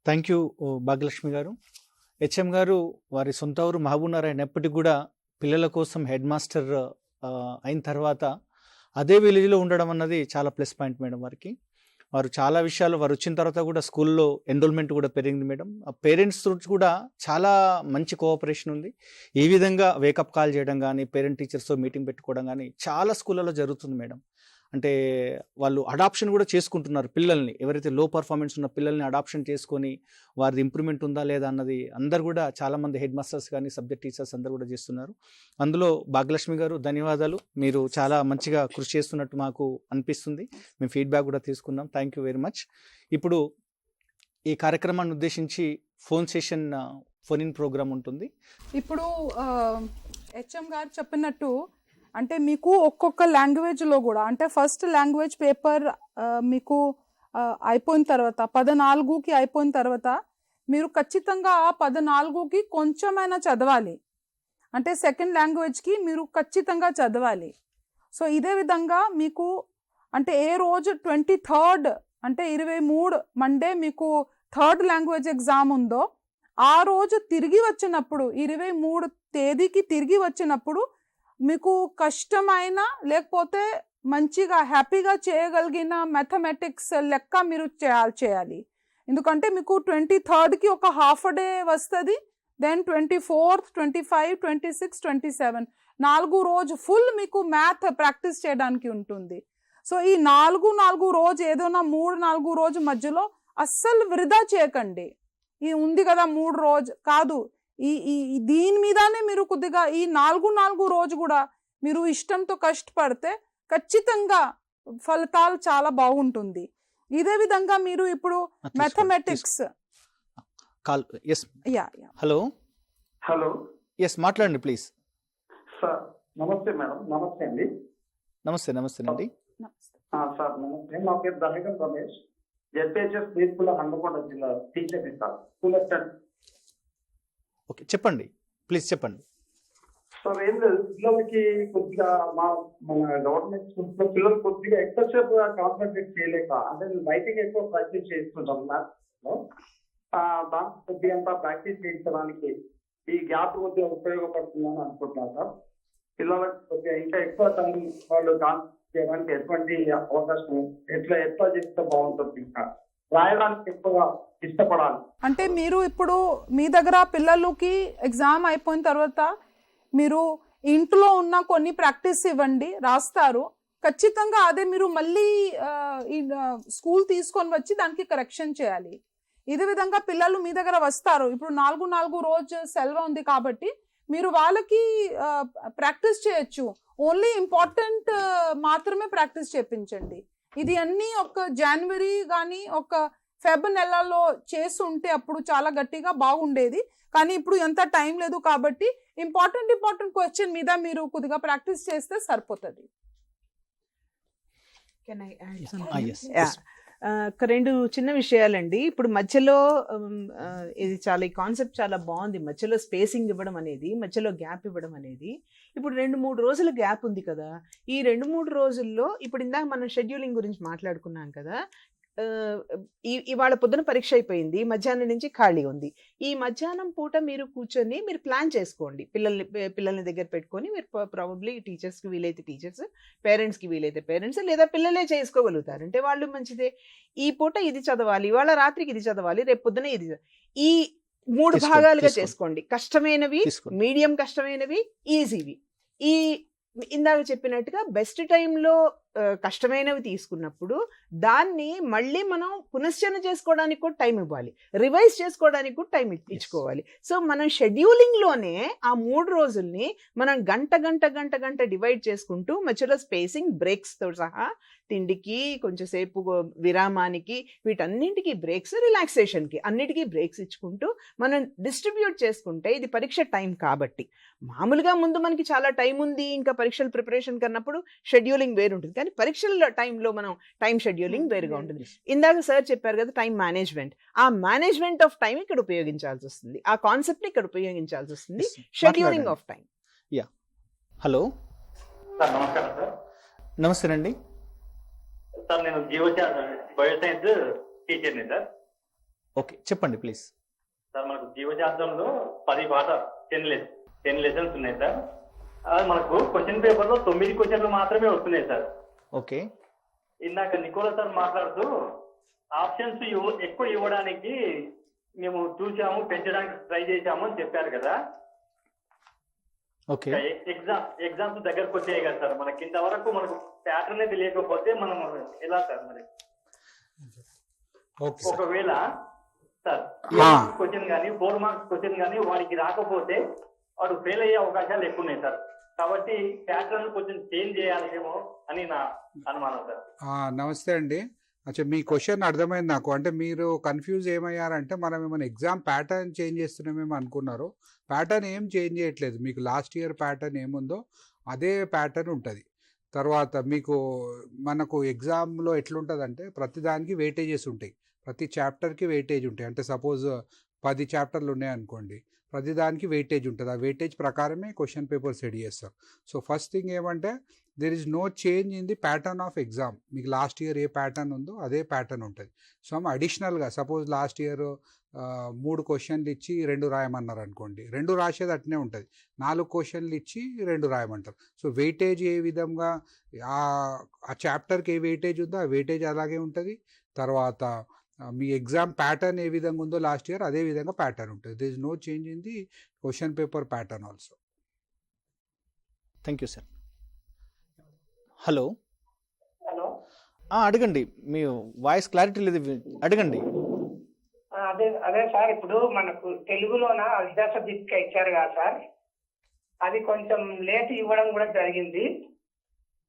A: Thank you Bhagyalakshmi గారు. హెచ్ఎం గారు వారి సొంత ఊరు మహబూబ్నగర్ అయినప్పటికీ కూడా పిల్లల కోసం హెడ్ మాస్టర్ అయిన తర్వాత అదే విలేజ్లో ఉండడం అన్నది చాలా ప్లస్ పాయింట్ మేడం. వారు చాలా విషయాలు వారు వచ్చిన తర్వాత కూడా స్కూల్లో ఎన్రోల్మెంట్ కూడా పెరిగింది మేడం. ఆ పేరెంట్స్ కూడా చాలా మంచి కోఆపరేషన్ ఉంది. ఈ విధంగా వేకప్ కాల్ చేయడం కానీ, పేరెంట్ టీచర్స్తో మీటింగ్ పెట్టుకోవడం కానీ చాలా స్కూళ్ళలో జరుగుతుంది మేడం. అంటే వాళ్ళు అడాప్షన్ కూడా చేసుకుంటున్నారు పిల్లల్ని, ఎవరైతే లో పర్ఫార్మెన్స్ ఉన్న పిల్లల్ని అడాప్షన్ చేసుకొని వారిది ఇంప్రూవ్మెంట్ ఉందా లేదా అన్నది అందరు కూడా చాలామంది హెడ్ మాస్టర్స్ కానీ సబ్జెక్ట్ టీచర్స్ అందరూ కూడా చేస్తున్నారు. అందులో భాగ్యలక్ష్మి గారు ధన్యవాదాలు. మీరు చాలా మంచిగా కృషి చేస్తున్నట్టు మాకు అనిపిస్తుంది. మేము ఫీడ్బ్యాక్ కూడా తీసుకున్నాం. Thank you very much. ఇప్పుడు ఈ కార్యక్రమాన్ని ఉద్దేశించి ఫోన్ ఇన్ ప్రోగ్రామ్ ఉంటుంది.
C: ఇప్పుడు హెచ్ఎం గారు చెప్పినట్టు అంటే మీకు ఒక్కొక్క లాంగ్వేజ్లో కూడా అంటే ఫస్ట్ లాంగ్వేజ్ పేపర్ మీకు అయిపోయిన తర్వాత 14కి అయిపోయిన తర్వాత మీరు ఖచ్చితంగా ఆ 14కి కొంచెమైనా చదవాలి. అంటే సెకండ్ లాంగ్వేజ్కి మీరు ఖచ్చితంగా చదవాలి. సో ఇదే విధంగా మీకు అంటే ఏ రోజు 23rd అంటే 23 మండే మీకు 3rd లాంగ్వేజ్ ఎగ్జామ్ ఉందో ఆ రోజు తిరిగి వచ్చినప్పుడు 23 తేదీకి తిరిగి వచ్చినప్పుడు మీకు కష్టమైన లేకపోతే మంచిగా హ్యాపీగా చేయగలిగిన మ్యాథమెటిక్స్ లెక్క మీరు చేయాలి. ఎందుకంటే మీకు 23rdకి ఒక హాఫ్ డే వస్తుంది, దెన్ 24th, 25, 26, 27 4 రోజు ఫుల్ మీకు మ్యాథ్ ప్రాక్టీస్ చేయడానికి ఉంటుంది. సో ఈ 4 రోజు ఏదైనా 3-4 రోజు మధ్యలో అస్సలు వృధా చేయకండి. ఈ ఉంది కదా 3 రోజు కాదు, ఈ దీని మీదనే మీరు కొద్దిగా ఈ 4 రోజు కూడా మీరు ఇష్టంతో కష్టపడితే ఖచ్చితంగా ఫలితాలు చాలా బాగుంటుంది. ఇదే విధంగా మీరు ఇప్పుడు మ్యాథమెటిక్స్
A: హలో
F: హలో
A: ఎస్ మాట్లాడండి ప్లీజ్.
F: సార్ నమస్తే మేడం. నమస్తే అండి.
A: నమస్తే అండి.
F: సార్ నమస్తే. నా పేరు దహగం రమేష్, ఎస్హెచ్ఎస్ స్కూల్ హన్మకొండ జిల్లా teacher sir, school assistant.
A: Okay చెప్పండి, ప్లీజ్ చెప్పండి.
F: సార్ ఏం లేదు, పిల్లలకి కొద్దిగా మన గవర్నమెంట్ స్కూల్స్ లో పిల్లలు కొద్దిగా ఎక్కువసేపు కాన్సన్ట్రేట్ చేయలేక అంటే రైటింగ్ ఎక్కువ ప్రాక్టీస్ చేస్తుంటాం మ్యాథ్స్ లో, దాంట్లో కొద్దిగా అంతా ప్రాక్టీస్ చేయించడానికి ఈ గ్యాప్ కొద్దిగా ఉపయోగపడుతుందని అనుకుంటున్నాను సార్. పిల్లలకు కొద్దిగా ఇంకా ఎక్కువ టైం వాళ్ళు కాన్సన్ట్రేట్ చేయడానికి ఎటువంటి అవకాశం ఎట్లా చేస్తే బాగుంటుంది, ఇంకా రాయడానికి ఎక్కువగా ఇష్టపడాలి.
C: అంటే మీరు ఇప్పుడు మీ దగ్గర పిల్లలకి ఎగ్జామ్ అయిపోయిన తర్వాత మీరు ఇంట్లో ఉన్న కొన్ని ప్రాక్టీస్ ఇవ్వండి, రాస్తారు. ఖచ్చితంగా అదే మీరు మళ్ళీ స్కూల్ తీసుకొని వచ్చి దానికి కరెక్షన్ చేయాలి. ఇదే విధంగా పిల్లలు మీ దగ్గర వస్తారు. ఇప్పుడు 4 రోజు సెలవు ఉంది కాబట్టి మీరు వాళ్ళకి ప్రాక్టీస్ చేయొచ్చు. ఓన్లీ ఇంపార్టెంట్ మాత్రమే ప్రాక్టీస్ చేయించండి. ఇది అన్నీ ఒక జనవరి కానీ ఒక ఫెబ్ నెలలో చేసి ఉంటే అప్పుడు చాలా గట్టిగా బాగుండేది. కానీ ఇప్పుడు ఎంత టైం లేదు కాబట్టి ఇంపార్టెంట్ క్వశ్చన్ మీద మీరు కొద్దిగా ప్రాక్టీస్ చేస్తే సరిపోతుంది.
D: రెండు చిన్న విషయాలండి. ఇప్పుడు మధ్యలో ఇది చాలా, ఈ కాన్సెప్ట్ చాలా బాగుంది. మధ్యలో స్పేసింగ్ ఇవ్వడం అనేది, మధ్యలో గ్యాప్ ఇవ్వడం అనేది. ఇప్పుడు 2-3 రోజుల గ్యాప్ ఉంది కదా, ఈ 2-3 రోజుల్లో ఇప్పుడు ఇందాక మనం షెడ్యూలింగ్ గురించి మాట్లాడుకున్నాం కదా. ఇవాళ పొద్దున పరీక్ష అయిపోయింది, మధ్యాహ్నం నుంచి ఖాళీ ఉంది. ఈ మధ్యాహ్నం పూట మీరు కూర్చొని మీరు ప్లాన్ చేసుకోండి. పిల్లల్ని దగ్గర పెట్టుకొని మీరు ప్రాబబ్లీ టీచర్స్కి వీలైతే టీచర్స్, పేరెంట్స్కి వీలైతే పేరెంట్స్, లేదా పిల్లలే చేసుకోగలుగుతారు అంటే వాళ్ళు మంచిదే. ఈ పూట ఇది చదవాలి, ఇవాళ రాత్రికి ఇది చదవాలి, రేపు పొద్దున ఇది. ఈ 3 భాగాలుగా చేసుకోండి. కష్టమైనవి, మీడియం కష్టమైనవి, ఈజీవి. ఈ ఇందాక చెప్పినట్టుగా బెస్ట్ టైంలో కష్టమైనవి తీసుకున్నప్పుడు దాన్ని మళ్ళీ మనం పునశ్చరణ చేసుకోవడానికి కూడా టైం ఇవ్వాలి, రివైజ్ చేసుకోవడానికి కూడా టైం ఇచ్చుకోవాలి. సో మనం షెడ్యూలింగ్లోనే ఆ 3 రోజుల్ని మనం గంట డివైడ్ చేసుకుంటూ మధ్యలో స్పేసింగ్, బ్రేక్స్తో సహా, తిండికి కొంచెంసేపు విరామానికి, వీటన్నింటికి బ్రేక్స్, రిలాక్సేషన్కి అన్నిటికీ బ్రేక్స్ ఇచ్చుకుంటూ మనం డిస్ట్రిబ్యూట్ చేసుకుంటే, ఇది పరీక్ష టైం కాబట్టి. మామూలుగా ముందు మనకి చాలా టైం ఉంది, ఇంకా పరీక్షల ప్రిపరేషన్ కన్నప్పుడు షెడ్యూలింగ్ వేరుంటుంది. కానీ పరీక్షల టైంలో మనం టైం షెడ్యూలింగ్ వేరుగా ఉంటుంది. ఇందాక సార్ చెప్పారు కదా టైం మేనేజ్మెంట్, ఆ మేనేజ్మెంట్ ఆఫ్ టైం ఇక్కడ ఉపయోగించాల్సి వస్తుంది, ఆ కాన్సెప్ట్ ఇక్కడ ఉపయోగించాల్సి వస్తుంది. Scheduling of time.
A: Hello
G: sir, నమస్కారం సార్.
A: నమస్తే అండి
G: సార్, నేను బయోసైన్స్ టీచర్ని సార్.
A: ఓకే, చెప్పండి ప్లీజ్.
G: సార్, మనకు జీవశాస్త్రంలో 10 లెసన్స్ ఉన్నాయి సార్. మనకు క్వశ్చన్ పేపర్ లో 9 క్వశ్చన్లు మాత్రమే వస్తున్నాయి సార్.
A: ఓకే.
G: ఇందాక నికోలా సార్ మాట్లాడుతూ ఆప్షన్స్ ఎక్కువ ఇవ్వడానికి మేము చూసాము, పెంచడానికి ట్రై చేశాము అని చెప్పారు కదా.
A: ఓకే.
G: ఎగ్జామ్స్ దగ్గరకు వచ్చాయి కదా సార్, మనకి ఇంతవరకు మనకు ప్యాటర్న్ తెలియకపోతే మనం ఎలా సార్ మరి? ఒకవేళ సార్ క్వశ్చన్ కానీ 4 మార్క్స్ క్వశ్చన్ కానీ వాడికి రాకపోతే వాడు ఫెయిల్ అయ్యే అవకాశాలు ఎక్కువ ఉన్నాయి సార్. కాబట్టి ప్యాటర్న్ కొంచెం చేంజ్ చేయాలేమో అని నా అనుమానం సార్.
B: నమస్తే అండి. అచ్చా, మీ క్వశ్చన్ అర్థమైంది నాకు. అంటే మీరు కన్ఫ్యూజ్ ఏమయ్యారంటే మనం ఏమైనా ఎగ్జామ్ ప్యాటర్న్ చేంజ్ చేస్తున్నామేమో అనుకున్నారు. ప్యాటర్న్ ఏం చేంజ్ చేయట్లేదు. మీకు లాస్ట్ ఇయర్ ప్యాటర్న్ ఏముందో అదే ప్యాటర్న్ ఉంటుంది. తర్వాత మనకు ఎగ్జామ్లో ఎట్లుంటుందంటే ప్రతిదానికి వెయిటేజెస్ ఉంటాయి, ప్రతి చాప్టర్కి వెయిటేజ్ ఉంటాయి. అంటే సపోజ్ 10 చాప్టర్లు ఉన్నాయనుకోండి, ప్రతిదానికి వెయిటేజ్ ఉంటుంది. ఆ వెయిటేజ్ ప్రకారమే క్వశ్చన్ పేపర్ సెట్ చేస్తారు. సో ఫస్ట్ థింగ్ ఏమంటే there is no change in the pattern of exam. మీకు లాస్ట్ ఇయర్ ఏ ప్యాటర్న్ ఉందో అదే ప్యాటర్న్ ఉంటుంది. సో అడిషనల్గా సపోజ్ లాస్ట్ ఇయర్ 3 క్వశ్చన్లు ఇచ్చి 2 రాయమన్నారు అనుకోండి, 2 రాసేది అట్నే ఉంటుంది. 4 క్వశ్చన్లు ఇచ్చి 2 రాయమంటారు. సో వెయిటేజ్ ఏ విధంగా ఆ చాప్టర్కి ఏ వెయిటేజ్ ఉందో ఆ వెయిటేజ్ అలాగే ఉంటుంది. తర్వాత మీ ఎగ్జామ్ ప్యాటర్న్ ఏ విధంగా ఉందో లాస్ట్ ఇయర్ అదే విధంగా ప్యాటర్న్ ఉంటుంది. There is no change in the question paper pattern also.
A: Thank you sir. Hello.
F: Hello,
A: అడగండి, మీ వాయిస్ క్లారిటీ లేదు, అడగండి.
H: అదే సార్, ఇప్పుడు మనకు తెలుగులోన అభ్యాస దీపిక ఇచ్చారు కదా సార్, అది కొంచెం లేట్ ఇవ్వడం కూడా జరిగింది.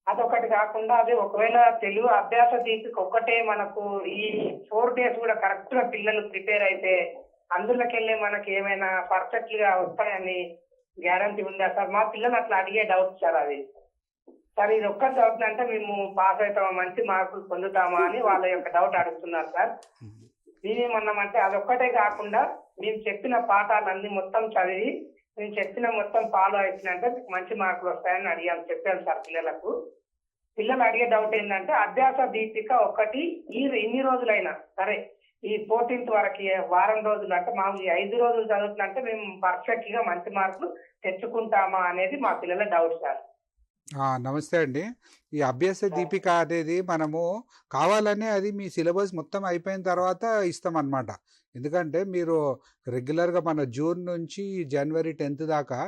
H: అదొకటి కాకుండా అది ఒకవేళ తెలుగు అభ్యాస దీపిక ఒక్కటే మనకు ఈ 4 days కూడా కరెక్ట్ గా పిల్లలు ప్రిపేర్ అయితే అందులోకి వెళ్ళి మనకి ఏమైనా పర్ఫెక్ట్ గా వస్తాయని గ్యారంటీ ఉందా సార్? మా పిల్లలు అట్లా అడిగే డౌట్ సార్. అది సార్, ఇది ఒక్క డౌట్ అంటే మేము పాస్ అవుతామా, మంచి మార్కులు పొందుతామా అని వాళ్ళ యొక్క డౌట్ అడుగుతున్నారు సార్. మేమేమన్నామంటే అదొక్కటే కాకుండా మేము చెప్పిన పాఠాలన్నీ మొత్తం చదివి నేను చెప్పిన మొత్తం ఫాలో అవుతుందంటే మంచి మార్కులు వస్తాయని చెప్పాను సార్ పిల్లలకు. పిల్లలు అడిగే డౌట్ ఏంటంటే అభ్యాస దీపిక ఒకటి ఇన్ని రోజులైనా సరే ఈ 14th వరకు వారం రోజులు అంటే మాకు ఈ 5 రోజులు చదువుతుందంటే మేము పర్ఫెక్ట్ గా మంచి మార్కులు తెచ్చుకుంటామా అనేది మా పిల్లల డౌట్ సార్.
B: నమస్తే అండి. ఈ అభ్యాస దీపిక అనేది మనము కావాలనే అది మీ సిలబస్ మొత్తం అయిపోయిన తర్వాత ఇస్తామన్నమాట. ఎందుకంటే మీరు రెగ్యులర్గా మన జూన్ నుంచి జనవరి 10th దాకా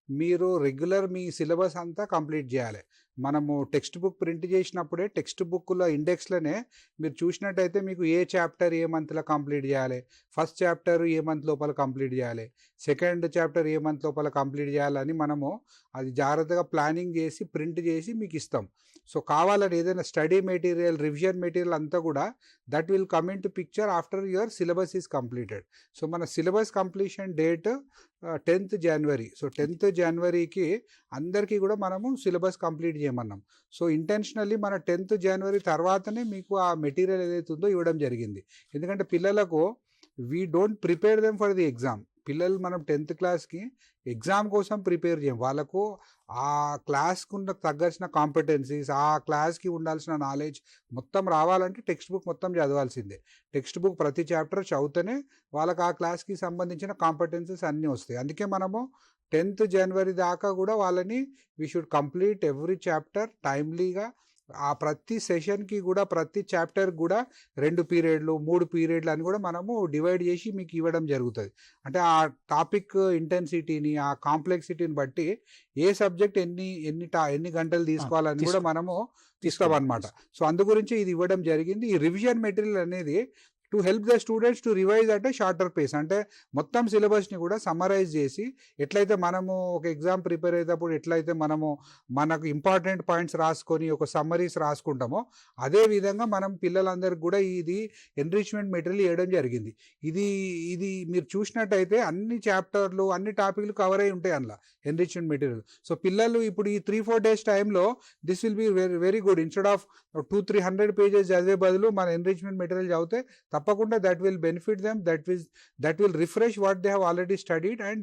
B: మీరు రెగ్యులర్ మీ సిలబస్ అంతా కంప్లీట్ చేయాలి. మనము టెక్స్ట్ బుక్ ప్రింట్ చేసినప్పుడే టెక్స్ట్ బుక్లో ఇండెక్స్లోనే మీరు చూసినట్టయితే మీకు ఏ చాప్టర్ ఏ మంత్లో కంప్లీట్ చేయాలి, ఫస్ట్ చాప్టర్ ఏ మంత్ లోపల కంప్లీట్ చేయాలి, సెకండ్ చాప్టర్ ఏ మంత్ లోపల కంప్లీట్ చేయాలని మనము అది జాగ్రత్తగా ప్లానింగ్ చేసి ప్రింట్ చేసి మీకు ఇస్తాం. సో కావాలని ఏదైనా స్టడీ మెటీరియల్, రివిజన్ మెటీరియల్ అంతా కూడా that will come into picture after your syllabus is completed. So మన syllabus completion date 10th January. So 10th Januaryకి అందరికీ కూడా మనము సిలబస్ కంప్లీట్ చేయమన్నాం. సో ఇంటెన్షనల్లీ మన 10th January తర్వాతనే మీకు ఆ మెటీరియల్ ఏదైతే ఉందో ఇవ్వడం జరిగింది. ఎందుకంటే పిల్లలకు we don't prepare them for the exam. పిల్లలు మనం 10th క్లాస్కి ఎగ్జామ్ కోసం ప్రిపేర్ చేయం. వాళ్ళకు ఆ క్లాస్కు తగ్గాల్సిన కాంపిటెన్సీస్, ఆ క్లాస్కి ఉండాల్సిన నాలెడ్జ్ మొత్తం రావాలంటే టెక్స్ట్ బుక్ మొత్తం చదవాల్సిందే. టెక్స్ట్ బుక్ ప్రతి చాప్టర్ చదివితేనే వాళ్ళకి ఆ క్లాస్కి సంబంధించిన కాంపిటెన్సీస్ అన్నీ వస్తాయి. అందుకే మనము 10th January దాకా కూడా వాళ్ళని we should complete every chapter టైమ్లీగా. ఆ ప్రతి సెషన్కి కూడా ప్రతి చాప్టర్ కూడా 2 పీరియడ్లు 3 పీరియడ్లు అని కూడా మనము డివైడ్ చేసి మీకు ఇవ్వడం జరుగుతుంది. అంటే ఆ టాపిక్ ఇంటెన్సిటీని, ఆ కాంప్లెక్సిటీని బట్టి ఏ సబ్జెక్ట్ ఎన్ని గంటలు తీసుకోవాలని కూడా మనము తీసుకోమన్నమాట. సో అందు గురించి ఇది ఇవ్వడం జరిగింది. ఈ రివిజన్ మెటీరియల్ అనేది to help the students to revise at a shorter pace. అంటే మొత్తం సిలబస్ని కూడా సమ్మరైజ్ చేసి ఎట్లయితే మనము ఒక ఎగ్జామ్ ప్రిపేర్ అయ్యేటప్పుడు ఎట్లయితే మనకు ఇంపార్టెంట్ పాయింట్స్ రాసుకొని ఒక సమ్మరీస్ రాసుకుంటామో అదే విధంగా మనం పిల్లలందరికీ కూడా ఇది ఎన్రిచ్మెంట్ మెటీరియల్ ఇవ్వడం జరిగింది. ఇది మీరు చూసినట్టయితే అన్ని చాప్టర్లు అన్ని టాపిక్లు కవర్ అయి ఉంటాయి అందులో ఎన్రిచ్మెంట్ మెటీరియల్. సో పిల్లలు ఇప్పుడు ఈ 3-4 days టైంలో this will be very very good. Instead of 200-300 pages చదివే బదులు మన ఎన్రిచ్మెంట్ మెటీరియల్ చదివితే తప్పకుండా that will benefit them, that will refresh what they have already studied and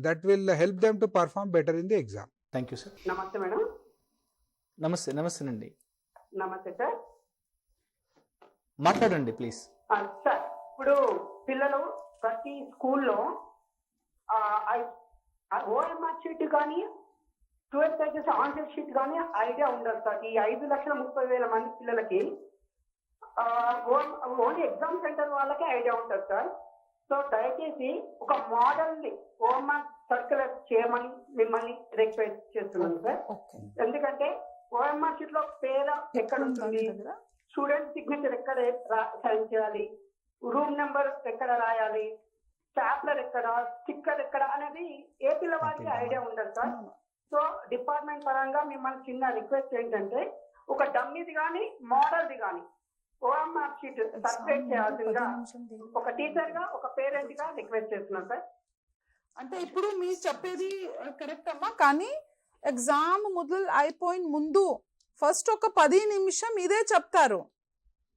B: that will help them to perform better in the exam.
A: Thank you sir.
H: నమస్తే madam.
A: నమస్తేనండి.
H: నమస్తే sir.
A: మాట్లాడండి please.
H: Sir ఇప్పుడు పిల్లలు ప్రతి స్కూల్లో OMR sheet కానీ 12 pages answer sheet కానీ idea ఉండదు సార్. ఈ 5,30,000 మంది పిల్లలకి ఓన్లీ ఎగ్జామ్ సెంటర్ వాళ్ళకే ఐడియా ఉంటుంది సార్. సో దయచేసి ఒక మోడల్ని ఓఎంఆర్ సర్క్యులర్ చేయమని మిమ్మల్ని రిక్వెస్ట్ చేస్తున్నాను సార్. ఎందుకంటే ఓఎంఆర్ షీట్ లో పేరు ఎక్కడ ఉంటుంది, స్టూడెంట్ సిగ్నేచర్ ఎక్కడ సైన్ చేయాలి, రూమ్ నెంబర్ ఎక్కడ రాయాలి, స్టాప్లర్ ఎక్కడ, స్టిక్కర్ ఎక్కడ అనేది ఏ పిల్లవాడికి ఐడియా ఉండదు సార్. సో డిపార్ట్మెంట్ పరంగా మిమ్మల్ని చిన్న రిక్వెస్ట్ ఏంటంటే ఒక డమ్మీది కానీ మోడల్ది కానీ ఓఎంఆర్ షీట్ సపరేట్ చేయాల్సిందిగా ఒక టీచర్ గా ఒక పేరెంట్ గా రిక్వెస్ట్ చేస్తున్నాం సార్.
C: అంటే ఇప్పుడు మీరు చెప్పేది కరెక్ట్ అమ్మా, కానీ ఎగ్జామ్ మొదలు అయిపోయిన ముందు ఫస్ట్ ఒక 10 నిమిషం ఇదే చెప్తారు.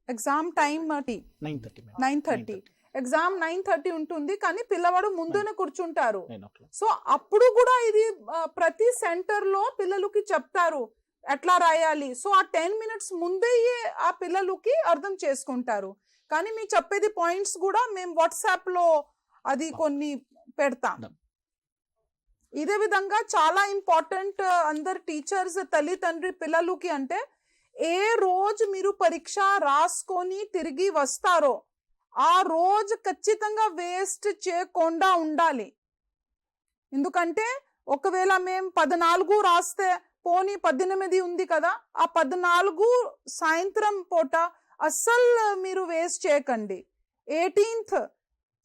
C: ఎగ్జామ్ టైం 9:30 ఎగ్జామ్ 9:30 ఉంటుంది, కానీ పిల్లవాడు ముందునే కూర్చుంటారు. సో అప్పుడు కూడా ఇది ప్రతి సెంటర్ లో పిల్లలకి చెప్తారు ఎట్లా రాయాలి. సో ఆ 10 minutes ముందే ఆ పిల్లలకి అర్థం చేసుకుంటారు. కానీ మీరు చెప్పేది పాయింట్స్ కూడా మేము వాట్సాప్ లో అది కొన్ని పెడతాం. ఇదే విధంగా చాలా ఇంపార్టెంట్ అందరు టీచర్స్, తల్లిదండ్రి పిల్లలకి అంటే ఏ రోజు మీరు పరీక్ష రాసుకొని తిరిగి వస్తారో ఆ రోజు ఖచ్చితంగా వేస్ట్ చేయకుండా ఉండాలి. ఎందుకంటే ఒకవేళ మేము 14 రాస్తే పోనీ 18 ఉంది కదా, ఆ 14 సాయంత్రం పూట అస్సలు మీరు వేస్ట్ చేయకండి. 18th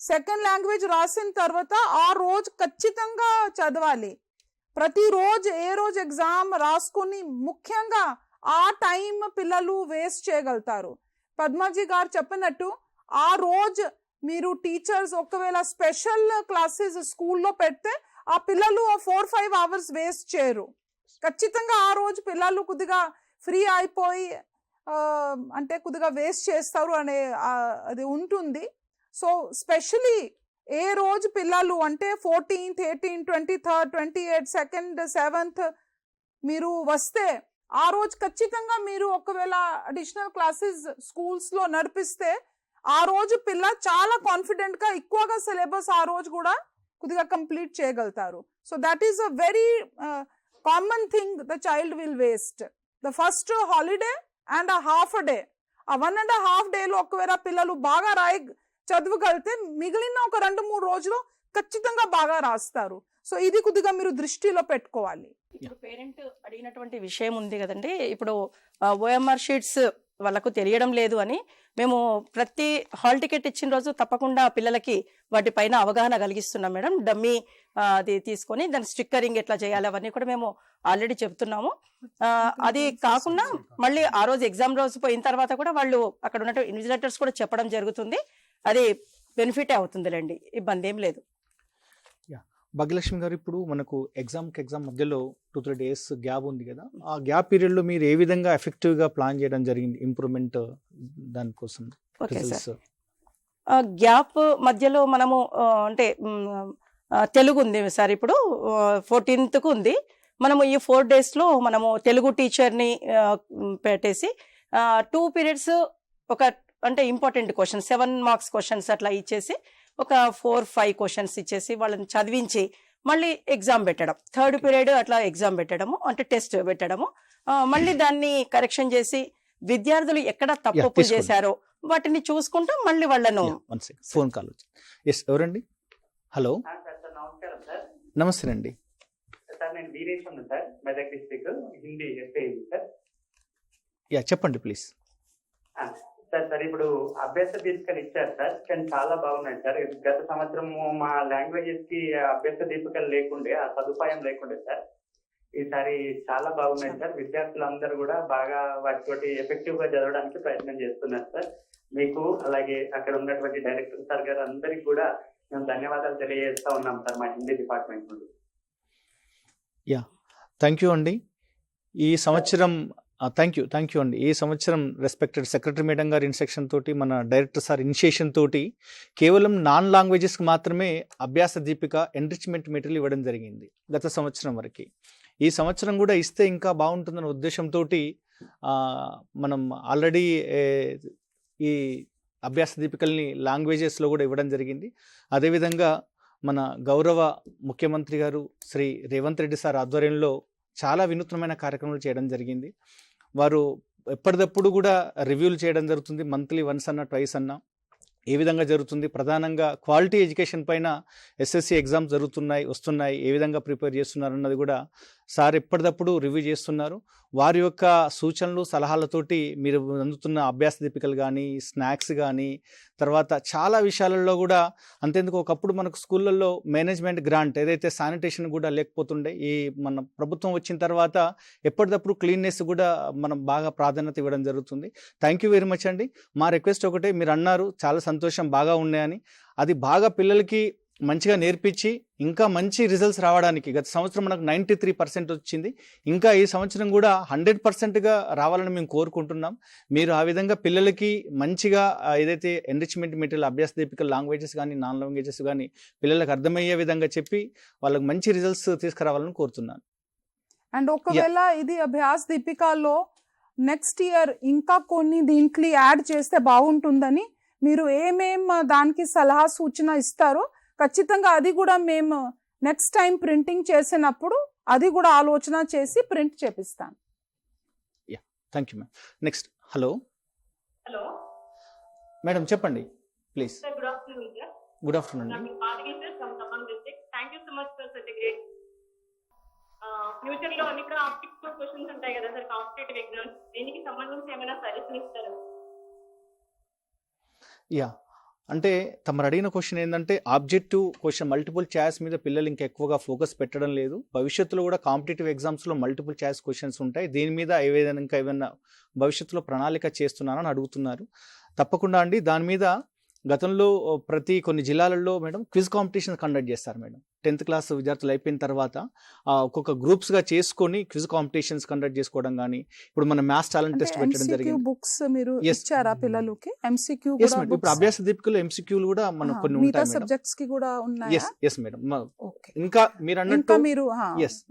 C: సెకండ్ లాంగ్వేజ్ రాసిన తర్వాత ఆ రోజు ఖచ్చితంగా చదవాలి. ప్రతిరోజు ఏ రోజు ఎగ్జామ్ రాసుకొని ముఖ్యంగా ఆ టైం పిల్లలు వేస్ట్ చేయగలుగుతారు. పద్మాజీ గారు చెప్పినట్టు ఆ రోజు మీరు టీచర్స్ ఒకవేళ స్పెషల్ క్లాసెస్ స్కూల్లో పెడితే ఆ పిల్లలు 4-5 hours వేస్ట్ చేయరు. ఖచ్చితంగా ఆ రోజు పిల్లలు కొద్దిగా ఫ్రీ అయిపోయి అంటే కొద్దిగా వేస్ట్ చేస్తారు అనే అది ఉంటుంది. సో స్పెషలీ ఏ రోజు పిల్లలు అంటే 14th, 18th, 23rd, 28th, 2nd, 7th మీరు వస్తే ఆ రోజు ఖచ్చితంగా మీరు ఒకవేళ అడిషనల్ క్లాసెస్ స్కూల్స్లో నడిపిస్తే
I: ఆ రోజు పిల్ల చాలా కాన్ఫిడెంట్ గా ఎక్కువగా సిలబస్ ఆ రోజు కూడా కొద్దిగా కంప్లీట్ చేయగలుగుతారు. So that is a very common thing the child will waste. The first holiday and a half a day, ఆ 1.5 days ఒకవేళ పిల్లలు బాగా చదవగలిగితే మిగిలిన ఒక 2-3 రోజులు ఖచ్చితంగా బాగా రాస్తారు. సో ఇది కొద్దిగా మీరు దృష్టిలో పెట్టుకోవాలి.
E: ఇప్పుడు పేరెంట్ అడిగినటువంటి విషయం ఉంది కదండి, ఇప్పుడు ఓఎంఆర్ షీట్స్ వాళ్ళకు తెలియడం లేదు అని మేము ప్రతి హాల్ టికెట్ ఇచ్చిన రోజు తప్పకుండా పిల్లలకి వాటిపైన అవగాహన కలిగిస్తున్నాం మేడం. డమ్మీ అది తీసుకొని దాని స్టిక్కరింగ్ ఎట్లా చేయాలి అవన్నీ కూడా మేము ఆల్రెడీ చెప్తున్నాము. అది కాకుండా మళ్ళీ ఆ రోజు ఎగ్జామ్ రోజు పోయిన తర్వాత కూడా వాళ్ళు అక్కడ ఉన్న ఇన్విజిలేటర్స్ కూడా చెప్పడం జరుగుతుంది. అది బెనిఫిటే అవుతుందిలేండి, ఇబ్బంది ఏం లేదు.
A: భాగ్యలక్ష్మి గారు, ఇప్పుడు మనకు ఎగ్జామ్ మధ్యలో 2-3 days గ్యాప్ ఉంది కదా, ఆ గ్యాప్ పీరియడ్లో మీరు ఏ విధంగా ఎఫెక్టివ్గా ప్లాన్ చేయడం జరిగింది ఇంప్రూవ్మెంట్ దానికోసం?
E: ఓకే సార్, గ్యాప్ మధ్యలో మనము అంటే తెలుగు ఉంది సార్, ఇప్పుడు 14th ఉంది. మనము ఈ 4 daysలో మనము తెలుగు టీచర్ని పెట్టేసి 2 periods ఒక అంటే ఇంపార్టెంట్ క్వశ్చన్స్ 7 marks క్వశ్చన్స్ అట్లా ఇచ్చేసి ఒక 4-5 questions ఇచ్చేసి వాళ్ళని చదివించి మళ్ళీ ఎగ్జామ్ పెట్టడం, 3rd period అట్లా ఎగ్జామ్ పెట్టడము, అంటే టెస్ట్ పెట్టడము, మళ్ళీ దాన్ని కరెక్షన్ చేసి విద్యార్థులు ఎక్కడ తప్పు చేశారో వాటిని చూసుకుంటూ మళ్ళీ వాళ్ళను.
A: ఫోన్ కాల్ వచ్చింది. ఎవరండి? హలో,
G: నమస్కారం సార్.
A: నమస్తే అండి
G: సార్. నేను వీరేష్ ఉన్నాను sir, Medak district, Hindi SI sir.
A: చెప్పండి ప్లీజ్.
G: సార్ ఇప్పుడు అభ్యాస దీపికలు ఇచ్చారు సార్, కానీ చాలా బాగున్నాయి సార్. గత సంవత్సరం మా లాంగ్వేజెస్ కి అభ్యాస దీపికలు లేకుండే, ఆ సదుపాయం లేకుండే సార్. ఈసారి చాలా బాగున్నాయి సార్. విద్యార్థులందరూ కూడా బాగా వాటితోటి ఎఫెక్టివ్ గా చదవడానికి ప్రయత్నం చేస్తున్నారు సార్. మీకు అలాగే అక్కడ ఉన్నటువంటి డైరెక్టర్ సార్ గారు అందరికి కూడా మేము ధన్యవాదాలు తెలియజేస్తా ఉన్నాం సార్ మా హిందీ డిపార్ట్మెంట్ నుండి.
A: థ్యాంక్ యూ అండి. ఈ సంవత్సరం థ్యాంక్ యూ అండి. ఈ సంవత్సరం రెస్పెక్టెడ్ సెక్రటరీ మేడం గారి ఇన్స్ట్రక్షన్ తోటి, మన డైరెక్టర్ సార్ ఇనిషియేషన్ తోటి కేవలం నాన్ లాంగ్వేజెస్కి మాత్రమే అభ్యాస దీపిక ఎన్రిచ్మెంట్ మెటీరియల్ ఇవ్వడం జరిగింది గత సంవత్సరం వరకు. ఈ సంవత్సరం కూడా ఇస్తే ఇంకా బాగుంటుందన్న ఉద్దేశంతో మనం ఆల్రెడీ ఈ అభ్యాస దీపికల్ని లాంగ్వేజెస్లో కూడా ఇవ్వడం జరిగింది. అదేవిధంగా మన గౌరవ ముఖ్యమంత్రి గారు శ్రీ రేవంత్ రెడ్డి సార్ ఆధ్వర్యంలో చాలా వినూత్నమైన కార్యక్రమాలు చేయడం జరిగింది. వారు ఎప్పటికప్పుడు కూడా రివ్యూలు చేయడం జరుగుతుంది, మంత్లీ వన్స్ అన్న ట్వైస్ అన్న. ఏ విధంగా జరుగుతుంది, ప్రధానంగా క్వాలిటీ ఎడ్యుకేషన్ పైన ఎస్ఎస్సి ఎగ్జామ్స్ వస్తున్నాయి, ఏ విధంగా ప్రిపేర్ చేస్తున్నారు అన్నది కూడా సార్ ఎప్పటికప్పుడు రివ్యూ చేస్తున్నారు. వారి యొక్క సూచనలు సలహాలతోటి మీరు అందుతున్న అభ్యాస దీపికలు కానీ, స్నాక్స్ కానీ, తర్వాత చాలా విషయాలలో కూడా అంతేందుకు ఒకప్పుడు మనకు స్కూళ్ళల్లో మేనేజ్మెంట్ గ్రాంట్ ఏదైతే శానిటేషన్ కూడా లేకపోతుండే, ఈ మన ప్రభుత్వం వచ్చిన తర్వాత ఎప్పటికప్పుడు క్లీన్నెస్ కూడా మనం బాగా ప్రాధాన్యత ఇవ్వడం జరుగుతుంది. థ్యాంక్ యూ వెరీ మచ్ అండి. మా రిక్వెస్ట్ ఒకటే, మీరు అన్నారు చాలా సంతోషం బాగా ఉన్నాయని, అది బాగా పిల్లలకి మంచిగా నేర్పించి ఇంకా మంచి రిజల్ట్స్ రావడానికి, గత సంవత్సరం మనకు 93% వచ్చింది, ఇంకా ఈ సంవత్సరం కూడా 100%గా రావాలని మేము కోరుకుంటున్నాం. మీరు ఆ విధంగా పిల్లలకి మంచిగా ఏదైతే ఎన్రిచ్మెంట్ మెటీరియల్ అభ్యాస దీపికలు లాంగ్వేజెస్ కానీ నాన్ లాంగ్వేజెస్ కానీ పిల్లలకు అర్థమయ్యే విధంగా చెప్పి వాళ్ళకి మంచి రిజల్ట్స్ తీసుకురావాలని కోరుతున్నాను.
I: అండ్ ఒకవేళ ఇది అభ్యాస దీపికలో నెక్స్ట్ ఇయర్ ఇంకా కొన్ని దీంట్లో యాడ్ చేస్తే బాగుంటుందని మీరు ఏమేం దానికి సలహా సూచన ఇస్తారో ఖచ్చితంగా అది కూడా మేము నెక్స్ట్ టైం ప్రింటింగ్ చేసినప్పుడు అది కూడా ఆలోచన చేసి ప్రింట్ చేపిస్తాను.
A: Thank you ma'am. Next hello
J: hello
A: madam, చెప్పండి please.
J: Good afternoon sir.
A: Good afternoon అండి.
J: Thank you so much for such a great. Future లో అన్ని కూడా ఆబ్జెక్టివ్ క్వశ్చన్స్ ఉంటాయి కదా సార్, కాంపిటేటివ్ ఎగ్జామ్స్, దీనికి సంబంధించి ఏమైనా సజెషన్ ఇస్తారు?
A: అంటే తమరు అడిగిన క్వశ్చన్ ఏంటంటే, ఆబ్జెక్టివ్ క్వశ్చన్ మల్టిపుల్ చాయిస్ మీద పిల్లలు ఇంకా ఎక్కువగా ఫోకస్ పెట్టడం లేదు. భవిష్యత్తులో కూడా కాంపిటేటివ్ ఎగ్జామ్స్లో మల్టిపుల్ చాయిస్ క్వశ్చన్స్ ఉంటాయి, దీని మీద ఏమైనా భవిష్యత్తులో ప్రణాళిక చేస్తున్నారని అడుగుతున్నారు. తప్పకుండా అండి. దాని మీద గతంలో కొన్ని జిల్లాలలో మేడం క్విజ్ కాంపిటీషన్ కండక్ట్ చేస్తారు మేడం. 10th class విద్యార్థులు అయిపోయిన తర్వాత ఒక్కొక్క గ్రూప్స్గా చేసుకొని క్విజ్ కాంపిటీషన్స్ కండక్ట్ చేసుకోవడం కానీ, ఇప్పుడు మన మ్యాథ్స్ టాలెంట్ టెస్ట్ పెట్టడం జరిగింది.
I: బుక్స్ మీరు ఇచ్చారా పిల్లలకి? ఎంసీక్యూ
A: ఇప్పుడు అభ్యాస దీపికలు ఎంసీక్యూలు కూడా మనకు కొన్ని ఉంటాయి
I: సబ్జెక్ట్స్ కి కూడా ఉన్నాయి.
A: Yes madam. ఇంకా మీరు అన్నట్టు
I: మీరు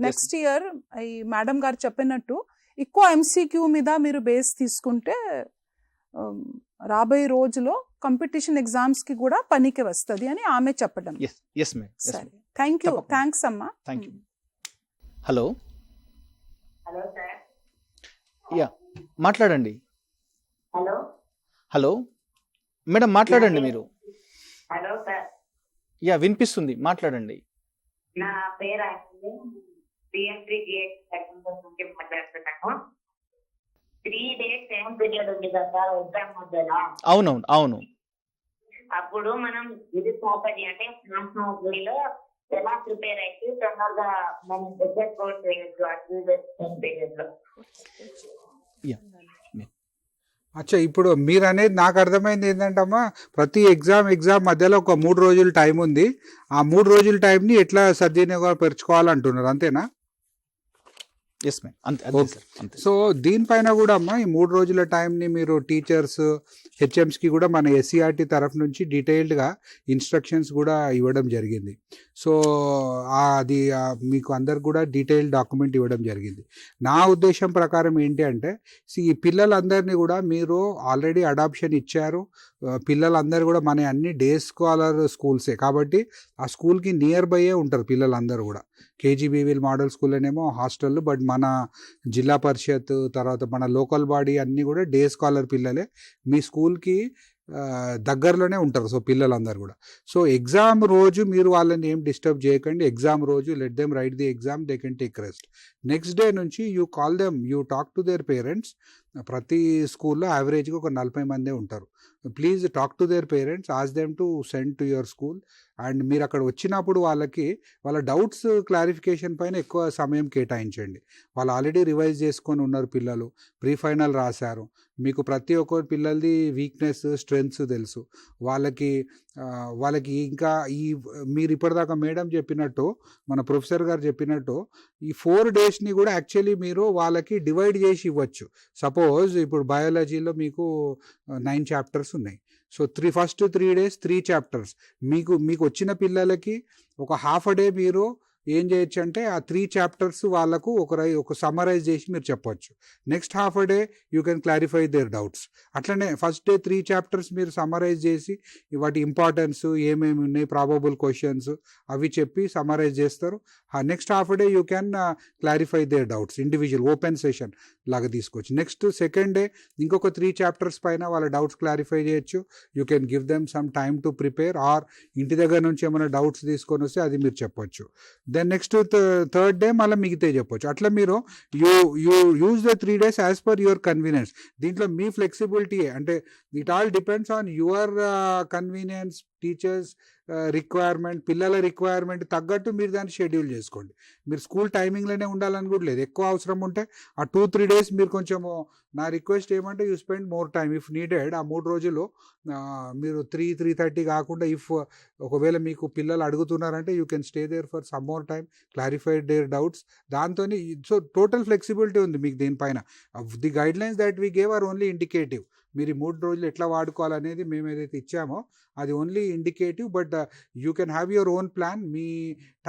I: నెక్స్ట్ ఇయర్ ఈ మేడం గారు చెప్పినట్టు ఎక్కువ ఎంసీక్యూ మీద మీరు బేస్ తీసుకుంటే రాబోయే రోజులో కాంపిటీషన్ ఎగ్జామ్స్కి కూడా పనికి వస్తుంది అని ఆమె చెప్పడం.
A: Yes madam.
I: సరే, థ్యాంక్ యూ,
A: తప్పకుండా.
I: థ్యాంక్స్ అమ్మా.
A: Thank you. Hello,
K: hello sir.
A: Yeah మాట్లాడండి.
K: హలో
A: హలో మేడం మాట్లాడండి మీరు.
K: Hello sir.
A: యా వినిపిస్తుంది, మాట్లాడండి.
K: నా పేరు PN3GX నుంచి మాట్లాడుతున్నాను. 3 days సేమ్ పీరియడ్ ఉంది కదా ఎగ్జామ్ మధ్యలో.
A: అవునవును అవును.
K: అప్పుడు మనం ఇది ప్రాపర్టీ అంటే లో ఎలా ప్రిపేర్ అయితే తొందరగా మనం ఎగ్జామ్ కోర్స్ చేయొచ్చు ఆ 2 days సేమ్ పీరియడ్ లో.
B: అచ్చా, ఇప్పుడు మీరు అనేది నాకు అర్థమైంది ఏంటంటమ్మా, ప్రతి ఎగ్జామ్ మధ్యలో ఒక 3 రోజులు టైం ఉంది. ఆ 3 రోజుల టైంని ఎట్లా సద్వినియోగపరచుకోవాలంటున్నారు, అంతేనా?
A: ఎస్ మేడం, అంతే సార్, అంతే.
B: సో దీనిపైన కూడా అమ్మా ఈ 3 రోజుల టైంని మీరు టీచర్స్ హెచ్ఎంస్కి కూడా మన SCERT తరఫు నుంచి డీటెయిల్డ్గా ఇన్స్ట్రక్షన్స్ కూడా ఇవ్వడం జరిగింది. సో అది మీకు అందరు కూడా డీటెయిల్డ్ డాక్యుమెంట్ ఇవ్వడం జరిగింది. నా ఉద్దేశం ప్రకారం ఏంటి అంటే, ఈ పిల్లలందరినీ కూడా మీరు ఆల్రెడీ అడాప్షన్ ఇచ్చారు. పిల్లలందరూ కూడా మన అన్ని డే స్కాలర్ స్కూల్సే కాబట్టి ఆ స్కూల్కి నియర్ బైయే ఉంటారు పిల్లలందరూ కూడా. KGBVL మోడల్ స్కూల్లోనేమో హాస్టల్, బట్ మన జిల్లా పరిషత్ తర్వాత మన లోకల్ బాడీ అన్నీ కూడా డే స్కాలర్ పిల్లలే మీ స్కూల్కి దగ్గరలోనే ఉంటారు. సో పిల్లలందరూ కూడా. సో ఎగ్జామ్ రోజు మీరు వాళ్ళని ఏం డిస్టర్బ్ చేయకండి. ఎగ్జామ్ రోజు let them write the exam, they can take rest. Next day నుంచి you call them, you talk to their parents. ప్రతి స్కూల్లో యావరేజ్గా ఒక 40 మందే ఉంటారు. Please talk to their parents, ask them to send to your school. And మీరు అక్కడ వచ్చినప్పుడు వాళ్ళ డౌట్స్ క్లారిఫికేషన్ పైన ఎక్కువ సమయం కేటాయించండి. వాళ్ళు ఆల్రెడీ రివైజ్ చేసుకొని ఉన్నారు పిల్లలు, ప్రీ ఫైనల్ రాశారు. మీకు ప్రతి ఒక్క పిల్లలది వీక్నెస్ స్ట్రెంగ్స్ తెలుసు. వాళ్ళకి ఇంకా మీరు ఇప్పటిదాకా మేడం చెప్పినట్టు, మన ప్రొఫెసర్ గారు చెప్పినట్టు ఈ 4 డేస్ని కూడా యాక్చువల్లీ మీరు వాళ్ళకి డివైడ్ చేసి ఇవ్వచ్చు. సపోజ్ ఇప్పుడు బయాలజీలో మీకు 9 చాప్టర్స్ ఉన్నాయి. So first 3 days 3 chapters. మీకు వచ్చిన పిల్లలకి ఒక హాఫ్ a day మీరు ఏం చేయొచ్చు అంటే ఆ 3 chapters వాళ్ళకు ఒక సమ్మరైజ్ చేసి మీరు చెప్పొచ్చు. Next half a day you can clarify their doubts. అట్లనే ఫస్ట్ డే 3 chapters మీరు సమ్మరైజ్ చేసి వాటి ఇంపార్టెన్స్ ఏమేమి ఉన్నాయి, ప్రాబబుల్ క్వశ్చన్స్ అవి చెప్పి సమ్మరైజ్ చేస్తారు. Next half a day you can clarify their doubts. Individual open session లాగా తీసుకోవచ్చు. నెక్స్ట్ సెకండ్ డే ఇంకొక 3 chapters పైన వాళ్ళ డౌట్స్ క్లారిఫై చేయొచ్చు. You can give them some time to prepare, or ఇంటి దగ్గర నుంచి ఏమైనా డౌట్స్ తీసుకొని వస్తే అది మీరు చెప్పొచ్చు. దెన్ నెక్స్ట్ థర్డ్ డే మళ్ళీ మిగతా చెప్పొచ్చు. అట్లా మీరు use the 3 days as per your convenience. దీంట్లో మీ ఫ్లెక్సిబిలిటీ అంటే it all depends on your convenience, teachers requirement, పిల్లల రిక్వైర్మెంట్ తగ్గట్టు మీరు దాన్ని షెడ్యూల్ చేసుకోండి. మీరు స్కూల్ టైమింగ్లోనే ఉండాలని కూడా లేదు. ఎక్కువ అవసరం ఉంటే ఆ 2-3 days మీరు కొంచెము, నా రిక్వెస్ట్ ఏమంటే you spend more time if needed. ఆ 3 రోజులు మీరు 3-3:30 కాకుండా ఒకవేళ మీకు పిల్లలు అడుగుతున్నారంటే you can stay there for some more time, clarified their doubts. దాంతో సో టోటల్ ఫ్లెక్సిబిలిటీ ఉంది మీకు దీనిపైన. The guidelines that we gave are only indicative. మీరు 3 రోజులు ఎట్లా వాడుకోవాలనేది మేము ఏదైతే ఇచ్చామో అది only indicative. But you can have your own plan. మీ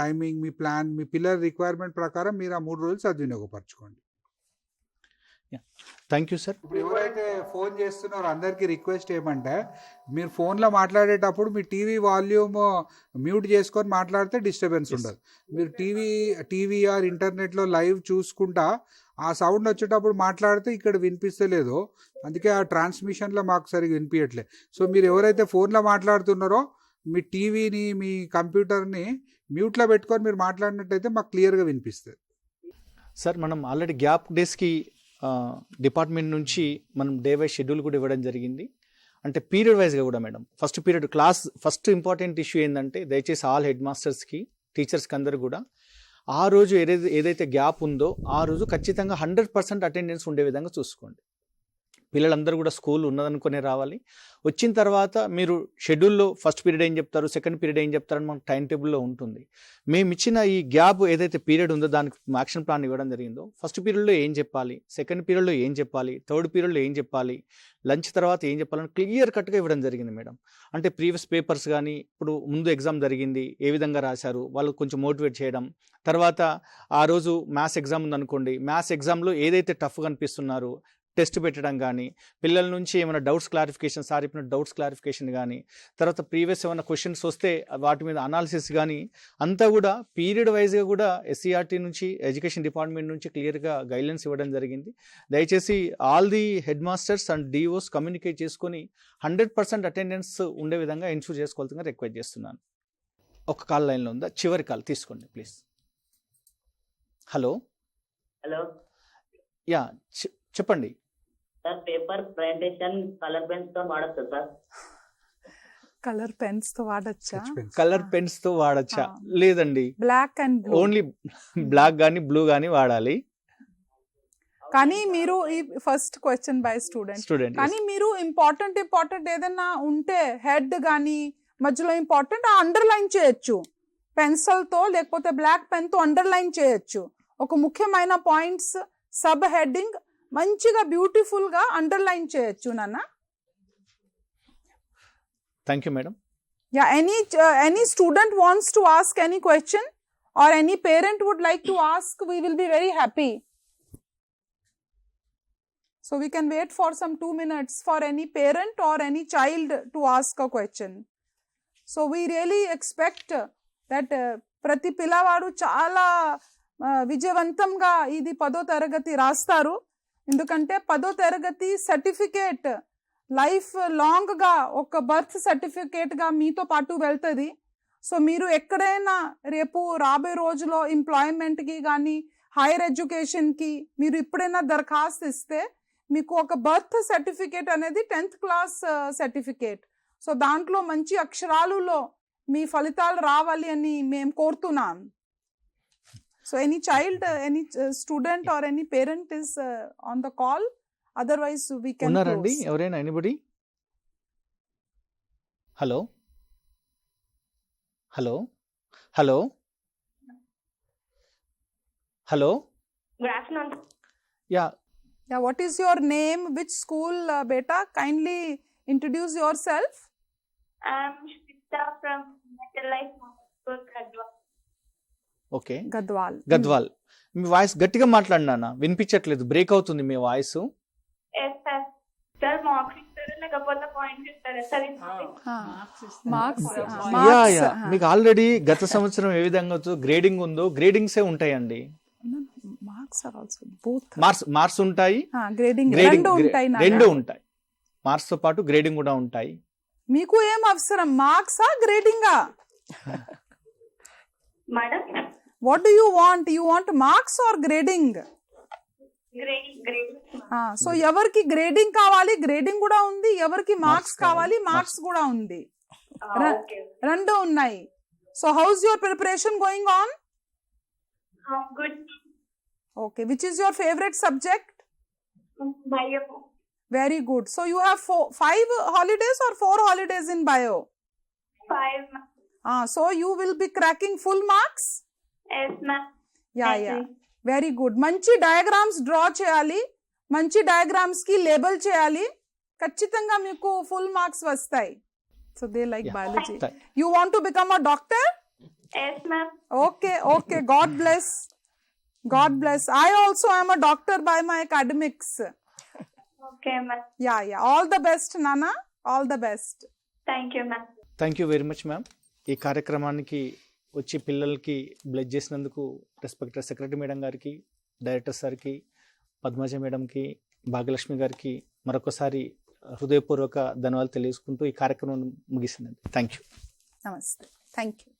B: టైమింగ్, మీ ప్లాన్, మీ పిల్లల రిక్వైర్మెంట్ ప్రకారం మీరు ఆ 3 రోజులు సద్వినియోగపరచుకోండి.
A: Thank you sir.
B: ఇప్పుడు ఎవరైతే ఫోన్ చేస్తున్నారో అందరికీ రిక్వెస్ట్ ఏమంటే, మీరు ఫోన్లో మాట్లాడేటప్పుడు మీ టీవీ వాల్యూమ్ మ్యూట్ చేసుకొని మాట్లాడితే డిస్టర్బెన్స్ ఉండదు. మీరు టీవీ ఆర్ ఇంటర్నెట్లో లైవ్ చూసుకుంటా ఆ సౌండ్ వచ్చేటప్పుడు మాట్లాడితే ఇక్కడ వినిపిస్తలేదు. అందుకే ఆ ట్రాన్స్మిషన్లో మాకు సరిగ్గా వినిపించట్లేదు. సో మీరు ఎవరైతే ఫోన్లో మాట్లాడుతున్నారో మీ టీవీని, మీ కంప్యూటర్ని మ్యూట్లో పెట్టుకొని మీరు మాట్లాడినట్టయితే మాకు క్లియర్గా వినిపిస్తుంది.
A: సార్ మనం ఆల్రెడీ గ్యాప్ డేస్కి డిపార్ట్మెంట్ నుంచి మనం డే వైజ్ షెడ్యూల్ కూడా ఇవ్వడం జరిగింది. అంటే పీరియడ్ వైజ్గా కూడా మేడం ఫస్ట్ ఇంపార్టెంట్ ఇష్యూ ఏంటంటే, దయచేసి ఆల్ హెడ్ మాస్టర్స్కి, టీచర్స్కి అందరూ కూడా ఆ రోజు ఏదైతే గ్యాప్ ఉందో ఆ రోజు ఖచ్చితంగా 100% అటెండెన్స్ ఉండే విధంగా చూసుకోండి. పిల్లలందరూ కూడా స్కూల్ ఉన్నదనుకునే రావాలి. వచ్చిన తర్వాత మీరు షెడ్యూల్లో ఫస్ట్ పీరియడ్ ఏం చెప్తారు, సెకండ్ పీరియడ్ ఏం చెప్తారని మనకు టైం టేబుల్లో ఉంటుంది. మేము ఇచ్చిన ఈ గ్యాప్ ఏదైతే పీరియడ్ ఉందో దానికి యాక్షన్ ప్లాన్ ఇవ్వడం జరిగిందో, ఫస్ట్ పీరియడ్లో ఏం చెప్పాలి, సెకండ్ పీరియడ్లో ఏం చెప్పాలి, థర్డ్ పీరియడ్లో ఏం చెప్పాలి, లంచ్ తర్వాత ఏం చెప్పాలని క్లియర్ కట్గా ఇవ్వడం జరిగింది మేడం. అంటే ప్రీవియస్ పేపర్స్ కానీ, ఇప్పుడు ముందు ఎగ్జామ్ జరిగింది ఏ విధంగా రాశారు, వాళ్ళు కొంచెం మోటివేట్ చేయడం. తర్వాత ఆ రోజు మ్యాథ్స్ ఎగ్జామ్ ఉందనుకోండి, మ్యాథ్స్ ఎగ్జామ్లో ఏదైతే టఫ్గా అనిపిస్తున్నారు, టెస్ట్ పెట్టడం కానీ, పిల్లల నుంచి ఏమైనా డౌట్స్ క్లారిఫికేషన్, సార్ చెప్పిన డౌట్స్ క్లారిఫికేషన్ కానీ, తర్వాత ప్రీవియస్ ఏమైనా క్వశ్చన్స్ వస్తే వాటి మీద అనాలిసిస్ కానీ, అంతా కూడా పీరియడ్ వైజ్గా కూడా SCERT నుంచి, ఎడ్యుకేషన్ డిపార్ట్మెంట్ నుంచి క్లియర్గా గైడ్లైన్స్ ఇవ్వడం జరిగింది. దయచేసి all the head masters and DOs communicate చేసుకొని 100% అటెండెన్స్ ఉండే విధంగా ఎన్షూర్ చేసుకోవాల్సిందిగా రిక్వెస్ట్ చేస్తున్నాను. ఒక కాల్ లైన్లో ఉందా? చివరి కాల్ తీసుకోండి ప్లీజ్. హలో.
K: హలో
A: యా, చెప్పండి
K: sir. Paper presentation colour pens తో వాడచ్చు సార్?
I: కలర్ పెన్స్ తో వాడచ్చా?
A: కలర్ పెన్స్ తో వాడచ్చా? లేదండి,
I: black and blue,
A: only black కానీ బ్లూ కానీ వాడాలి.
I: కానీ మీరు ఈ ఫస్ట్ క్వశ్చన్ బై స్టూడెంట్, కానీ మీరు ఇంపార్టెంట్ ఏదైనా ఉంటే హెడ్ కానీ మధ్యలో ఇంపార్టెంట్ అండర్లైన్ చేయొచ్చు పెన్సిల్ తో, లేకపోతే బ్లాక్ పెన్ తో అండర్లైన్ చేయొచ్చు. ఒక ముఖ్యమైన పాయింట్స్ సబ్ హెడ్డింగ్ మంచిగా బ్యూటిఫుల్ గా అండర్లైన్ చేయొచ్చు నాన్న.
A: Thank you madam.
I: Yeah, any student wants to ask any question or any parent would like to ask, we will be very happy. So we can wait for some 2 minutes for any parent or any child to ask a question. So we really expect that ప్రతి పిల్లవాడు చాలా విజయవంతంగా ఇది 10వ తరగతి రాస్తారు. ఎందుకంటే 10వ తరగతి సర్టిఫికేట్ లైఫ్ లాంగ్గా ఒక బర్త్ సర్టిఫికేట్గా మీతో పాటు వెళ్తుంది. సో మీరు ఎక్కడైనా రేపు రాబోయే రోజులో ఎంప్లాయ్మెంట్కి కానీ హైయర్ ఎడ్యుకేషన్కి మీరు ఎప్పుడైనా దరఖాస్తు ఇస్తే మీకు ఒక బర్త్ సర్టిఫికేట్ అనేది 10th క్లాస్ సర్టిఫికేట్. సో దాంట్లో మంచి అక్షరాలలో మీ ఫలితాలు రావాలి అని మేము కోరుతున్నాం. So any child, any student or any parent is on the call, otherwise we can
A: ఉన్నారండి ఎవరైనా? Anybody? Hello hello hello hello.
J: Good afternoon.
A: Yeah,
I: what is your name, which school beta? Kindly introduce yourself.
J: Shweta from Metal Life Gadwal.
A: Okay,
I: Gadwal.
A: Me voice గట్టిగా మాట్లాడినా, వినిపించట్లేదు, break అవుతుంది మీ voice.
J: Sir marks ఇస్తారా లేకపోతే points ఇస్తారా sir?
I: Marks
A: మీకు already గత సంవత్సరం ఏ విధంగా గ్రేడింగ్ ఉందో గ్రేడింగ్సే ఉంటాయండి.
I: Marks are also both.
A: Marks ఉంటాయి,
I: గ్రేడింగ్
A: రెండు ఉంటాయి. మార్క్స్ తో పాటు గ్రేడింగ్ కూడా ఉంటాయి.
I: మీకు ఏం అవసరం, మార్క్సా గ్రేడింగా?
J: Madam,
I: what do you want? You want marks or grading?
J: Grading.
I: So ఎవరికి గ్రేడింగ్ కావాలి, గ్రేడింగ్ కూడా ఉంది. ఎవరికి మార్క్స్ కావాలి, మార్క్స్ కూడా ఉంది. రెండు ఉన్నాయి. So house your preparation going on?
J: Good.
I: Okay, which is your favorite subject?
J: Bio.
I: Very good. So you have 5 holidays or 4 holidays in bio?
J: 5.
I: So you will be cracking full marks?
J: Yes, ma'am.
I: Yeah. Very good. మంచి diagrams draw చేయాలి, మంచి diagrams కి label చేయాలి, ఖచ్చితంగా మీకు full marks వస్తాయి. So they like biology. You want to become a doctor?
J: Yes, ma'am.
I: Okay. God bless. I also am a doctor by my academics.
J: Okay, ma'am.
I: Yeah. All the best, Nana. All the best.
J: Thank you, ma'am.
A: Thank you very much ma'am. ఈ కార్యక్రమానికి వచ్చి పిల్లలకి bless చేసినందుకు respected secretary madam గారికి, director సార్కి, పద్మజ మేడంకి, భాగ్యలక్ష్మి గారికి మరొకసారి హృదయపూర్వక ధన్యవాదాలు తెలియజేసుకుంటూ ఈ కార్యక్రమం ముగిసిందండి. Thank you.
I: Namaste. Thank you.